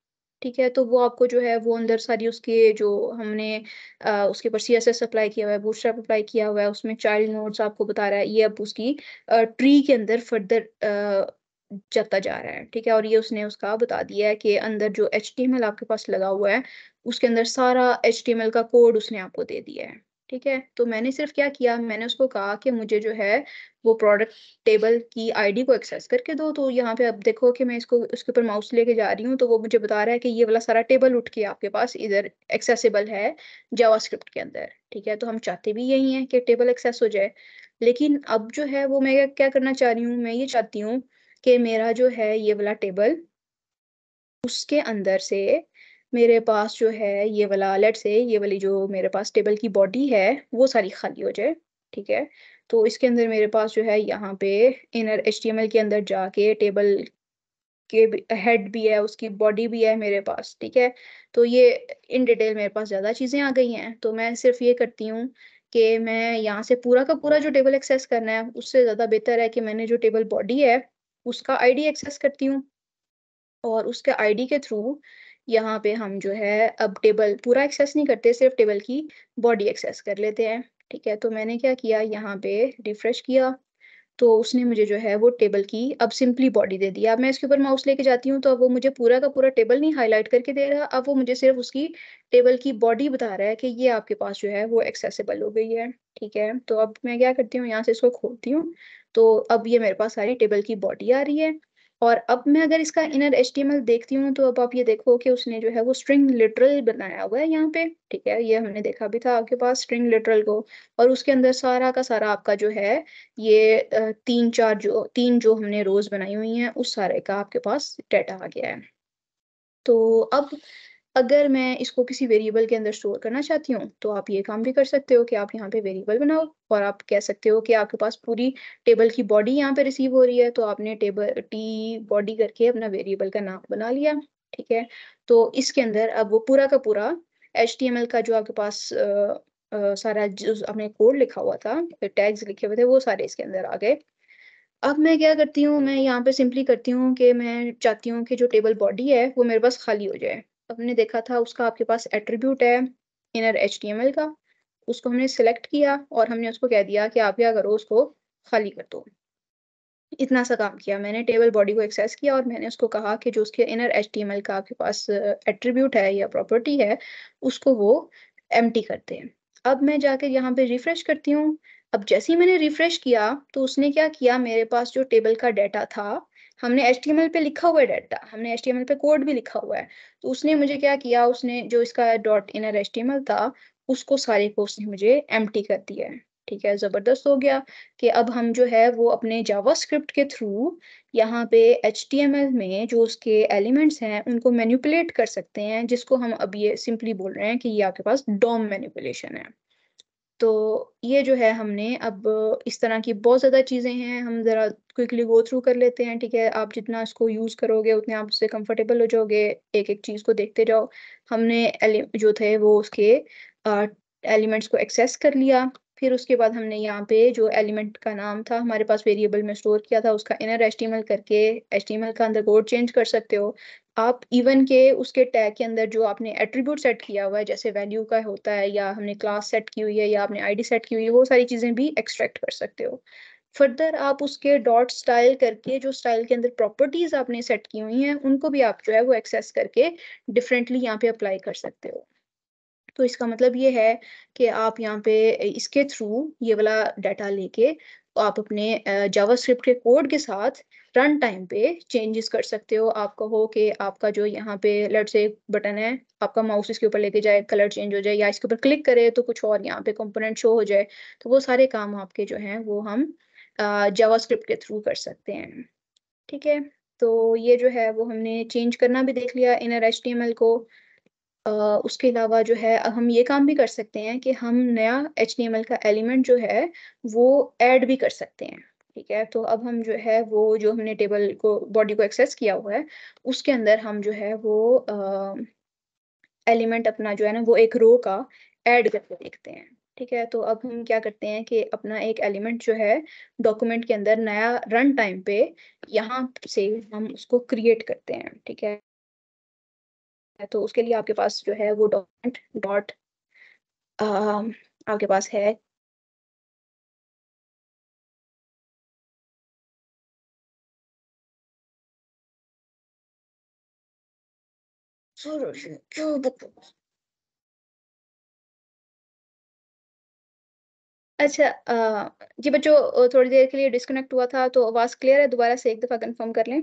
ठीक है, तो वो आपको जो है वो अंदर सारी उसके जो हमने उसके ऊपर CSS अप्लाई किया हुआ है, बूटस्ट्रैप अप्लाई किया हुआ है, उसमें चाइल्ड नोड्स आपको बता रहा है, ये अब उसकी ट्री के अंदर फर्दर जाता जा रहा है। ठीक है, और ये उसने उसका बता दिया है कि अंदर जो HTML आपके पास लगा हुआ है उसके अंदर सारा HTML का कोड उसने आपको दे दिया है। ठीक है, तो मैंने सिर्फ क्या किया, मैंने उसको कहा कि मुझे जो है वो प्रोडक्ट टेबल की आईडी को एक्सेस करके दो। तो यहाँ पे अब देखो कि मैं इसको उसके ऊपर माउस लेके जा रही हूँ, तो वो मुझे बता रहा है कि ये वाला सारा टेबल उठ के आपके पास इधर एक्सेसिबल है जावास्क्रिप्ट के अंदर। ठीक है, तो हम चाहते भी यही है कि टेबल एक्सेस हो जाए, लेकिन अब जो है वो मैं क्या करना चाह रही हूँ, मैं ये चाहती हूँ कि मेरा जो है ये वाला टेबल उसके अंदर से मेरे पास जो है ये वाला लेट्स से ये वाली जो मेरे पास टेबल की बॉडी है वो सारी खाली हो जाए। ठीक है, तो इसके अंदर मेरे पास जो है यहाँ पे इनर HTML के अंदर जाके टेबल के हेड भी है, उसकी बॉडी भी है मेरे पास। ठीक है, तो ये इन डिटेल मेरे पास ज़्यादा चीज़ें आ गई हैं, तो मैं सिर्फ ये करती हूँ कि मैं यहाँ से पूरा का पूरा जो टेबल एक्सेस करना है उससे ज़्यादा बेहतर है कि मैंने जो टेबल बॉडी है उसका आईडी एक्सेस करती हूँ, और उसके आईडी के थ्रू यहाँ पे हम जो है अब टेबल पूरा एक्सेस नहीं करते, सिर्फ टेबल की बॉडी एक्सेस कर लेते हैं। ठीक है, तो मैंने क्या किया यहाँ पे रिफ्रेश किया, तो उसने मुझे जो है वो टेबल की अब सिंपली बॉडी दे दिया। अब मैं इसके ऊपर माउस लेके जाती हूँ तो अब वो मुझे पूरा का पूरा टेबल नहीं हाईलाइट करके दे रहा, अब वो मुझे सिर्फ उसकी टेबल की बॉडी बता रहा है कि ये आपके पास जो है वो एक्सेसिबल हो गई है। ठीक है, तो अब मैं क्या करती हूँ यहाँ से इसको खोलती हूँ, तो अब ये मेरे पास सारी टेबल की बॉडी आ रही है। और अब मैं अगर इसका इनर HTML देखती हूँ तो अब आप ये देखो कि उसने जो है वो स्ट्रिंग लिटरल बनाया हुआ है यहाँ पे। ठीक है, ये हमने देखा भी था आपके पास स्ट्रिंग लिटरल को, और उसके अंदर सारा का सारा आपका जो है ये तीन जो हमने रोज बनाई हुई हैं उस सारे का आपके पास डाटा आ गया है। तो अब अगर मैं इसको किसी वेरिएबल के अंदर स्टोर करना चाहती हूँ तो आप ये काम भी कर सकते हो कि आप यहाँ पे वेरिएबल बनाओ, और आप कह सकते हो कि आपके पास पूरी टेबल की बॉडी यहाँ पे रिसीव हो रही है, तो आपने टेबल टी बॉडी करके अपना वेरिएबल का नाम बना लिया। ठीक है, तो इसके अंदर अब वो पूरा का पूरा HTML का जो आपके पास सारा जो आपने कोड लिखा हुआ था, टैग्स लिखे हुए थे, वो सारे इसके अंदर आ गए। अब मैं क्या करती हूँ, मैं यहाँ पे सिंपली करती हूँ कि मैं चाहती हूँ कि जो टेबल बॉडी है वो मेरे पास खाली हो जाए। हमने देखा था उसका आपके पास एट्रीब्यूट है इनर HTML का, उसको हमने सेलेक्ट किया और हमने उसको कह दिया कि आप क्या करो उसको खाली कर दो। इतना सा काम किया मैंने, टेबल बॉडी को एक्सेस किया और मैंने उसको कहा कि जो उसके इनर HTML का आपके पास एट्रीब्यूट है या प्रॉपर्टी है उसको वो एम्प्टी करते हैं। अब मैं जाकर यहाँ पे रिफ्रेश करती हूँ। अब जैसे ही मैंने रिफ्रेश किया तो उसने क्या किया, मेरे पास जो टेबल का डाटा था, हमने HTML पे लिखा हुआ है डाटा, हमने HTML पे कोड भी लिखा हुआ है, तो उसने मुझे क्या किया, उसने जो इसका डॉट इनर HTML था उसको सारे को उसने मुझे एम्प्टी कर दिया है। ठीक है, जबरदस्त हो गया कि अब हम जो है वो अपने जावास्क्रिप्ट के थ्रू यहाँ पे HTML में जो उसके एलिमेंट्स हैं उनको मैनिपुलेट कर सकते हैं, जिसको हम अब ये सिंपली बोल रहे हैं कि ये आपके पास डॉम मैनिपुलेशन है। तो ये जो है हमने अब इस तरह की बहुत ज़्यादा चीज़ें हैं, हम ज़रा क्विकली गो थ्रू कर लेते हैं। ठीक है, आप जितना इसको यूज़ करोगे उतने आप उससे कंफर्टेबल हो जाओगे, एक एक चीज़ को देखते जाओ। हमने जो थे वो उसके एलिमेंट्स को एक्सेस कर लिया, फिर उसके बाद हमने यहाँ पे जो एलिमेंट का नाम था हमारे पास वेरिएबल में स्टोर किया था उसका इनर HTML करके HTML का अंदर कोड चेंज कर सकते हो आप। इवन के उसके टैग के अंदर जो आपने एट्रीब्यूट सेट किया हुआ है, जैसे वैल्यू का होता है या हमने क्लास सेट की हुई है या आपने ID सेट की हुई है, वो सारी चीज़ें भी एक्सट्रैक्ट कर सकते हो। फर्दर आप उसके डॉट स्टाइल करके जो स्टाइल के अंदर प्रॉपर्टीज आपने सेट की हुई हैं उनको भी आप जो है वो एक्सेस करके डिफरेंटली यहाँ पे अप्लाई कर सकते हो। तो इसका मतलब ये है कि आप यहाँ पे इसके थ्रू ये वाला डाटा लेके आप अपने जावास्क्रिप्ट के कोड के साथ रन टाइम पे चेंजेस कर सकते हो। आप कहो कि आपका जो यहाँ पे लेट्स से बटन है, आपका माउस इसके ऊपर लेके जाए कलर चेंज हो जाए, या इसके ऊपर क्लिक करे तो कुछ और यहाँ पे कंपोनेंट शो हो जाए, तो वो सारे काम आपके जो हैं वो हम जावास्क्रिप्ट के थ्रू कर सकते हैं। ठीक है, तो ये जो है वो हमने चेंज करना भी देख लिया इनर HTML को। उसके अलावा जो है अब हम ये काम भी कर सकते हैं कि हम नया HTML का एलिमेंट जो है वो ऐड भी कर सकते हैं। ठीक है, तो अब हम जो है वो जो हमने टेबल को बॉडी को एक्सेस किया हुआ है उसके अंदर हम जो है वो एलिमेंट अपना जो है ना वो एक रो का ऐड करके देखते हैं। ठीक है, तो अब हम क्या करते हैं कि अपना एक एलिमेंट जो है डॉक्यूमेंट के अंदर नया रन टाइम पे यहाँ से हम उसको क्रिएट करते हैं। ठीक है, तो उसके लिए आपके पास जो है वो डॉक्यूमेंट डॉट आपके पास है क्यों अच्छा जी बच्चों, थोड़ी देर के लिए डिस्कनेक्ट हुआ था तो आवाज़ क्लियर है, दोबारा से एक दफ़ा कंफर्म कर लें।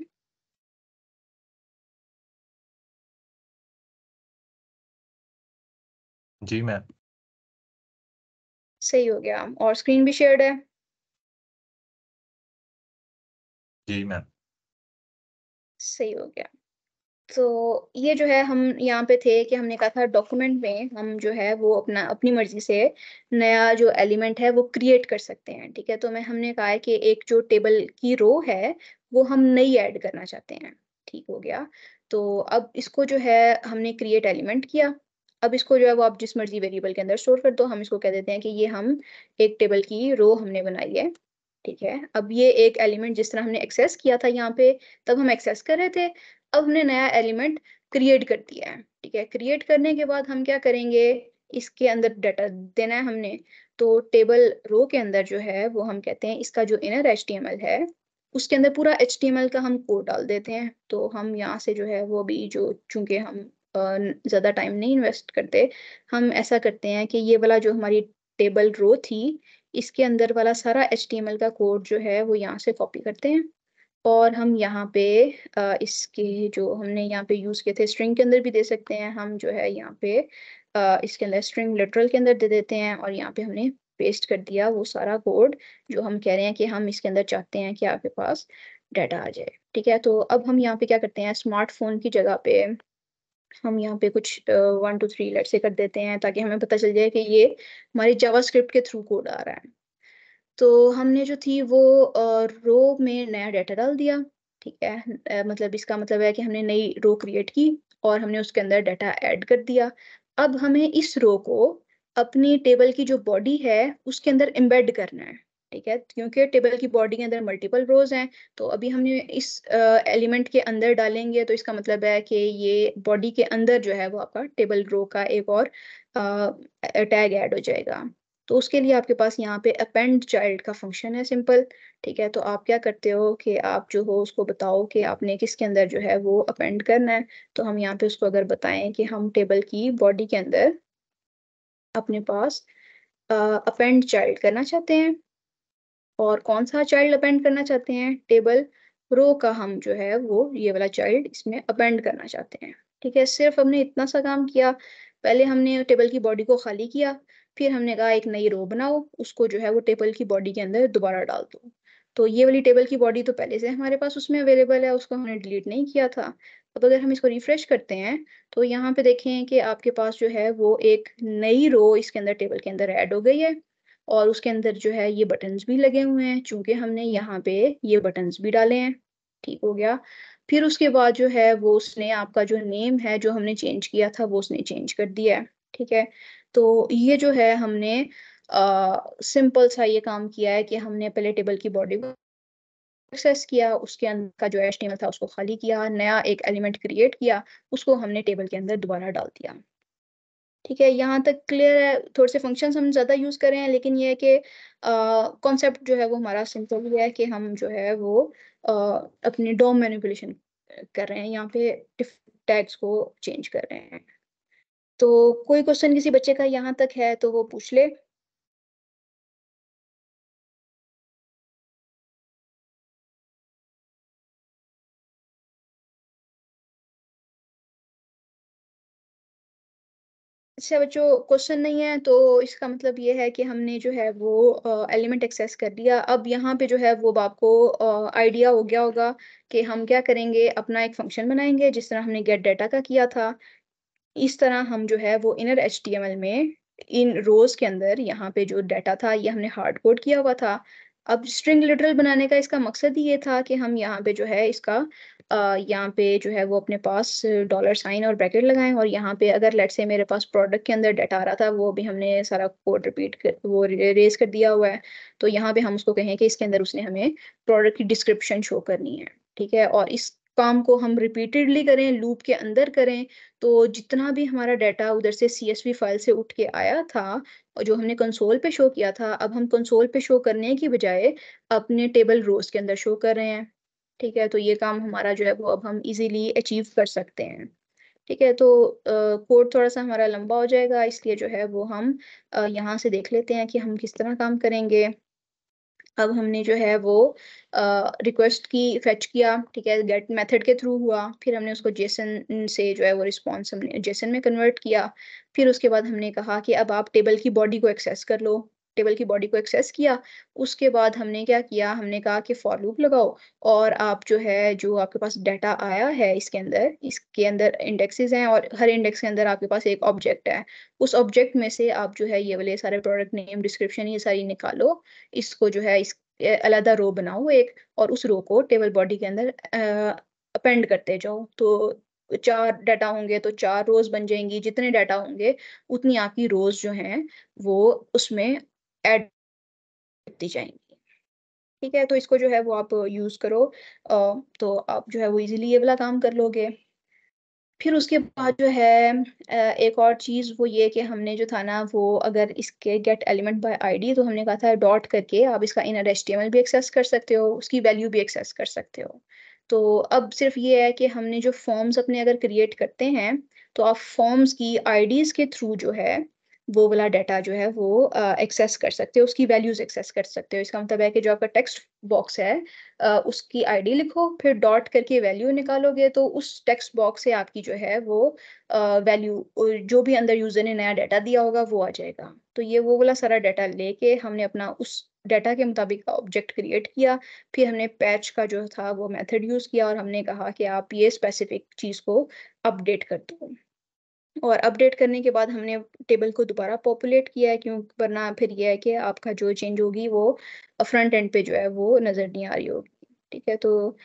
जी मैम। सही हो गया, और स्क्रीन भी शेयर्ड है। जी मैम। सही हो गया। तो ये जो है हम यहाँ पे थे कि हमने कहा था डॉक्यूमेंट में हम जो है वो अपना अपनी मर्जी से नया जो एलिमेंट है वो क्रिएट कर सकते हैं। ठीक है, तो हमने कहा है कि एक जो टेबल की रो है वो हम नई ऐड करना चाहते हैं। ठीक हो गया, तो अब इसको जो है हमने क्रिएट एलिमेंट किया। अब इसको जो है वो आप जिस मर्जी वेरिएबल के अंदर स्टोर कर दो, हम इसको कह देते हैं कि ये हम एक टेबल की रो हमने बनाई है। ठीक है, अब ये एक एलिमेंट जिस तरह हमने एक्सेस किया था यहाँ पे, तब हम एक्सेस कर रहे थे, अब हमने नया एलिमेंट क्रिएट कर दिया है। ठीक है, क्रिएट करने के बाद हम क्या करेंगे, इसके अंदर डाटा देना है हमने, तो टेबल रो के अंदर जो है वो हम कहते हैं इसका जो इनर HTML है उसके अंदर पूरा HTML का हम कोड डाल देते हैं। तो हम यहाँ से जो है वो भी जो चूंकि हम ज़्यादा टाइम नहीं इन्वेस्ट करते, हम ऐसा करते हैं कि ये वाला जो हमारी टेबल रो थी इसके अंदर वाला सारा HTML का कोड जो है वो यहाँ से कॉपी करते हैं, और हम यहाँ पे इसके जो हमने यहाँ पे यूज़ किए थे स्ट्रिंग के अंदर भी दे सकते हैं, हम जो है यहाँ पे इसके अंदर स्ट्रिंग लिटरल के अंदर दे देते हैं, और यहाँ पे हमने पेस्ट कर दिया वो सारा कोड जो हम कह रहे हैं कि हम इसके अंदर चाहते हैं कि आपके पास डाटा आ जाए। ठीक है, तो अब हम यहाँ पे क्या करते हैं, स्मार्टफोन की जगह पे हम यहाँ पे कुछ 1 2 3 लेट से कर देते हैं ताकि हमें पता चल जाए कि ये हमारी जावास्क्रिप्ट के थ्रू कोड आ रहा है। तो हमने जो थी वो रो में नया डाटा डाल दिया। ठीक है, मतलब इसका मतलब है कि हमने नई रो क्रिएट की और हमने उसके अंदर डाटा ऐड कर दिया। अब हमें इस रो को अपनी टेबल की जो बॉडी है उसके अंदर एम्बेड करना है। ठीक है, क्योंकि टेबल की बॉडी के अंदर मल्टीपल रोज हैं, तो अभी हमने इस एलिमेंट के अंदर डालेंगे तो इसका मतलब है कि ये बॉडी के अंदर जो है वो आपका टेबल रो का एक और टैग ऐड हो जाएगा। तो उसके लिए आपके पास यहाँ पे अपेंड चाइल्ड का फंक्शन है सिंपल। ठीक है, तो आप क्या करते हो कि आप जो हो उसको बताओ कि आपने किसके अंदर जो है वो अपेंड करना है। तो हम यहाँ पे उसको अगर बताएं कि हम टेबल की बॉडी के अंदर अपने पास अपेंड चाइल्ड करना चाहते हैं, और कौन सा चाइल्ड अपेंड करना चाहते हैं, टेबल रो का हम जो है वो ये वाला चाइल्ड इसमें अपेंड करना चाहते हैं। ठीक है, सिर्फ हमने इतना सा काम किया। पहले हमने टेबल की बॉडी को खाली किया, फिर हमने कहा एक नई रो बनाओ, उसको जो है वो टेबल की बॉडी के अंदर दोबारा डाल दो। तो ये वाली टेबल की बॉडी तो पहले से हमारे पास उसमें अवेलेबल है, उसको हमने डिलीट नहीं किया था। अब अगर हम इसको रिफ्रेश करते हैं तो यहाँ पे देखें कि आपके पास जो है वो एक नई रो इसके अंदर टेबल के अंदर ऐड हो गई है, और उसके अंदर जो है ये बटन्स भी लगे हुए हैं, चूंकि हमने यहाँ पे ये बटन्स भी डाले हैं। ठीक हो गया। फिर उसके बाद जो है वो उसने आपका जो नेम है जो हमने चेंज किया था वो उसने चेंज कर दिया है। ठीक है, तो ये जो है हमने सिंपल सा ये काम किया है कि हमने पहले टेबल की बॉडी को एक्सेस किया, उसके अंदर का जो HTML था उसको खाली किया, नया एक एलिमेंट क्रिएट किया, उसको हमने टेबल के अंदर दोबारा डाल दिया। ठीक है, यहाँ तक क्लियर है। थोड़े से फंक्शंस हम ज़्यादा यूज़ कर रहे हैं, लेकिन ये है कि कॉन्सेप्ट जो है वो हमारा सिंपल ही है कि हम जो है वो अपनी डोम मैनिपुलेशन कर रहे हैं, यहाँ पे टैग्स को चेंज कर रहे हैं। तो कोई क्वेश्चन किसी बच्चे का यहाँ तक है तो वो पूछ ले। अच्छा बच्चों, क्वेश्चन नहीं है तो इसका मतलब ये है कि हमने जो है वो एलिमेंट एक्सेस कर दिया। अब यहाँ पे जो है वो आपको आइडिया हो गया होगा कि हम क्या करेंगे, अपना एक फंक्शन बनाएंगे जिस तरह हमने गेट डाटा का किया था। इस तरह हम जो है वो इनर HTML में इन रोज के अंदर यहाँ पे जो डाटा था ये हमने हार्ड कोड किया हुआ था। अब स्ट्रिंग लिटरल बनाने का इसका मकसद ही ये था कि हम यहाँ पे जो है इसका यहाँ पे जो है वो अपने पास $साइन और ब्रैकेट लगाएं, और यहाँ पे अगर लेट्स से मेरे पास प्रोडक्ट के अंदर डाटा आ रहा था वो भी हमने सारा कोड रिपीट कर वो रेज कर दिया हुआ है। तो यहाँ पे हम उसको कहें कि इसके अंदर उसने हमें प्रोडक्ट की डिस्क्रिप्शन शो करनी है। ठीक है, और इस काम को हम रिपीटेडली करें, लूप के अंदर करें, तो जितना भी हमारा डाटा उधर से CSV फाइल से उठ के आया था और जो हमने कंसोल पे शो किया था, अब हम कंसोल पे शो करने की बजाय अपने टेबल रोज के अंदर शो कर रहे हैं। ठीक है, तो ये काम हमारा जो है वो अब हम इजीली अचीव कर सकते हैं। ठीक है, तो कोड थोड़ा सा हमारा लंबा हो जाएगा, इसलिए जो है वो हम यहाँ से देख लेते हैं कि हम किस तरह काम करेंगे। अब हमने जो है वो रिक्वेस्ट की फेच किया। ठीक है, गेट मेथड के थ्रू हुआ, फिर हमने उसको जेसन से जो है वो रिस्पॉन्स हमने जेसन में कन्वर्ट किया। फिर उसके बाद हमने कहा कि अब आप टेबल की बॉडी को एक्सेस कर लो। टेबल की बॉडी को एक्सेस किया, उसके बाद हमने क्या किया, हमने कहा कि फॉर लूप लगाओ, और आप जो है जो आपके पास डाटा आया है इसके अंदर इंडेक्सेस हैं, और हर इंडेक्स के अंदर आपके पास एक ऑब्जेक्ट है। उस ऑब्जेक्ट में से आप जो है ये वाले सारे प्रोडक्ट नेम डिस्क्रिप्शन ये सारी निकालो, इसको जो है इस अलग रो बनाओ एक, और उस रो को टेबल बॉडी के अंदर अपेंड करते जाओ। तो 4 डाटा होंगे तो 4 रोज बन जाएंगी, जितने डाटा होंगे उतनी आपकी रोज जो हैं वो उसमें ऐड करती जाएंगी। ठीक है, तो इसको जो है वो आप यूज करो, तो आप जो है वो इजीली ये वाला काम कर लोगे। फिर उसके बाद जो है एक और चीज़ वो ये कि हमने जो था ना वो अगर इसके गेट एलिमेंट बाय आईडी, तो हमने कहा था डॉट करके आप इसका इनर HTML भी एक्सेस कर सकते हो, उसकी वैल्यू भी एक्सेस कर सकते हो। तो अब सिर्फ ये है कि हमने जो फॉर्म्स अपने अगर क्रिएट करते हैं तो आप फॉर्म्स की IDs के थ्रू जो है वो वाला डाटा जो है वो एक्सेस कर सकते हो, उसकी वैल्यूज एक्सेस कर सकते हो। इसका मतलब है कि जो आपका टेक्स्ट बॉक्स है उसकी ID लिखो, फिर डॉट करके वैल्यू निकालोगे, तो उस टेक्स्ट बॉक्स से आपकी जो है वो वैल्यू जो भी अंदर यूजर ने नया डाटा दिया होगा वो आ जाएगा। तो ये वो वाला सारा डाटा लेके हमने अपना उस डाटा के मुताबिक ऑब्जेक्ट क्रिएट किया। फिर हमने पैच का जो था वो मेथड यूज किया, और हमने कहा कि आप ये स्पेसिफिक चीज को अपडेट कर दो, और अपडेट करने के बाद हमने टेबल को दोबारा पॉपुलेट किया है, क्यों, वरना फिर ये है कि आपका जो चेंज होगी वो फ्रंट एंड पे जो है वो नज़र नहीं आ रही होगी। ठीक है, तो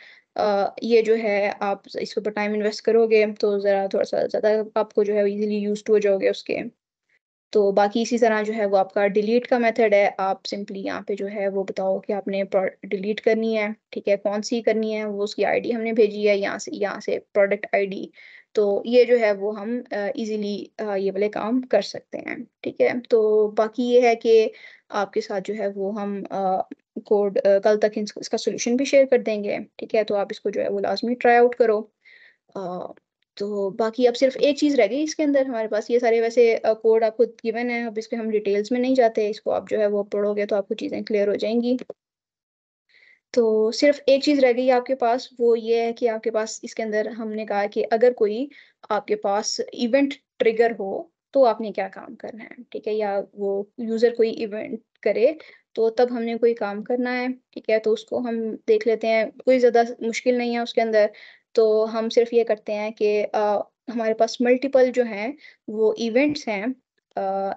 ये जो है आप इस पर टाइम इन्वेस्ट करोगे तो ज़रा थोड़ा सा ज़्यादा आपको जो है इजीली यूज्ड हो जाओगे उसके। तो बाकी इसी तरह जो है वो आपका डिलीट का मेथड है, आप सिंपली यहाँ पे जो है वो बताओ कि आपने डिलीट करनी है। ठीक है, कौन सी करनी है, वो उसकी ID हमने भेजी है, यहाँ से प्रोडक्ट ID। तो ये जो है वो हम इजीली ये वाले काम कर सकते हैं। ठीक है, तो बाकी ये है कि आपके साथ जो है वो हम कोड कल तक इसका सोल्यूशन भी शेयर कर देंगे, ठीक है? तो आप इसको जो है वो लाज़मी ट्राई आउट करो। तो बाकी अब सिर्फ एक चीज़ रह गई इसके अंदर, हमारे पास ये सारे वैसे कोड आपको गिवन है, अब इसके हम डिटेल्स में नहीं जाते, इसको आप जो है वो पढ़ोगे तो आपको चीज़ें क्लियर हो जाएंगी। तो सिर्फ एक चीज़ रह गई आपके पास, वो ये है कि आपके पास इसके अंदर हमने कहा कि अगर कोई आपके पास इवेंट ट्रिगर हो तो आपने क्या काम करना है, ठीक है? या वो यूज़र कोई इवेंट करे तो तब हमने कोई काम करना है, ठीक है? तो उसको हम देख लेते हैं, कोई ज़्यादा मुश्किल नहीं है उसके अंदर। तो हम सिर्फ ये करते हैं कि हमारे पास मल्टीपल जो हैं वो इवेंट्स हैं,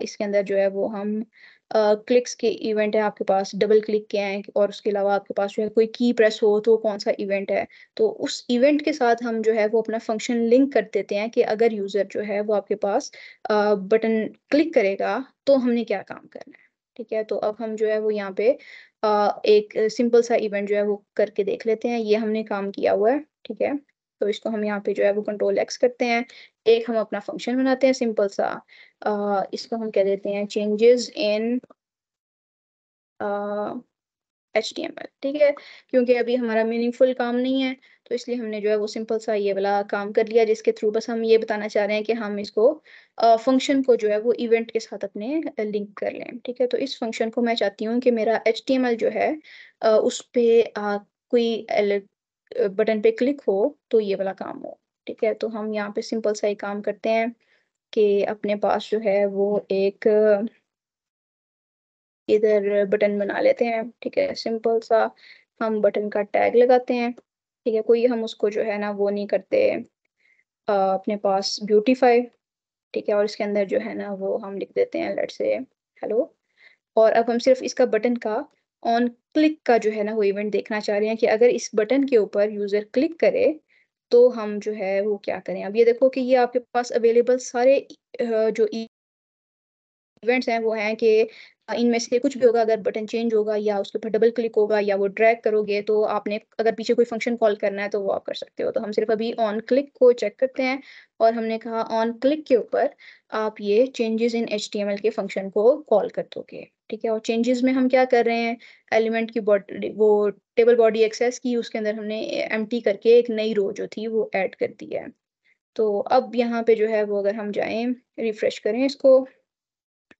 इसके अंदर जो है वो हम क्लिक्स के इवेंट है आपके पास, डबल क्लिक के हैं और उसके अलावा आपके पास जो है कोई की प्रेस हो तो कौन सा इवेंट है। तो उस इवेंट के साथ हम जो है वो अपना फंक्शन लिंक कर देते हैं कि अगर यूज़र जो है वो आपके पास बटन क्लिक करेगा तो हमने क्या काम करना है, ठीक है? तो अब हम जो है वो यहाँ पे एक सिंपल सा इवेंट जो है वो करके देख लेते हैं। ये हमने काम किया हुआ है, ठीक है? तो इसको हम यहाँ पे जो है वो कंट्रोल एक्स करते हैं। एक हम अपना फंक्शन बनाते हैं सिंपल सा, इसको हम कह देते हैं चेंजेस इन HTML, ठीक है? क्योंकि अभी हमारा मीनिंगफुल काम नहीं है, तो इसलिए हमने जो है वो सिंपल सा ये वाला काम कर लिया, जिसके थ्रू बस हम ये बताना चाह रहे हैं कि हम इसको फंक्शन को जो है वो इवेंट के साथ अपने लिंक कर लें, ठीक है? तो इस फंक्शन को मैं चाहती हूँ कि मेरा HTML जो है उस पे कोई बटन पे क्लिक हो तो ये वाला काम हो, ठीक है? तो हम यहाँ पे सिंपल सा ही काम करते हैं कि अपने पास जो है वो एक इधर बटन बना लेते हैं, ठीक है? सिंपल सा हम बटन का टैग लगाते हैं, ठीक है? कोई हम उसको जो है ना वो नहीं करते अपने पास ब्यूटीफाई, ठीक है? और इसके अंदर जो है ना वो हम लिख देते हैं लेट्स से हेलो। और अब हम सिर्फ इसका बटन का ऑन क्लिक का जो है ना वो इवेंट देखना चाह रहे हैं कि अगर इस बटन के ऊपर यूज़र क्लिक करे तो हम जो है वो क्या करें। अब ये देखो कि ये आपके पास अवेलेबल सारे जो इवेंट्स हैं वो हैं कि इनमें से कुछ भी होगा, अगर बटन चेंज होगा या उसके ऊपर डबल क्लिक होगा या वो ड्रैग करोगे तो आपने अगर पीछे कोई फंक्शन कॉल करना है तो वो आप कर सकते हो। तो हम सिर्फ अभी ऑन क्लिक को चेक करते हैं और हमने कहा ऑन क्लिक के ऊपर आप ये चेंजेस इन HTML के फंक्शन को कॉल कर दोगे, ठीक है? और चेंजेस में हम क्या कर रहे हैं, एलिमेंट की बॉडी वो टेबल बॉडी एक्सेस की, उसके अंदर हमने एम्प्टी करके एक नई रो जो थी वो ऐड कर दी है। तो अब यहाँ पे जो है वो अगर हम जाएँ, रिफ्रेश करें इसको,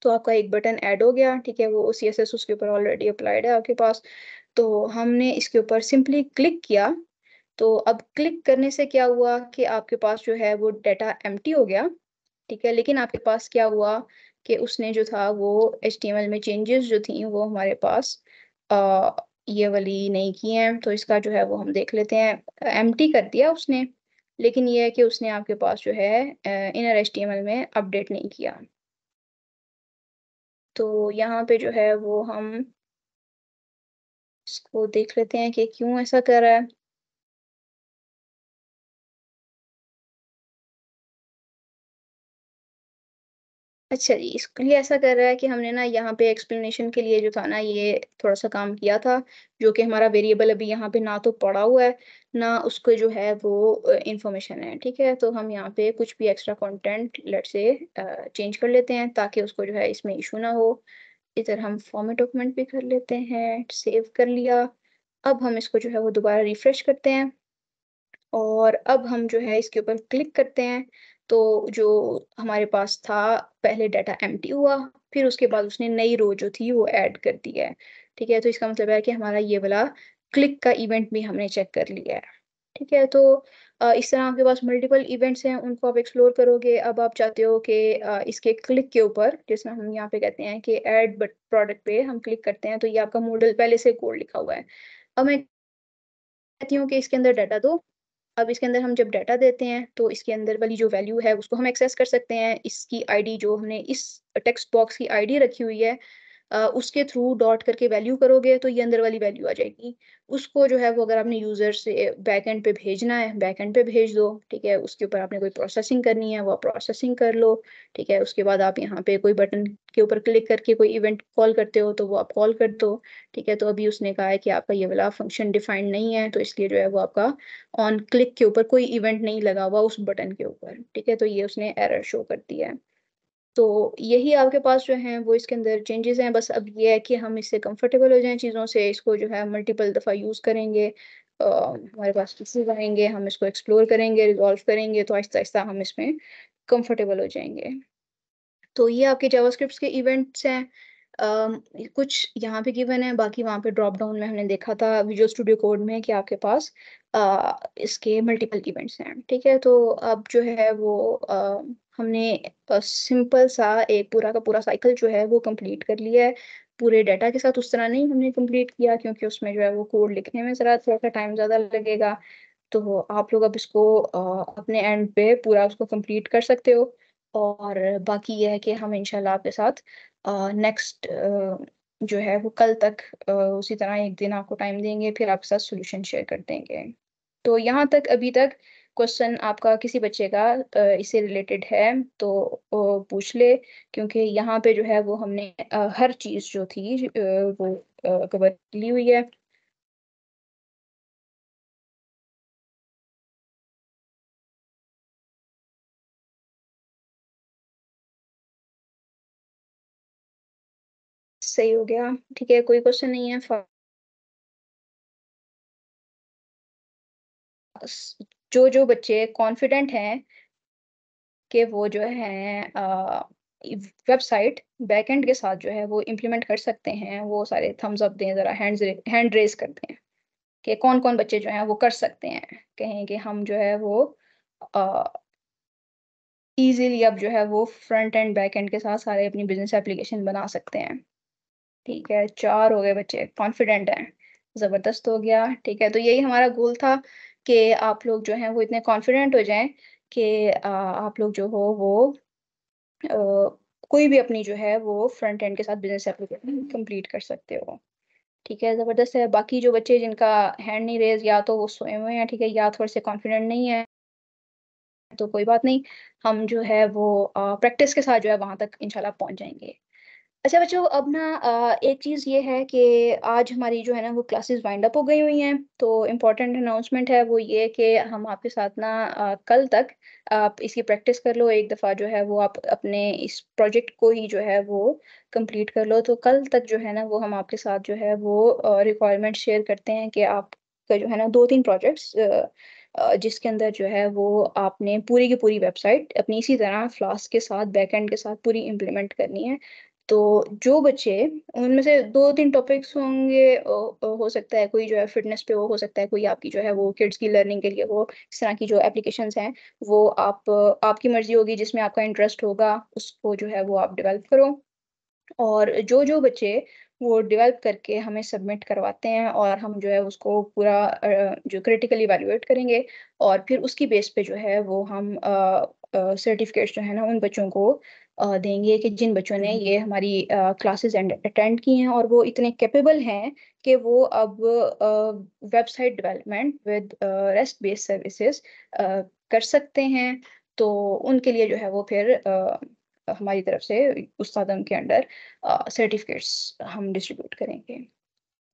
तो आपका एक बटन ऐड हो गया, ठीक है? वो CSS उसके ऊपर ऑलरेडी अप्लाइड है आपके पास। तो हमने इसके ऊपर सिंपली क्लिक किया, तो अब क्लिक करने से क्या हुआ कि आपके पास जो है वो डाटा एम्प्टी हो गया, ठीक है? लेकिन आपके पास क्या हुआ कि उसने जो था वो HTML में चेंजेस जो थी वो हमारे पास अ, ये वाली नहीं की हैं। तो इसका जो है वो हम देख लेते हैं, एम्प्टी कर दिया उसने, लेकिन ये है कि उसने आपके पास जो है इनर HTML में अपडेट नहीं किया। तो यहाँ पे जो है वो हम इसको देख लेते हैं कि क्यों ऐसा कर रहा है। अच्छा जी, इसके लिए ऐसा कर रहा है कि हमने ना यहाँ पे एक्सप्लेनेशन के लिए जो था ना ये थोड़ा-सा काम किया था, जो कि हमारा वेरिएबल अभी यहाँ पे ना तो पड़ा हुआ है, ना उसको जो है वो इन्फॉर्मेशन है, ठीक है? तो हम यहाँ पे कुछ भी extra content let's say change कर लेते हैं ताकि उसको जो है इसमें इश्यू ना हो। इधर हम फॉर्मेट डॉक्यूमेंट भी कर लेते हैं, सेव कर लिया। अब हम इसको जो है वो दोबारा रिफ्रेश करते हैं। और अब हम जो है इसके ऊपर क्लिक करते हैं, तो जो हमारे पास था पहले डाटा एम्प्टी हुआ, फिर उसके बाद उसने नई रो जो थी वो ऐड कर दी है, ठीक है? तो इसका मतलब है कि हमारा ये वाला क्लिक का इवेंट भी हमने चेक कर लिया है, ठीक है? तो इस तरह आपके पास मल्टीपल इवेंट्स हैं, उनको आप एक्सप्लोर करोगे। अब आप चाहते हो कि इसके क्लिक के ऊपर, जैसे हम यहाँ पे कहते हैं कि ऐड बट प्रोडक्ट पे हम क्लिक करते हैं, तो ये आपका मॉडल पहले से कोड लिखा हुआ है। अब मैं कहती हूँ कि इसके अंदर डाटा दो। अब इसके अंदर हम जब डाटा देते हैं, तो इसके अंदर वाली जो वैल्यू है, उसको हम एक्सेस कर सकते हैं। इसकी आईडी जो हमने इस टेक्स्ट बॉक्स की आईडी रखी हुई है, उसके थ्रू डॉट करके वैल्यू करोगे, तो ये अंदर वाली वैल्यू आ जाएगी। उसको जो है वो अगर आपने यूज़र से बैकएंड पे भेजना है, बैकएंड पे भेज दो, ठीक है? उसके ऊपर आपने कोई प्रोसेसिंग करनी है, वो आप प्रोसेसिंग कर लो, ठीक है? उसके बाद आप यहाँ पे कोई बटन के ऊपर क्लिक करके कोई इवेंट कॉल करते हो, तो वो आप कॉल कर दो, ठीक है? तो अभी उसने कहा है कि आपका ये वाला फंक्शन डिफाइंड नहीं है, तो इसलिए जो है वो आपका ऑन क्लिक के ऊपर कोई इवेंट नहीं लगा हुआ उस बटन के ऊपर, ठीक है? तो ये उसने एरर शो कर दिया है। तो यही आपके पास जो है वो इसके अंदर चेंजेस हैं। बस अब ये है कि हम इससे कंफर्टेबल हो जाएं चीज़ों से, इसको जो है मल्टीपल दफ़ा यूज़ करेंगे, हमारे पास इश्यूज आएंगे, हम इसको एक्सप्लोर करेंगे, रिजॉल्व करेंगे, तो आहिस्ता आहिस्ता हम इसमें कंफर्टेबल हो जाएंगे। तो ये आपके जावास्क्रिप्ट के इवेंट्स हैं। कुछ यहाँ पे गिवन है, बाकी वहाँ पे ड्रॉप डाउन में हमने देखा था विजुअल स्टूडियो कोड में कि आपके पास इसके मल्टीपल इवेंट्स हैं। ठीक है, तो अब जो है वो हमने सिंपल सा एक पूरा का पूरा साइकिल जो है वो कंप्लीट कर लिया है। पूरे डाटा के साथ उस तरह नहीं हमने कंप्लीट किया, क्योंकि उसमें जो है वो कोड लिखने में ज़रा थोड़ा सा टाइम ज़्यादा लगेगा। तो आप लोग अब इसको अपने एंड पे पूरा उसको कंप्लीट कर सकते हो। और बाकी ये है कि हम इंशाल्लाह आपके साथ नेक्स्ट जो है वो कल तक उसी तरह एक दिन आपको टाइम देंगे, फिर आपके साथ सोल्यूशन शेयर कर देंगे। तो यहाँ तक अभी तक क्वेश्चन आपका किसी बच्चे का इससे रिलेटेड है तो पूछ ले, क्योंकि यहाँ पे जो है वो हमने हर चीज़ जो थी वो कवर ली हुई है। सही हो गया, ठीक है, कोई क्वेश्चन नहीं है। जो जो बच्चे कॉन्फिडेंट हैं कि वो जो है वेबसाइट बैकएंड के साथ जो है वो इम्प्लीमेंट कर सकते हैं, वो सारे थम्स अप दें, जरा हैंड रेज करते हैं कि कौन कौन बच्चे जो हैं वो कर सकते हैं, कहें कि हम जो है वो इजीली अब जो है वो फ्रंट एंड बैक एंड के साथ सारे अपनी बिजनेस एप्लीकेशन बना सकते हैं। ठीक है, 4 हो गए बच्चे कॉन्फिडेंट हैं, जबरदस्त हो गया। ठीक है, तो यही हमारा गोल था कि आप लोग जो हैं वो इतने कॉन्फिडेंट हो जाएं कि आप लोग जो हो वो कोई भी अपनी जो है वो फ्रंट एंड के साथ बिजनेस एप्लीकेशन कंप्लीट कर सकते हो। ठीक है, जबरदस्त है। बाकी जो बच्चे जिनका हैंड नहीं रेज, या तो वो सोए हुए हैं, ठीक है, या थोड़े से कॉन्फिडेंट नहीं है, तो कोई बात नहीं, हम जो है वो प्रैक्टिस के साथ जो है वहां तक इंशाल्लाह पहुंच जाएंगे। अच्छा बच्चों, अब ना एक चीज़ ये है कि आज हमारी जो है ना वो क्लासेस वाइंड अप हो गई हुई हैं, तो इम्पोर्टेंट अनाउंसमेंट है वो ये कि हम आपके साथ ना कल तक आप इसकी प्रैक्टिस कर लो एक दफ़ा, जो है वो आप अपने इस प्रोजेक्ट को ही जो है वो कंप्लीट कर लो। तो कल तक जो है ना वो हम आपके साथ जो है वो रिक्वायरमेंट शेयर करते हैं कि आपका जो है ना 2-3 प्रोजेक्ट्स जिसके अंदर जो है वो आपने पूरी की पूरी वेबसाइट अपनी इसी तरह फ्लास्क के साथ बैकएंड के साथ पूरी इम्प्लीमेंट करनी है। तो जो बच्चे, उनमें से 2-3 टॉपिक्स होंगे, हो सकता है कोई जो है फिटनेस पे हो सकता है कोई आपकी जो है वो किड्स की लर्निंग के लिए वो इस तरह की जो एप्लीकेशंस हैं वो आपकी मर्जी होगी, जिसमें आपका इंटरेस्ट होगा उसको जो है वो आप डेवलप करो। और जो जो बच्चे वो डेवलप करके हमें सबमिट करवाते हैं और हम जो है उसको पूरा जो क्रिटिकली इवैल्यूएट करेंगे, और फिर उसकी बेस पे जो है वो हम सर्टिफिकेट्स जो है ना उन बच्चों को देंगे कि जिन बच्चों ने ये हमारी क्लासेस अटेंड की हैं और वो इतने कैपेबल हैं कि वो अब website development with rest based services कर सकते हैं। तो उनके लिए जो है वो फिर हमारी तरफ से उस्तादम के अंडर सर्टिफिकेट्स हम डिस्ट्रीब्यूट करेंगे।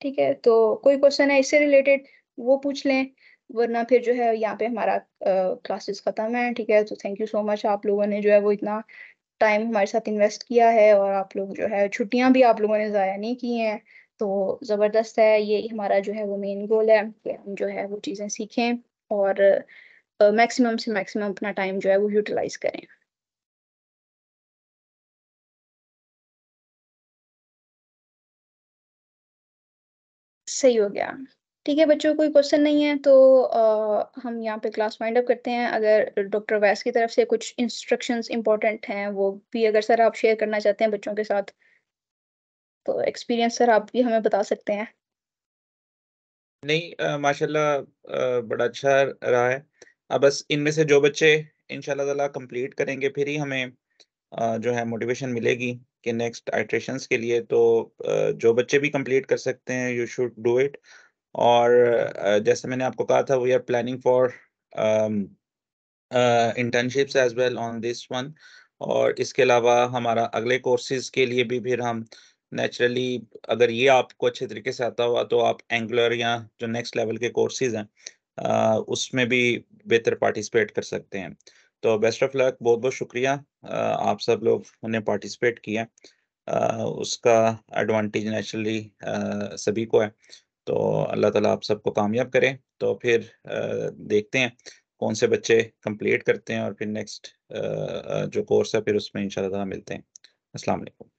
ठीक है, तो कोई क्वेश्चन है इससे रिलेटेड वो पूछ लें, वरना फिर जो है यहाँ पे हमारा क्लासेस ख़त्म है। ठीक है, तो थैंक यू सो मच, आप लोगों ने जो है वो इतना टाइम हमारे साथ इन्वेस्ट किया है, और आप लोग जो है छुट्टियां भी आप लोगों ने ज़ाया नहीं की हैं। तो ज़बरदस्त है, ये हमारा जो है वो मेन गोल है कि हम जो है वो चीज़ें सीखें और मैक्सिमम से मैक्सिमम अपना टाइम जो है वो यूटिलाइज करें। सही हो गया। ठीक है बच्चों, कोई क्वेश्चन नहीं है तो हम यहाँ पे क्लास वाइंड अप करते हैं। अगर डॉक्टर वैस की तरफ से कुछ इंस्ट्रक्शंस इंपॉर्टेंट हैं वो भी अगर सर आप शेयर करना चाहते हैं बच्चों के साथ, तो एक्सपीरियंस सर आप भी हमें बता सकते हैं। नहीं, माशाल्लाह बड़ा अच्छा रहा है। अब बस इनमें से जो बच्चे इंशाल्लाह ताला कंप्लीट करेंगे फिर ही हमें जो है मोटिवेशन मिलेगी कि नेक्स्ट आइटरेशंस के लिए। तो जो बच्चे भी कंप्लीट कर सकते हैं यू शुड डू इट। और जैसे मैंने आपको कहा था we are planning for internships as well on this one. और इसके अलावा हमारा अगले कोर्सेज के लिए भी फिर हम नेचुरली, अगर ये आपको अच्छे तरीके से आता हुआ तो आप एंगुलर या जो नेक्स्ट लेवल के कोर्सेज हैं उसमें भी बेहतर पार्टिसिपेट कर सकते हैं। तो बेस्ट ऑफ लक, बहुत-बहुत शुक्रिया। आप सब लोगों ने पार्टिसिपेट किया। उसका एडवांटेज नेचुरली सभी को है। तो अल्लाह ताला आप सबको कामयाब करे। तो फिर देखते हैं कौन से बच्चे कंप्लीट करते हैं और फिर नेक्स्ट जो कोर्स है फिर उसमें इंशाल्लाह ताला मिलते हैं। अस्सलाम वालेकुम।